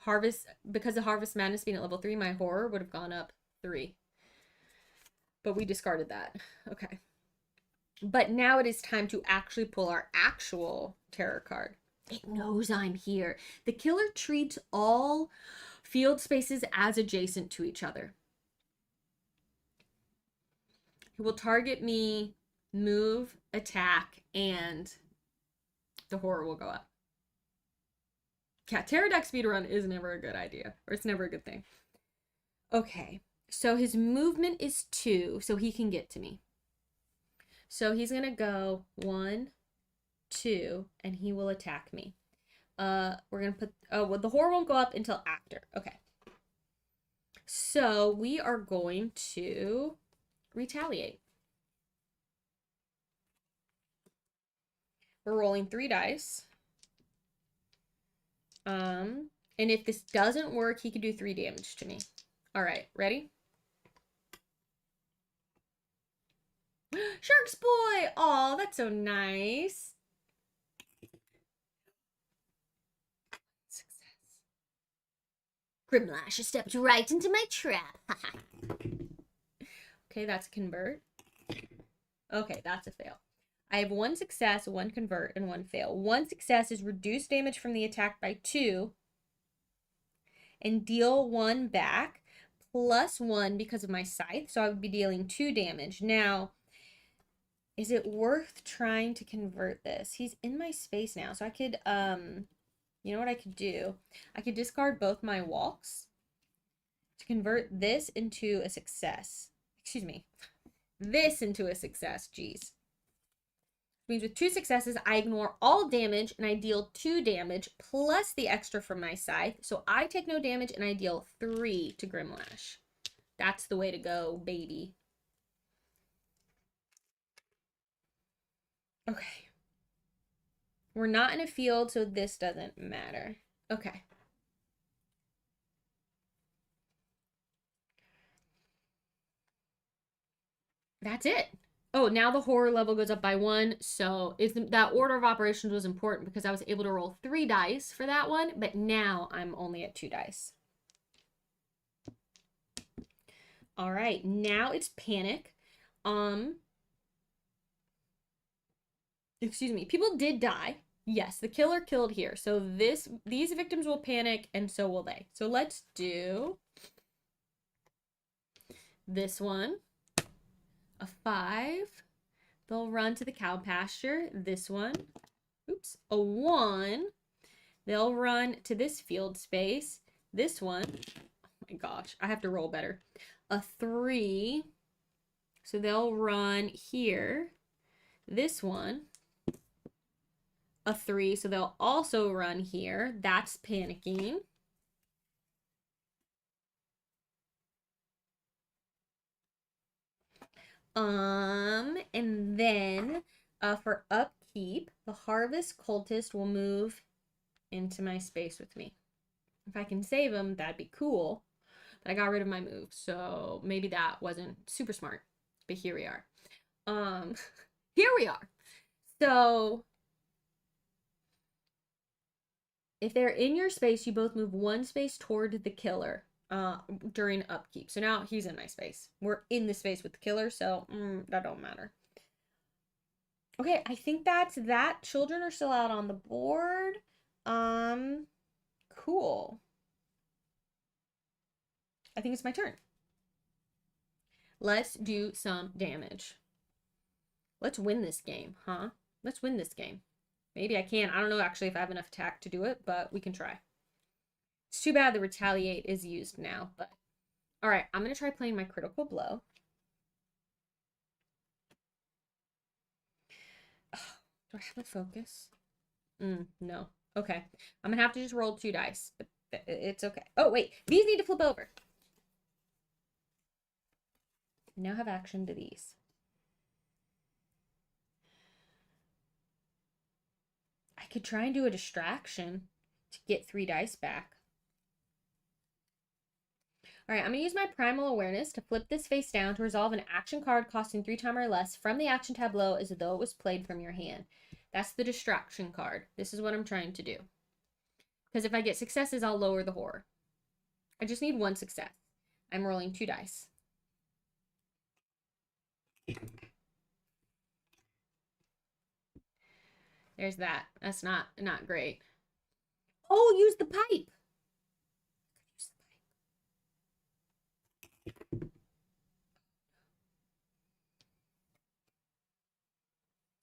Harvest, because of Harvest Madness being at level 3, my horror would have gone up 3. But we discarded that. Okay. But now it is time to actually pull our actual terror card. It knows I'm here. The killer treats all field spaces as adjacent to each other. He will target me, move, attack, and the horror will go up. Yeah, Terror deck speedrun is never a good idea, or it's never a good thing. Okay, so his movement is 2, so he can get to me. So he's gonna go 1, 2, and he will attack me. We're gonna put, oh, well, the horror won't go up until after. Okay. So we are going to retaliate. We're rolling 3 dice. And if this doesn't work, he can do 3 damage to me. All right, ready? Sharks boy! Oh, that's so nice. Success. Grimlash has stepped right into my trap. Okay, that's a convert. Okay, that's a fail. I have 1 success, 1 convert, and 1 fail. 1 success is reduce damage from the attack by 2 and deal 1 back plus 1 because of my scythe. So I would be dealing 2 damage. Now, is it worth trying to convert this? He's in my space now. So I could, you know what I could do? I could discard both my walks to convert this into a success. Excuse me. This into a success. Jeez. Means with 2 successes, I ignore all damage and I deal 2 damage plus the extra from my scythe. So I take no damage and I deal 3 to Grimlash. That's the way to go, baby. Okay. We're not in a field, so this doesn't matter. Okay. That's it. Oh, now the horror level goes up by 1. So that order of operations was important because I was able to roll 3 dice for that one, but now I'm only at 2 dice. All right, now it's panic. Excuse me. People did die. Yes, the killer killed here. So these victims will panic, and so will they. So let's do this one. A 5. They'll run to the cow pasture. This one. Oops. A 1. They'll run to this field space. This one. Oh my gosh. I have to roll better. A 3. So they'll run here. This one. A 3. So they'll also run here. That's panicking. And then for upkeep, the harvest cultist will move into my space with me. If I can save him, that'd be cool. But I got rid of my move, so maybe that wasn't super smart. But here we are. Here we are. So if they're in your space, you both move 1 space toward the killer. During upkeep. So now he's in my space. We're in the space with the killer, so that don't matter. Okay, I think that's that. Children are still out on the board. Cool. I think it's my turn. Let's do some damage. Let's win this game, huh? Let's win this game. Maybe I can. I don't know actually if I have enough attack to do it, but we can try. It's too bad the retaliate is used now, but all right, I'm going to try playing my critical blow. Oh, do I have a focus? No. Okay. I'm going to have to just roll 2 dice, but it's okay. Oh, wait. These need to flip over. Now have action to these. I could try and do a distraction to get 3 dice back. All right, I'm going to use my Primal Awareness to flip this face down to resolve an action card costing 3 times or less from the action tableau as though it was played from your hand. That's the distraction card. This is what I'm trying to do. Because if I get successes, I'll lower the horror. I just need one success. I'm rolling 2 dice. There's that. That's not great. Oh, use the pipe.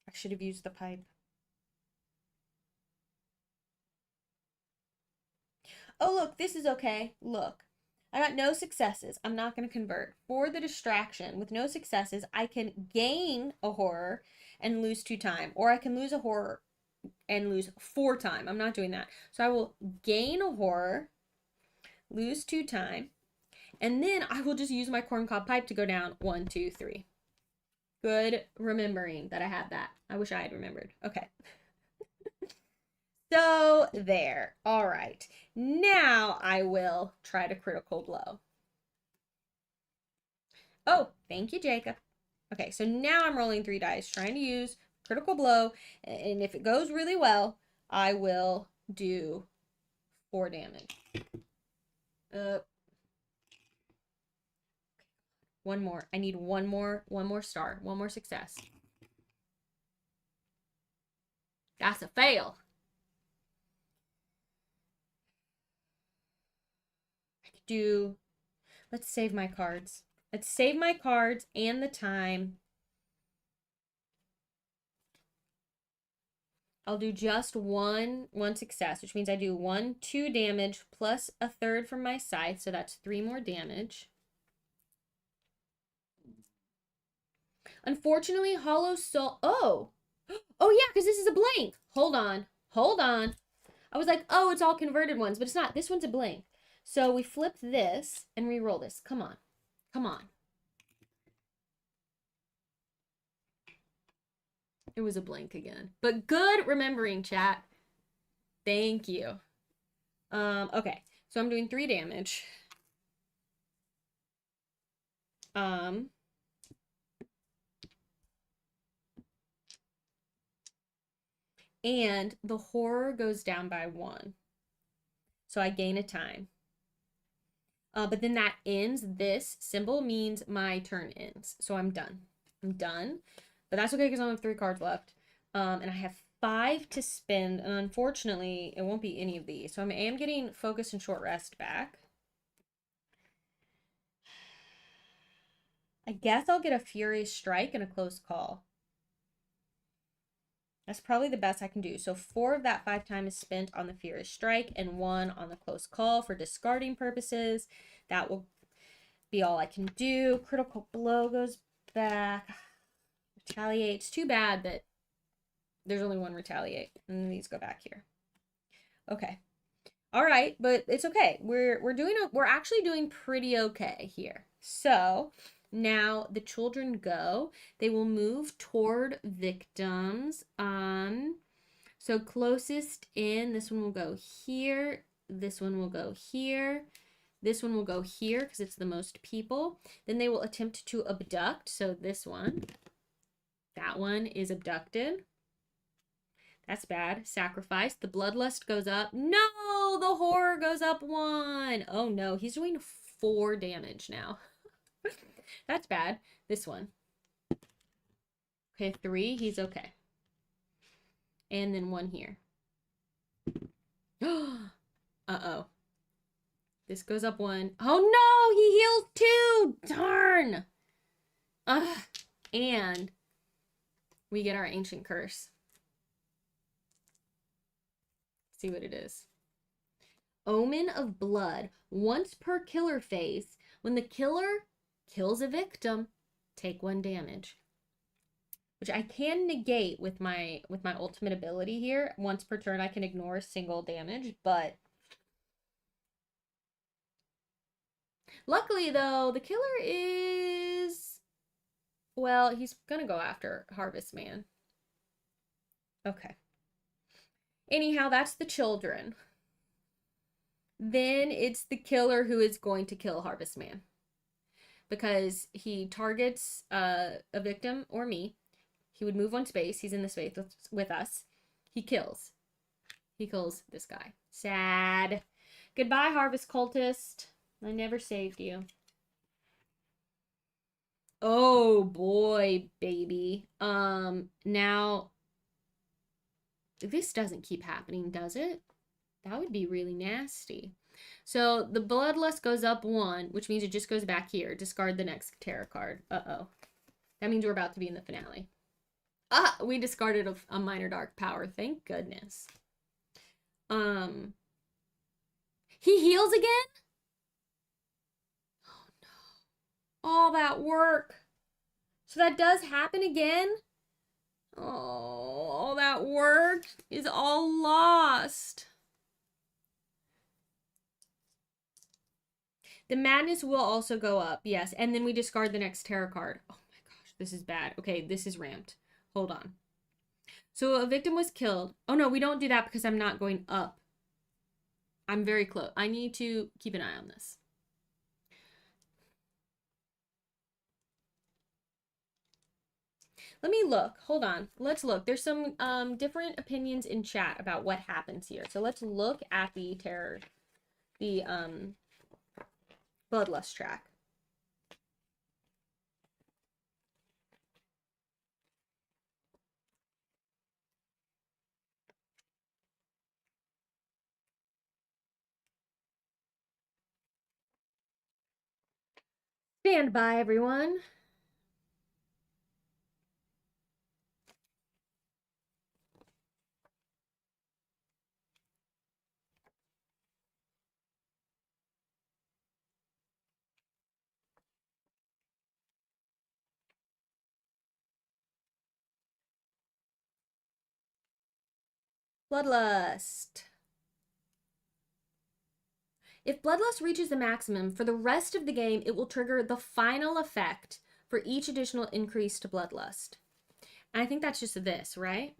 I should have used the pipe. Oh, look, this is okay. Look, I got no successes. I'm not going to convert. For the distraction, with no successes, I can gain a horror and lose 2 time. Or I can lose a horror and lose 4 time. I'm not doing that. So I will gain a horror, lose 2 time, and then I will just use my corncob pipe to go down 1, 2, 3. Good remembering that I had that. I wish I had remembered. Okay. So there. All right. Now I will try to critical blow. Oh, thank you, Jacob. Okay, so now I'm rolling 3 dice, trying to use critical blow. And if it goes really well, I will do 4 damage. One more. I need one more star, one more success. That's a fail. I could do, let's save my cards. Let's save my cards and the time. I'll do just one success, which means I do 1, 2 damage plus a third from my scythe, so that's 3 more damage. Unfortunately, Hollow Soul. Oh, yeah, because this is a blank. Hold on. I was like, oh, it's all converted ones, but it's not. This one's a blank. So we flip this and re-roll this. Come on. It was a blank again. But good remembering, chat. Thank you. Okay. So I'm doing 3 damage. And the horror goes down by 1. So I gain a time. But then that ends. This symbol means my turn ends. So I'm done. But that's okay because I only have 3 cards left. And I have 5 to spend. And unfortunately, it won't be any of these. So I am getting focus and short rest back. I guess I'll get a furious strike and a close call. That's probably the best I can do. So 4 of that 5 time is spent on the furious strike and 1 on the close call for discarding purposes. That will be all I can do. Critical blow goes back. Retaliates. Too bad that there's only 1 retaliate. And these go back here. Okay. All right, but it's okay. We're actually doing pretty okay here. So now the children go. They will move toward victims. So closest in, this one will go here. This one will go here. This one will go here because it's the most people. Then they will attempt to abduct. So this one, that one is abducted. That's bad. Sacrifice. The bloodlust goes up. No, the horror goes up 1. Oh no, he's doing 4 damage now. That's bad. This one. Okay, 3. He's okay. And then 1 here. Uh-oh. This goes up 1. Oh no, he heals 2. Darn. And we get our ancient curse. See what it is. Omen of blood. Once per killer phase, when the killer kills a victim, take 1 damage. Which I can negate with my ultimate ability here. Once per turn, I can ignore a single damage, but luckily though, the killer is, well, he's gonna go after Harvest Man. Okay. Anyhow, that's the children. Then it's the killer who is going to kill Harvest Man. Because he targets a victim or me. He would move 1 space. He's in the space with us. He kills. He kills this guy. Sad. Goodbye, Harvest Cultist. I never saved you. Oh boy, baby. Now this doesn't keep happening, does it? That would be really nasty. So the Bloodlust goes up 1, which means it just goes back here. Discard the next tarot card. Uh-oh. That means we're about to be in the finale. Ah, we discarded a minor dark power. Thank goodness. He heals again? Oh no. All that work. So that does happen again? Oh, all that work is all lost. The madness will also go up, yes. And then we discard the next tarot card. Oh my gosh, this is bad. Okay, this is ramped. Hold on. So a victim was killed. Oh no, we don't do that because I'm not going up. I'm very close. I need to keep an eye on this. Let me look. Hold on. Let's look. There's some different opinions in chat about what happens here. So let's look at the Bloodlust track. Stand by, everyone. Bloodlust. If Bloodlust reaches the maximum, for the rest of the game, it will trigger the final effect for each additional increase to Bloodlust. And I think that's just this, right?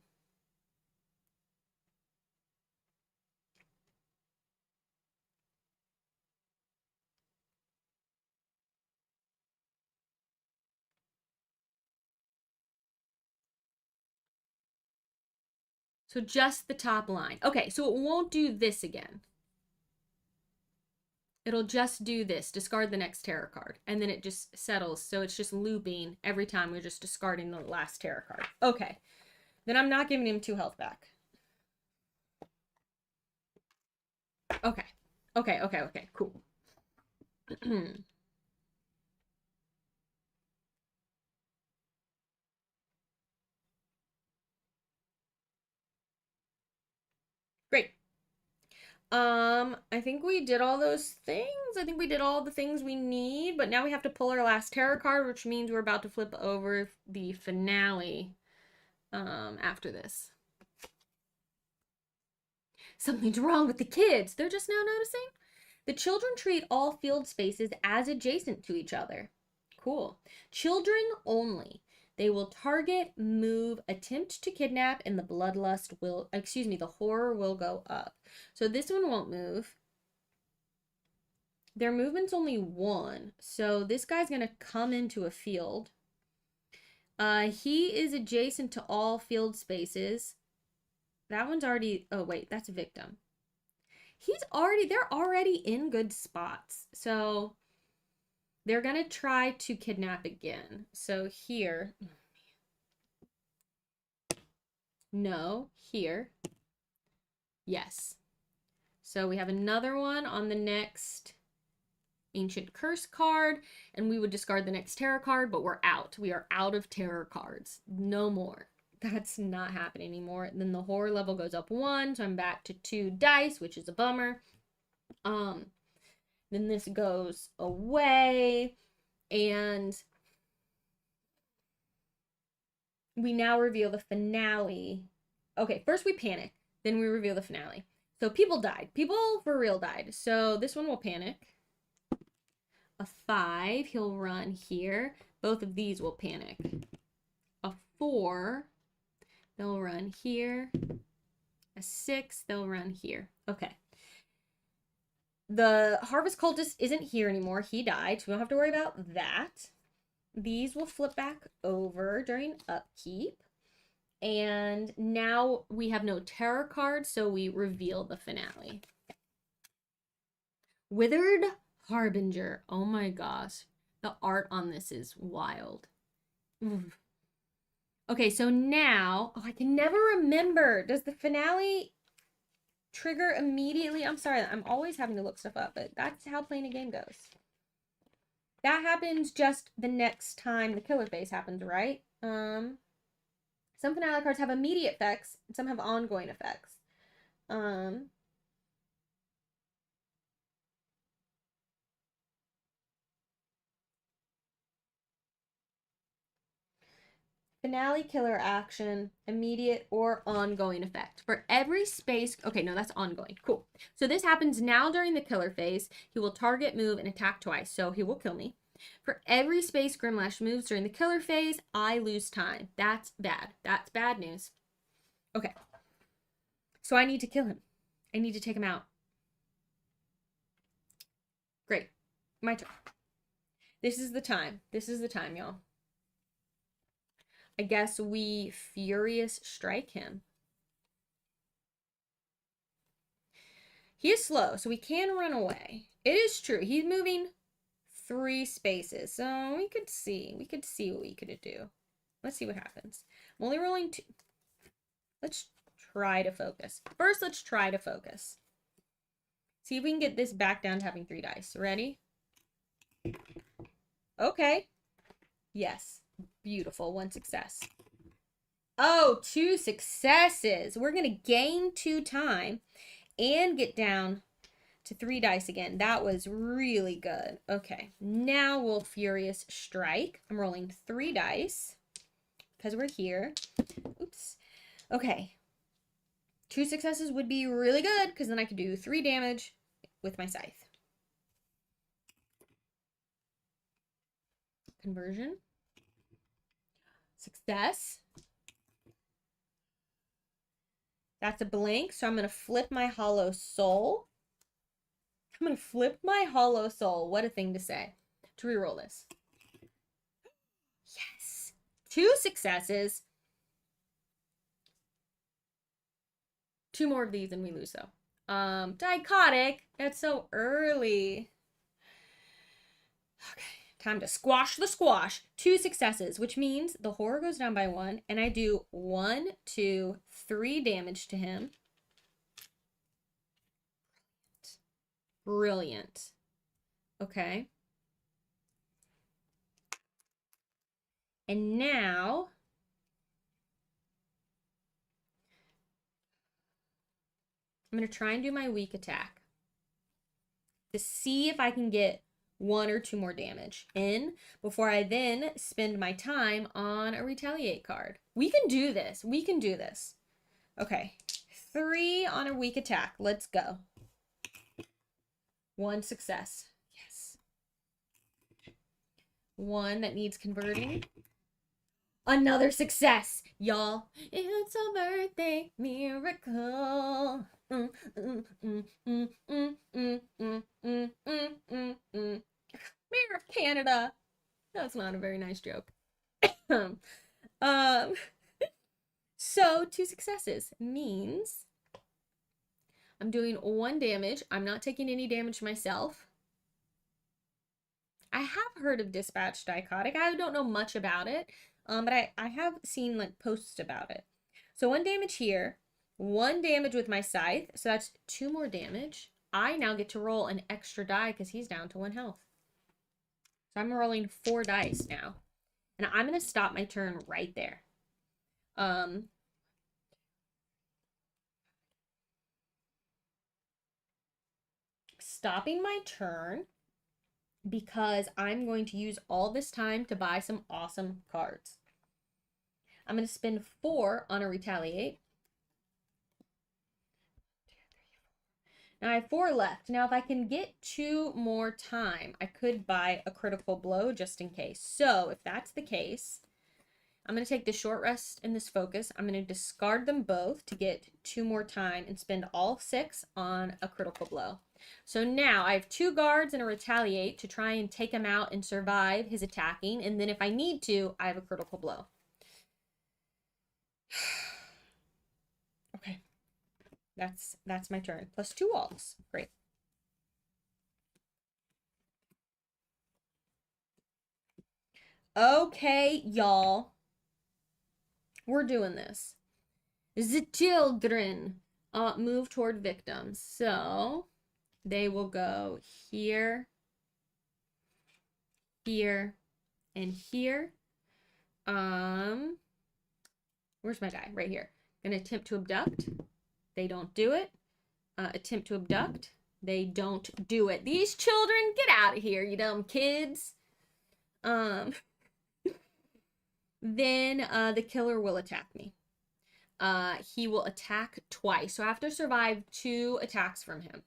So just the top line. Okay, so it won't do this again. It'll just do this, discard the next tarot card, and then it just settles. So it's just looping every time we're just discarding the last tarot card. Okay, then I'm not giving him 2 health back. Okay, cool. Great. I think we did all those things. I think we did all the things we need, but now we have to pull our last tarot card, which means we're about to flip over the finale after this. Something's wrong with the kids. They're just now noticing. The children treat all field spaces as adjacent to each other. Cool. Children only. They will target, move, attempt to kidnap, and the bloodlust will, the horror will go up. So this one won't move. Their movement's only 1. So this guy's going to come into a field. He is adjacent to all field spaces. That one's already, oh wait, that's a victim. They're already in good spots. So they're going to try to kidnap again. So here. No, here. Yes. So we have another one on the next Ancient Curse card, and we would discard the next tarot card, but we're out. We are out of tarot cards. No more. That's not happening anymore. And then the horror level goes up 1, so I'm back to 2 dice, which is a bummer. Then this goes away, and we now reveal the finale. Okay, first we panic, then we reveal the finale. So people died. People for real died. So this one will panic. A 5, he'll run here. Both of these will panic. A 4, they'll run here. A 6, they'll run here. Okay. The Harvest Cultist isn't here anymore. He died, so we don't have to worry about that. These will flip back over during upkeep. And now we have no terror cards, so we reveal the finale. Withered Harbinger. Oh my gosh. The art on this is wild. Oof. Okay, so now, I can never remember. Does the finale trigger immediately? I'm sorry, I'm always having to look stuff up, but that's how playing a game goes. That happens just the next time the killer phase happens, right? Some finale cards have immediate effects, and some have ongoing effects. Finale killer action, immediate or ongoing effect. For every space, okay, no, that's ongoing. Cool. So this happens now during the killer phase. He will target, move, and attack twice, so he will kill me. For every space Grimlash moves during the killer phase, I lose time. That's bad. That's bad news. Okay. So I need to kill him. I need to take him out. Great. My turn. This is the time. This is the time, y'all. I guess we Furious Strike him. He is slow, so we can run away. It is true. He's moving 3 spaces. So we could see what we could do. Let's see what happens. I'm only rolling 2. Let's try to focus. First, let's try to focus. See if we can get this back down to having 3 dice. Ready? Okay. Yes. Beautiful. 1 success. Oh, 2 successes. We're going to gain 2 time and get down to 3 dice again. That was really good. Okay. Now we'll Furious Strike. I'm rolling 3 dice because we're here. Oops. Okay. 2 successes would be really good because then I could do 3 damage with my scythe. Conversion. Success. That's a blank, so I'm going to flip my Hollow Soul. I'm going to flip my Hollow Soul. What a thing to say. To reroll this. Yes. 2 successes. 2 more of these and we lose, though. Dichotic. That's so early. Okay. Time to squash the squash. 2 successes, which means the horror goes down by 1, and I do 1, 2, 3 damage to him. Brilliant. Okay. And now I'm going to try and do my weak attack to see if I can get 1 or 2 more damage in before I then spend my time on a retaliate card. We can do this. We can do this. Okay. 3 on a weak attack. Let's go. 1 success. Yes. 1 that needs converting. Another success, y'all. It's a birthday miracle. Mayor of Canada. That's not a very nice joke. So 2 successes means I'm doing 1 damage. I'm not taking any damage myself. I have heard of Dispatch Dichotic. I don't know much about it, but I have seen like posts about it. So 1 damage here, 1 damage with my scythe. So that's 2 more damage. I now get to roll an extra die because he's down to 1 health. So I'm rolling 4 dice now. And I'm going to stop my turn right there. Stopping my turn because I'm going to use all this time to buy some awesome cards. I'm going to spend 4 on a retaliate. Now I have 4 left. Now if I can get 2 more time, I could buy a critical blow just in case. So if that's the case, I'm going to take the short rest and this focus. I'm going to discard them both to get 2 more time and spend all 6 on a critical blow. So now I have 2 guards and a retaliate to try and take him out and survive his attacking. And then if I need to, I have a critical blow. Okay. That's my turn. Plus 2 walls. Great. Okay, y'all. We're doing this. The children move toward victims. So they will go here, here, and here. Where's my guy? Right here. Gonna attempt to abduct. They don't do it. Attempt to abduct. They don't do it. These children, get out of here, you dumb kids. Then the killer will attack me. He will attack twice. So I have to survive 2 attacks from him.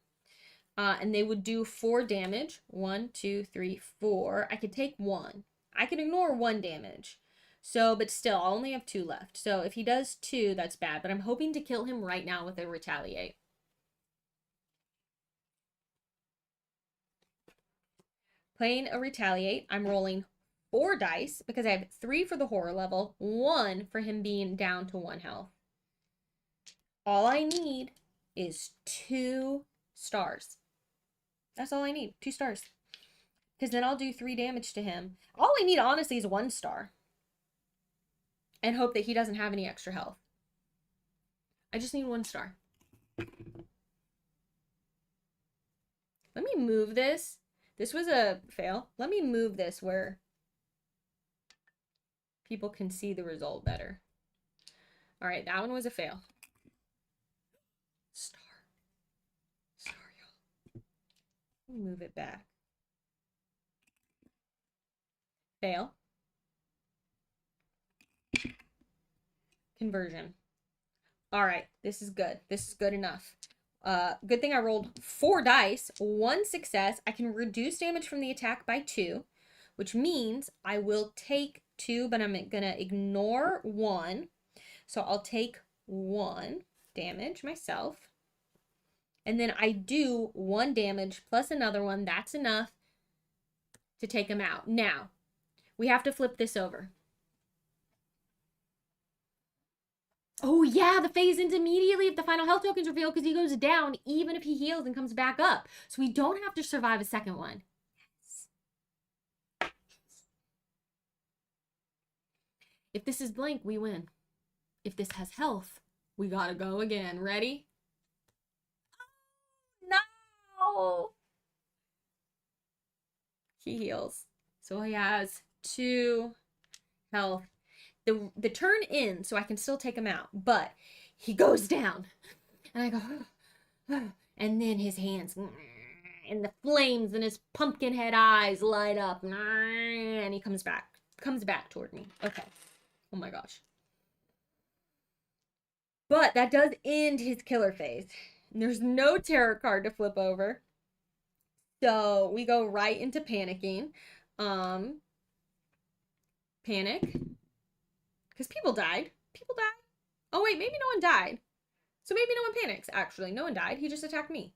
And they would do 4 damage. 1, 2, 3, 4. I could take 1. I can ignore 1 damage. So, but still, I only have 2 left. So if he does 2, that's bad. But I'm hoping to kill him right now with a retaliate. Playing a retaliate, I'm rolling 4 dice because I have 3 for the horror level, 1 for him being down to 1 health. All I need is 2 stars. That's all I need, 2 stars. Because then I'll do 3 damage to him. All I need, honestly, is 1 star. And hope that he doesn't have any extra health. I just need 1 star. Let me move this. This was a fail. Let me move this where people can see the result better. All right, that one was a fail. Star, y'all. Let me move it back. Fail. Conversion. All right, this is good. This is good enough. Good thing I rolled 4 dice, 1 success. I can reduce damage from the attack by 2, which means I will take 2, but I'm gonna ignore 1. So I'll take 1 damage myself. And then I do 1 damage plus another one. That's enough to take him out. Now, we have to flip this over. Oh, yeah, the phase ends immediately if the final health token's revealed because he goes down even if he heals and comes back up. So we don't have to survive a second one. Yes. If this is blank, we win. If this has health, we gotta go again. Ready? No! He heals. So he has 2 health. The turn ends, so I can still take him out, but he goes down. And I go, and then his hands, and the flames in his pumpkin head eyes light up, and he comes back toward me. Okay. Oh my gosh. But that does end his killer phase. And there's no terror card to flip over. So we go right into panicking. Panic. Because people died. People died. Oh, wait, maybe no one died. So maybe no one panics, actually. No one died. He just attacked me.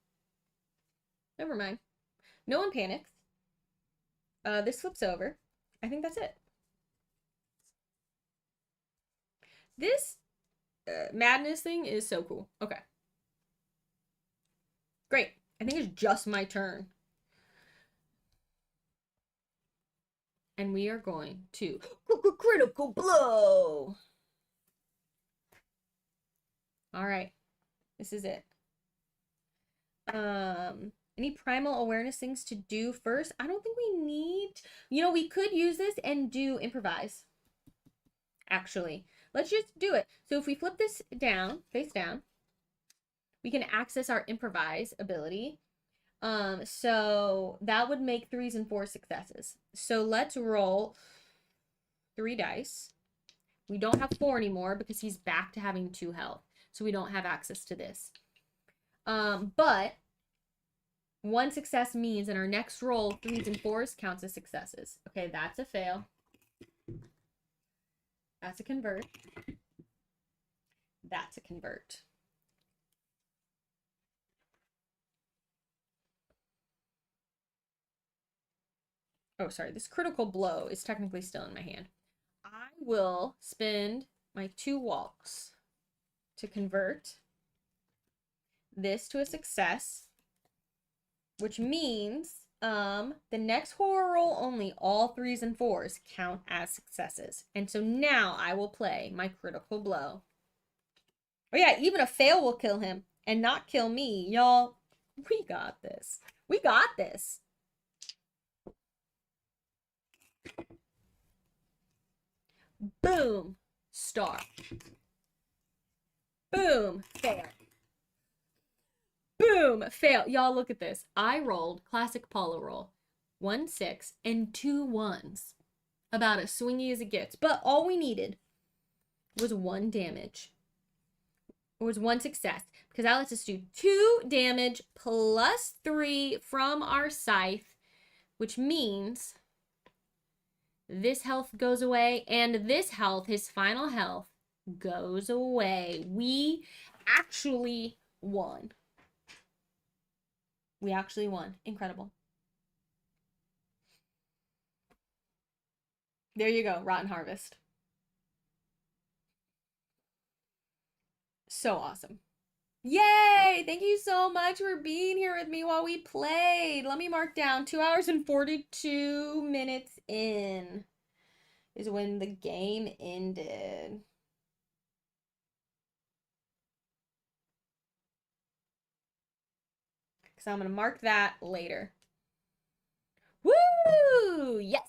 Never mind. No one panics. This flips over. I think that's it. This madness thing is so cool. Okay. Great. I think it's just my turn. And we are going to critical blow. All right. This is it. Any primal awareness things to do first? I don't think we need, we could use this and do improvise. Actually, let's just do it. So if we flip this down, face down, we can access our improvise ability. So that would make 3s and 4s successes. So let's roll 3 dice. We don't have 4 anymore because he's back to having 2 health. So we don't have access to this. But 1 success means in our next roll, 3s and 4s counts as successes. Okay, that's a fail. That's a convert. That's a convert. Oh, sorry. This critical blow is technically still in my hand. I will spend my 2 walks to convert this to a success, which means the next horror roll only all 3s and 4s count as successes. And so now I will play my critical blow. Oh yeah, even a fail will kill him and not kill me. Y'all, we got this. We got this. Boom, star. Boom, fail. Boom, fail. Y'all, look at this. I rolled classic Paula roll. 1 6 and 2 1s. About as swingy as it gets. But all we needed was 1 damage. It was 1 success. Because that lets us do 2 damage plus 3 from our scythe. Which means this health goes away. And this health, his final health, goes away. We actually won. We actually won. Incredible. There you go, Rotten Harvest. So awesome. Yay! Thank you so much for being here with me while we played. Let me mark down 2 hours and 42 minutes in is when the game ended. So I'm going to mark that later. Woo! Yes!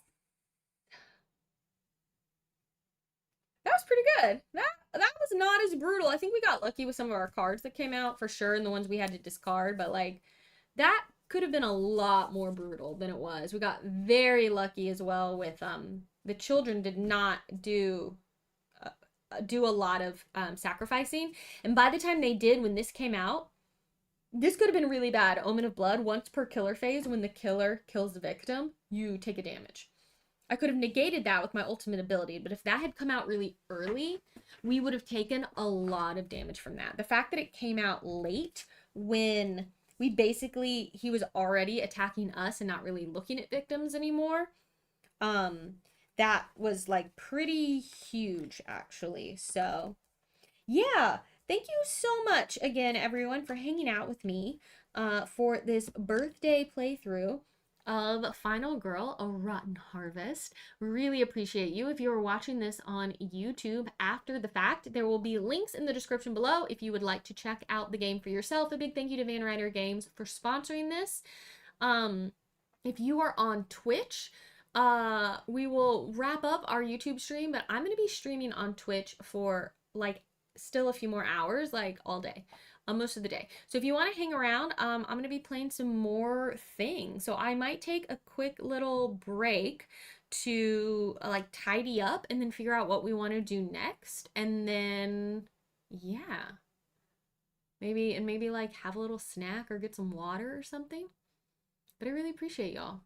That was pretty good. That was not as brutal. I think we got lucky with some of our cards that came out for sure, and the ones we had to discard, but like that could have been a lot more brutal than it was. We got very lucky as well with the children did not do a lot of sacrificing, and by the time they did, when this came out, this could have been really bad. Omen of Blood, once per killer phase, when the killer kills the victim, you take a damage. I could have negated that with my ultimate ability, but if that had come out really early, we would have taken a lot of damage from that. The fact that it came out late when we basically, he was already attacking us and not really looking at victims anymore, that was like pretty huge actually. So yeah, thank you so much again, everyone, for hanging out with me for this birthday playthrough of Final Girl, A Rotten Harvest. Really appreciate you. If you are watching this on YouTube after the fact, there will be links in the description below if you would like to check out the game for yourself. A big thank you to Van Ryder Games for sponsoring this. If you are on Twitch, we will wrap up our YouTube stream, but I'm going to be streaming on Twitch for like still a few more hours, like all day. Most of the day. So if you want to hang around, I'm going to be playing some more things. So I might take a quick little break to like tidy up and then figure out what we want to do next. And then, yeah, maybe like have a little snack or get some water or something. But I really appreciate y'all.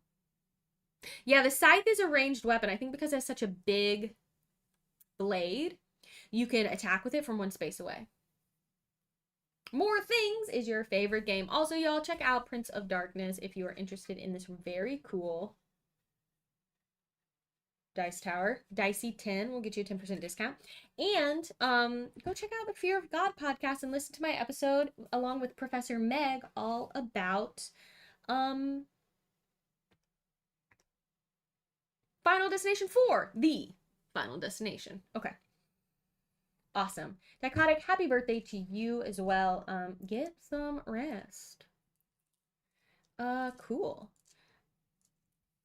Yeah, the scythe is a ranged weapon. I think because it has such a big blade, you can attack with it from 1 space away. More Things is your favorite game. Also, y'all, check out Prince of Darkness if you are interested in this very cool dice tower. Dicey 10 will get you a 10% discount. And go check out the Fear of God podcast and listen to my episode along with Professor Meg all about Final Destination 4, the Final Destination. Okay. Awesome. Dichotic, happy birthday to you as well. Get some rest. Cool.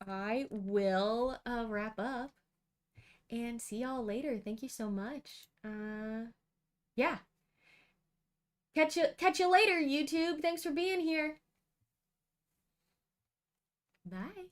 I will wrap up and see y'all later. Thank you so much. Yeah. Catch you later, YouTube. Thanks for being here. Bye.